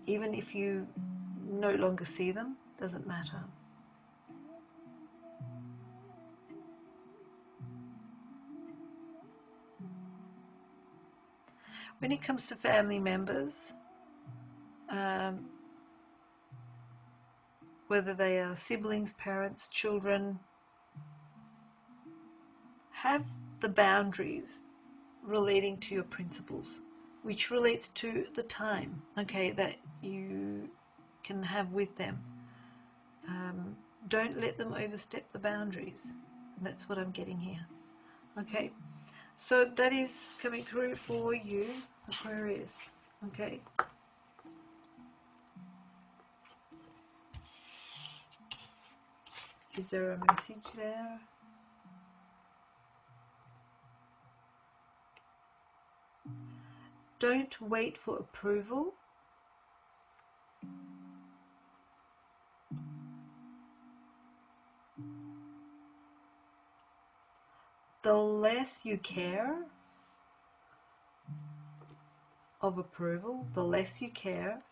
Even if you no longer see them, doesn't matter. When it comes to family members, whether they are siblings, parents, children, have the boundaries relating to your principles, which relates to the time, okay, that you can have with them. Don't let them overstep the boundaries. That's what I'm getting here. Okay, so that is coming through for you, Aquarius. Okay. Is there a message there? Don't wait for approval. The less you care of approval, the less you care,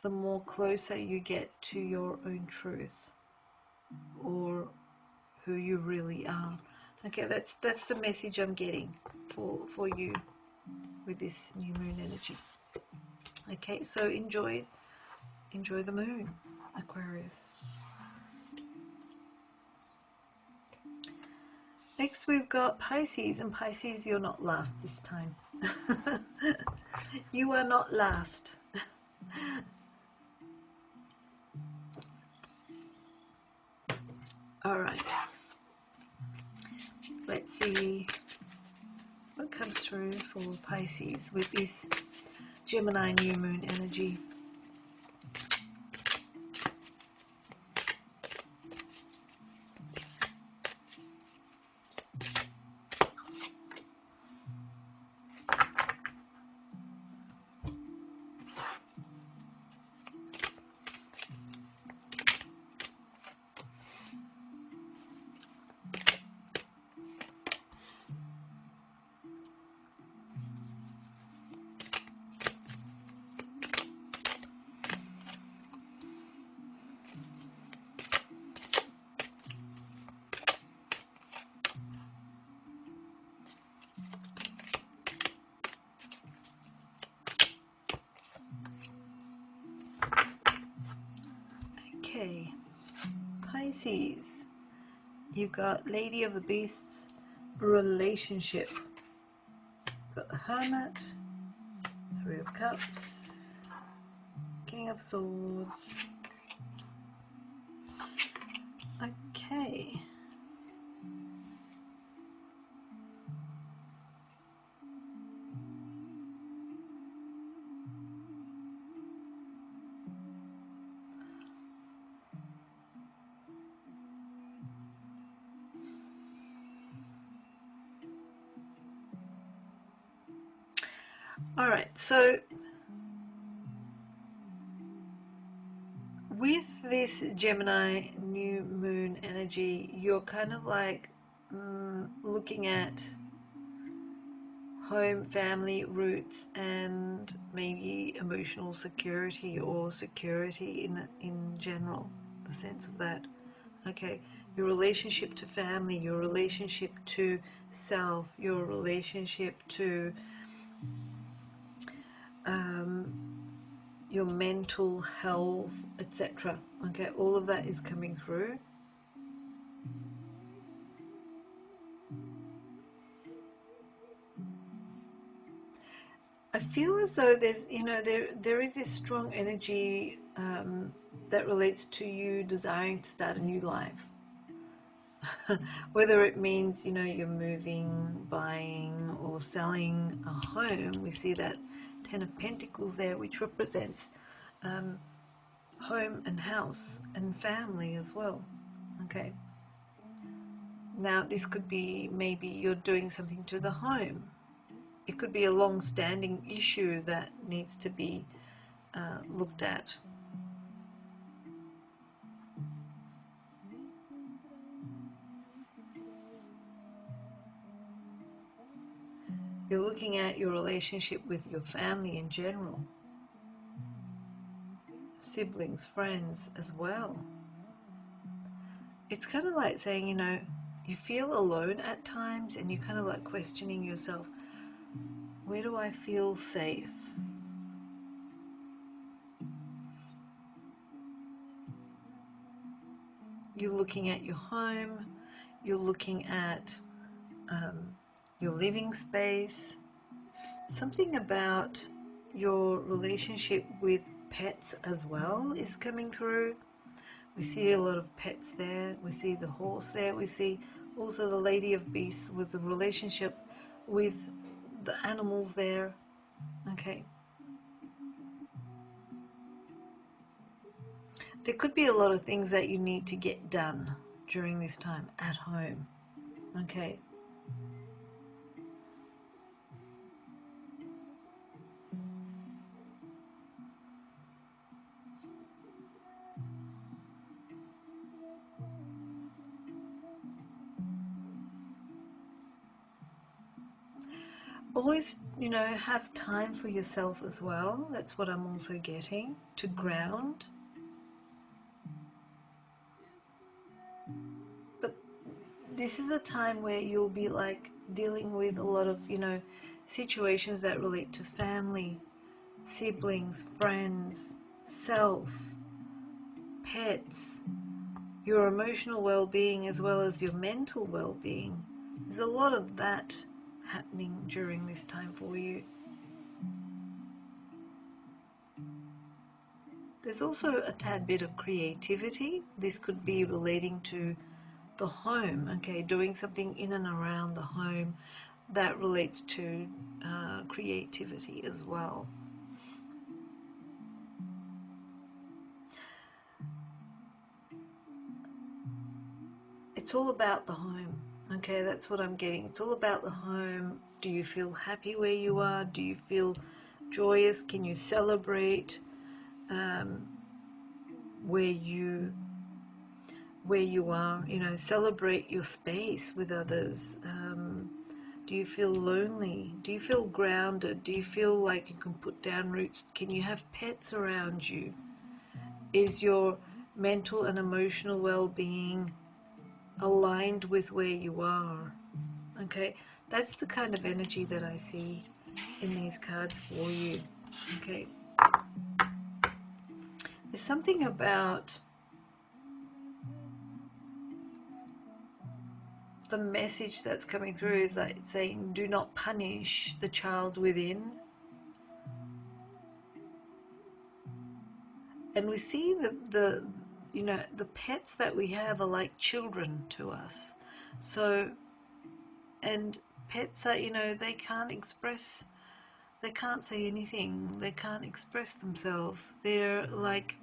the more closer you get to your own truth or who you really are. Okay, that's the message I'm getting for you with this new moon energy. Okay, so enjoy the moon, Aquarius. Next we've got Pisces, and Pisces, you're not last this time. You are not last. All right. Let's see what comes through for Pisces with this Gemini new moon energy. Okay, Pisces, you've got Lady of the Beasts, relationship. You've got the Hermit, Three of Cups, King of Swords. Okay. All right, so with this Gemini new moon energy, you're kind of like looking at home, family, roots, and maybe emotional security or security in general, the sense of that. Okay, your relationship to family, your relationship to self, your relationship to your mental health, etc. Okay, all of that is coming through. I feel as though there's, there is this strong energy that relates to you desiring to start a new life. Whether it means, you're moving, buying, or selling a home. We see that Ten of Pentacles there, which represents home and house and family as well. Okay. Now, this could be maybe you're doing something to the home. It could be a long-standing issue that needs to be looked at. You're looking at your relationship with your family in general, siblings, friends as well. It's kind of like saying, you feel alone at times and you're kind of like questioning yourself, where do I feel safe? You're looking at your home, you're looking at your living space. Something about your relationship with pets as well is coming through. We see a lot of pets there. We see the horse there. We see also the Lady of Beasts with the relationship with the animals there. Okay. There could be a lot of things that you need to get done during this time at home. Okay. Always, have time for yourself as well. That's what I'm also getting, to ground. But this is a time where you'll be like dealing with a lot of, situations that relate to family, siblings, friends, self, pets, your emotional well-being as well as your mental well-being. There's a lot of that happening during this time for you. There's also a tad bit of creativity. This could be relating to the home, okay, doing something in and around the home that relates to creativity as well. It's all about the home, okay, that's what I'm getting. It's all about the home. Do you feel happy where you are? Do you feel joyous? Can you celebrate where you are? You know, celebrate your space with others. Do you feel lonely? Do you feel grounded? Do you feel like you can put down roots? Can you have pets around you? Is your mental and emotional well-being aligned with where you are? Okay, that's the kind of energy that I see in these cards for you. Okay, there's something about the message that's coming through is that it's saying, do not punish the child within. And we see the you know, the pets that we have are like children to us. So, and pets are, you know, they can't say anything, they can't express themselves. They're like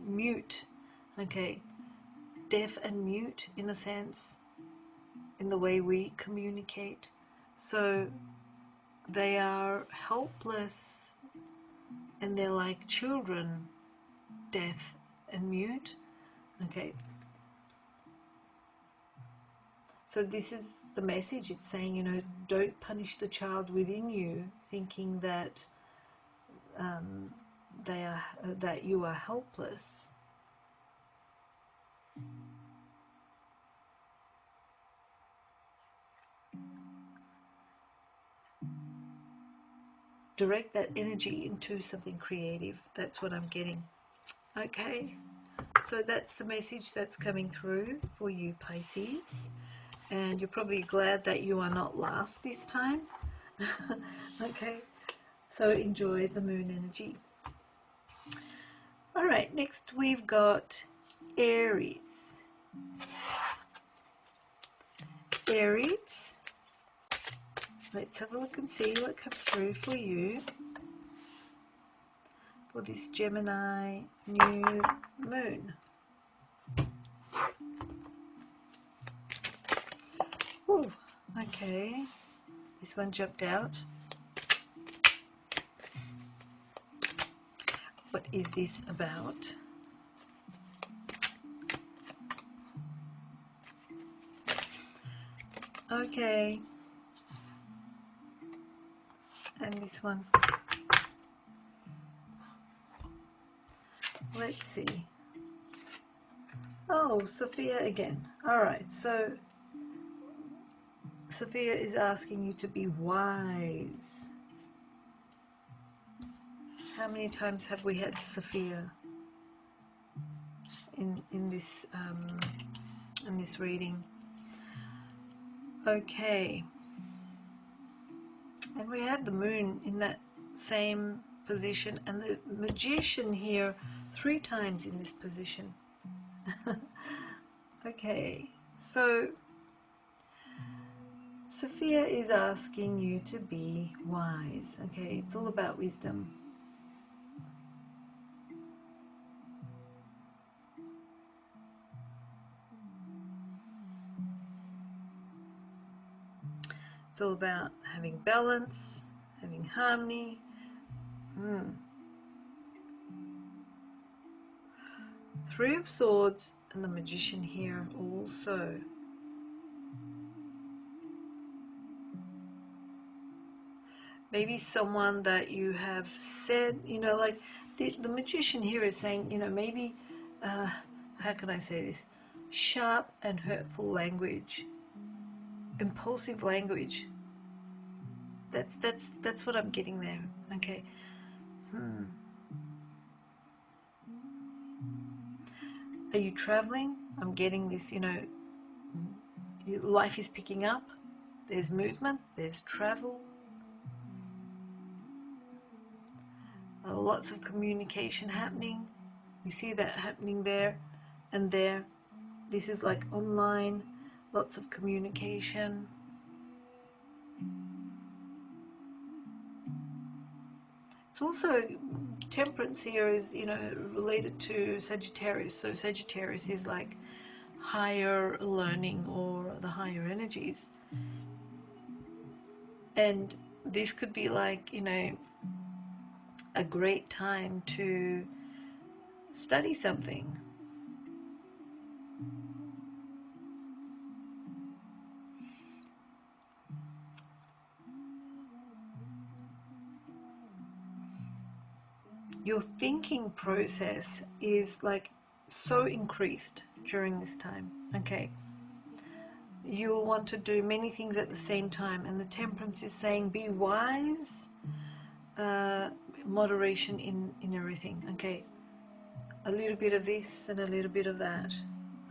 mute, okay, deaf and mute in a sense, in the way we communicate. So they are helpless and they're like children, deaf and mute. Okay, so this is the message. It's saying, you know, don't punish the child within you, thinking that that you are helpless. Direct that energy into something creative. That's what I'm getting. Okay, so that's the message that's coming through for you, Pisces. And you're probably glad that you are not last this time. Okay, so enjoy the moon energy. All right, next we've got Aries. Aries, let's have a look and see what comes through for you for this Gemini new moon. Oh, okay, this one jumped out. What is this about? Okay, and this one. Let's see. Oh, Sophia again. All right, so Sophia is asking you to be wise. How many times have we had Sophia in this reading? Okay, and we had the moon in that same position, and the magician here 3 times in this position. Okay, so Sophia is asking you to be wise. Okay, it's all about wisdom. It's all about having balance, having harmony. 3 of Swords and the Magician here also. Maybe someone that you have said, you know, like the Magician here is saying, you know, maybe, how can I say this? Sharp and hurtful language. Impulsive language. That's what I'm getting there. Okay. Are you traveling? I'm getting this, you know, life is picking up. There's movement, there's travel, lots of communication happening. You see that happening there and there. This is like online, lots of communication. It's also, temperance here is, you know, related to Sagittarius. So Sagittarius is like higher learning or the higher energies. And this could be like, you know, a great time to study something. Your thinking process is like so increased during this time, okay? You'll want to do many things at the same time, and the temperance is saying be wise, moderation in everything, okay? A little bit of this and a little bit of that,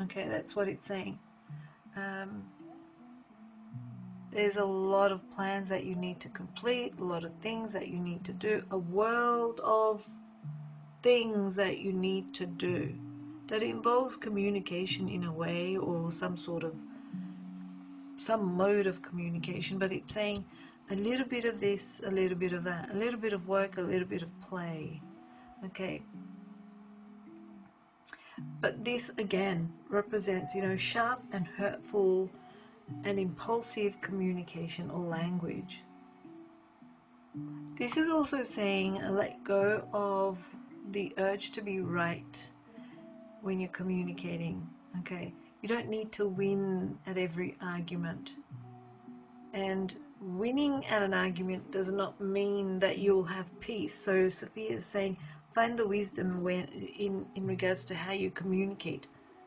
okay? That's what it's saying. There's a lot of plans that you need to complete, a lot of things that you need to do, a world of things that you need to do that involves communication in a way, or some mode of communication, but it's saying a little bit of this, a little bit of that, a little bit of work, a little bit of play, okay? But this again represents, you know, sharp and hurtful and impulsive communication or language. This is also saying let go of the urge to be right when you're communicating, okay? You don't need to win at every argument. And winning at an argument does not mean that you'll have peace. So Sophia is saying find the wisdom in regards to how you communicate.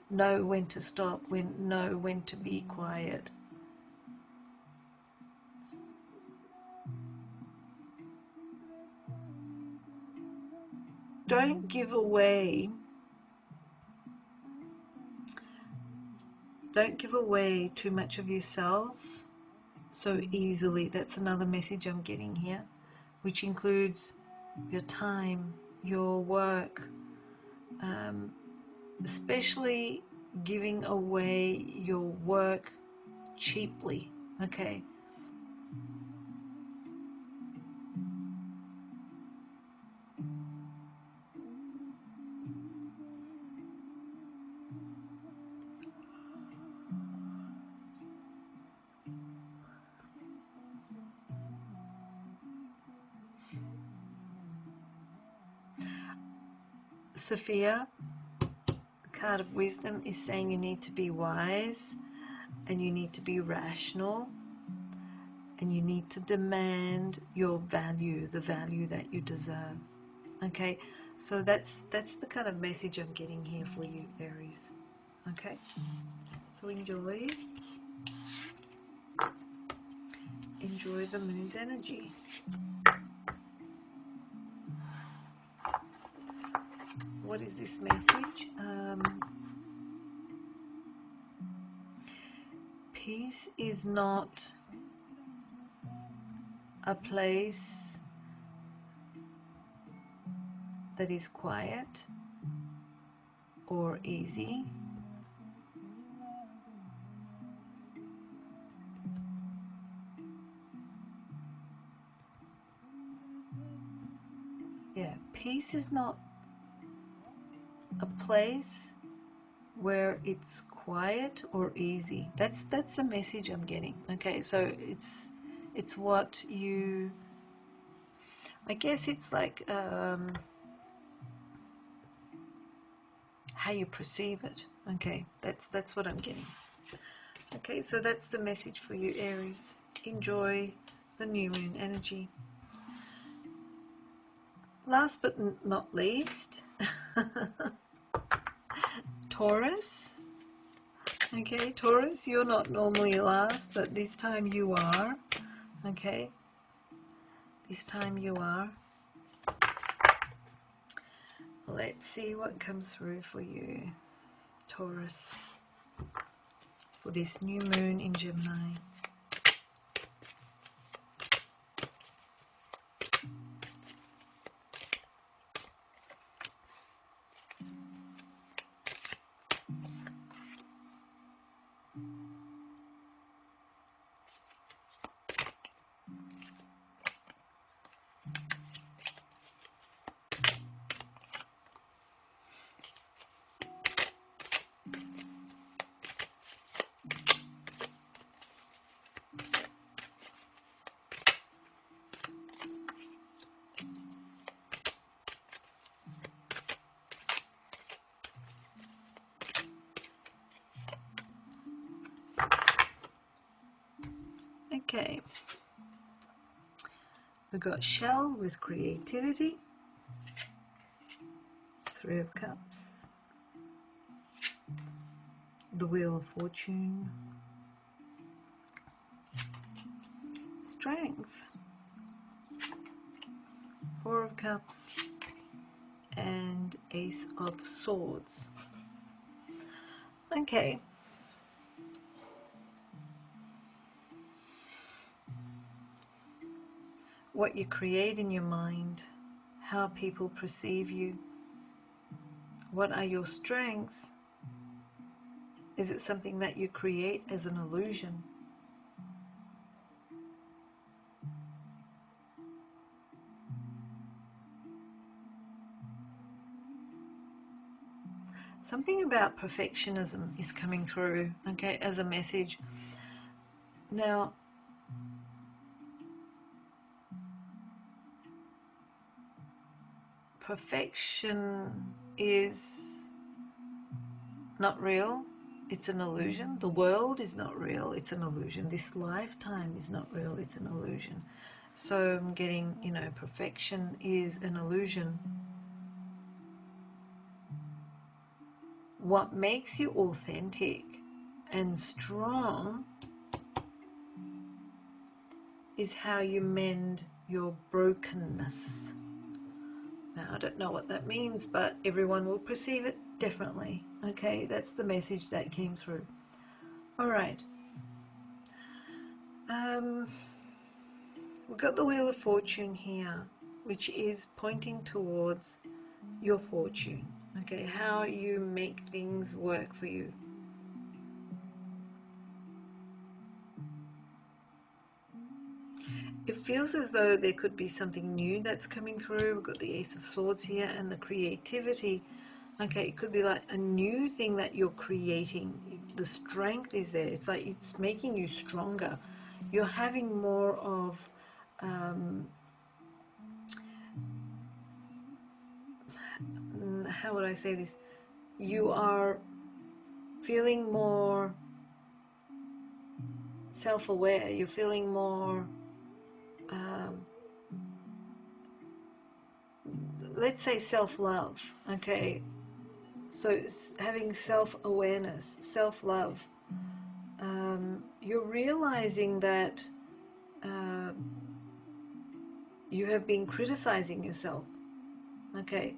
Know when to stop, know when to be quiet. Don't give away too much of yourself so easily. That's another message I'm getting here, which includes your time, your work, especially giving away your work cheaply, okay? Sophia, the card of wisdom, is saying you need to be wise and you need to be rational and you need to demand your value, the value that you deserve. Okay, so that's the kind of message I'm getting here for you, Aries. Okay, so enjoy the moon's energy. What is this message? Peace is not a place that is quiet or easy. Yeah, peace is not a place where it's quiet or easy. That's the message I'm getting. Okay, so it's what you, I guess it's like how you perceive it. Okay, that's what I'm getting. Okay, so that's the message for you, Aries. Enjoy the new moon energy. Last but not least, Taurus. Okay, Taurus, you're not normally last, but this time you are. Okay, this time you are. Let's see what comes through for you, Taurus, for this new moon in Gemini. Okay. We've got shell with creativity. 3 of Cups. The Wheel of Fortune. Strength. 4 of Cups. And Ace of Swords. Okay. What you create in your mind, how people perceive you. What are your strengths? Is it something that you create as an illusion? Something about perfectionism is coming through, okay, as a message. Now, perfection is not real. It's an illusion. The world is not real. It's an illusion. This lifetime is not real. It's an illusion. So I'm getting, perfection is an illusion. What makes you authentic and strong is how you mend your brokenness. Now, I don't know what that means, but everyone will perceive it differently. Okay, that's the message that came through. All right. We've got the Wheel of Fortune here, which is pointing towards your fortune. Okay, how you make things work for you. It feels as though there could be something new that's coming through. We've got the Ace of Swords here and the creativity. Okay, it could be like a new thing that you're creating. The strength is there. It's like it's making you stronger. You're having more of how would I say this? You are feeling more self-aware. You're feeling more let's say self-love. Okay, so having self-awareness, self-love, you're realizing that you have been criticizing yourself. Okay,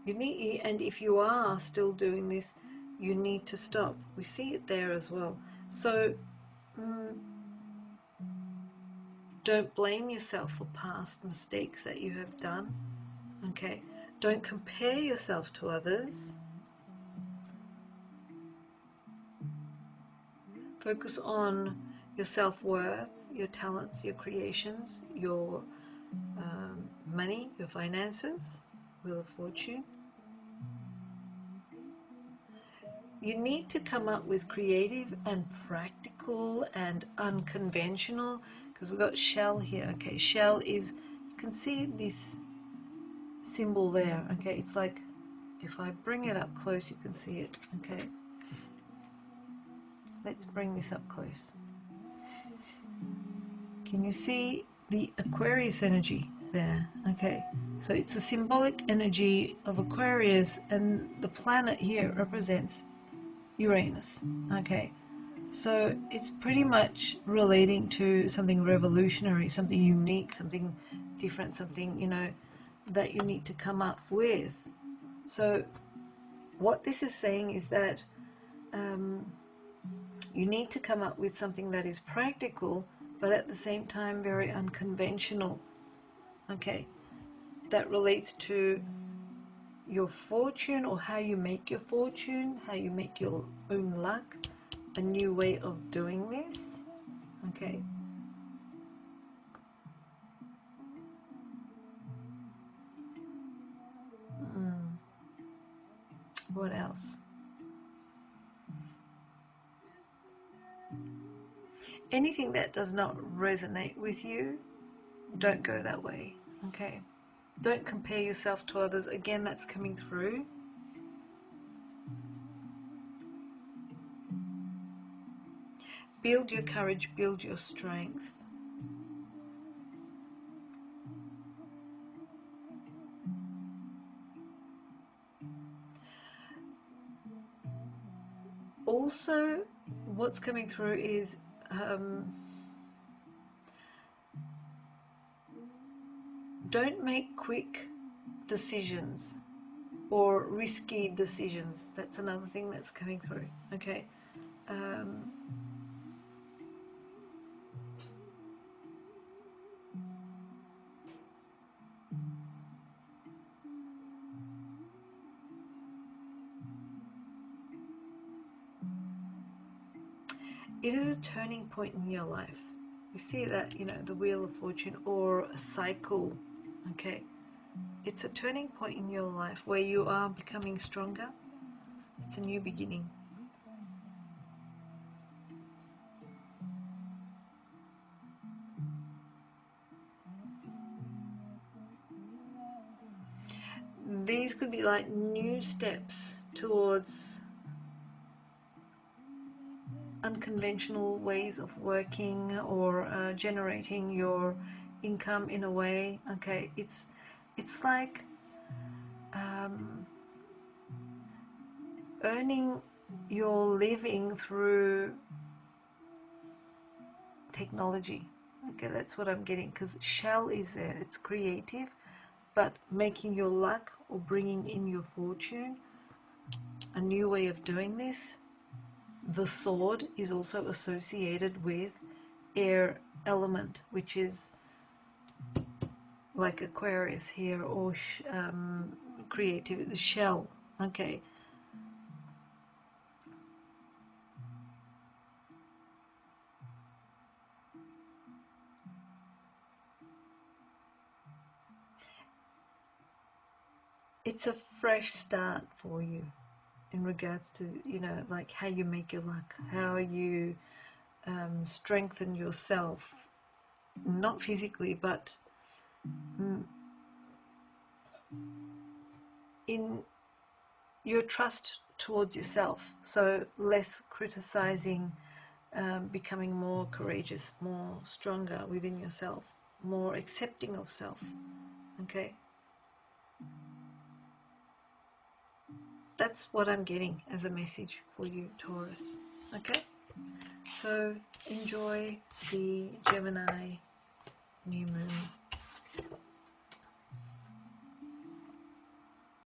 you need, and if you are still doing this, you need to stop. We see it there as well. So don't blame yourself for past mistakes that you have done. Okay, don't compare yourself to others. Focus on your self-worth, your talents, your creations, your money, your finances. Wheel of Fortune. You need to come up with creative and practical and unconventional, because we've got shell here. Okay, shell is, you can see this symbol there. Okay, it's like, if I bring it up close, you can see it. Okay, let's bring this up close. Can you see the Aquarius energy there? Okay, so it's a symbolic energy of Aquarius, and the planet here represents Uranus. Okay, so it's pretty much relating to something revolutionary, something unique, something different, something, that you need to come up with. So what this is saying is that you need to come up with something that is practical, but at the same time very unconventional. Okay, that relates to your fortune, or how you make your fortune, how you make your own luck, a new way of doing this. Okay. What else? Anything that does not resonate with you, don't go that way. Okay. Don't compare yourself to others. Again, that's coming through. Build your courage, build your strength. Also, what's coming through is don't make quick decisions or risky decisions. That's another thing that's coming through. Okay. It is a turning point in your life. You see that, you know, the Wheel of Fortune or a cycle. Okay. It's a turning point in your life where you are becoming stronger. It's a new beginning. These could be like new steps towards unconventional ways of working or generating your income in a way. Okay, it's like earning your living through technology. Okay, that's what I'm getting, because shell is there. It's creative, but making your luck or bringing in your fortune, a new way of doing this. The sword is also associated with air element, which is like Aquarius here, or creative, the shell. Okay. It's a fresh start for you in regards to, you know, like how you make your luck, how you strengthen yourself, not physically, but in your trust towards yourself. So less criticizing, becoming more courageous, more stronger within yourself, more accepting of self. Okay. That's what I'm getting as a message for you, Taurus. Okay. So enjoy the Gemini new moon.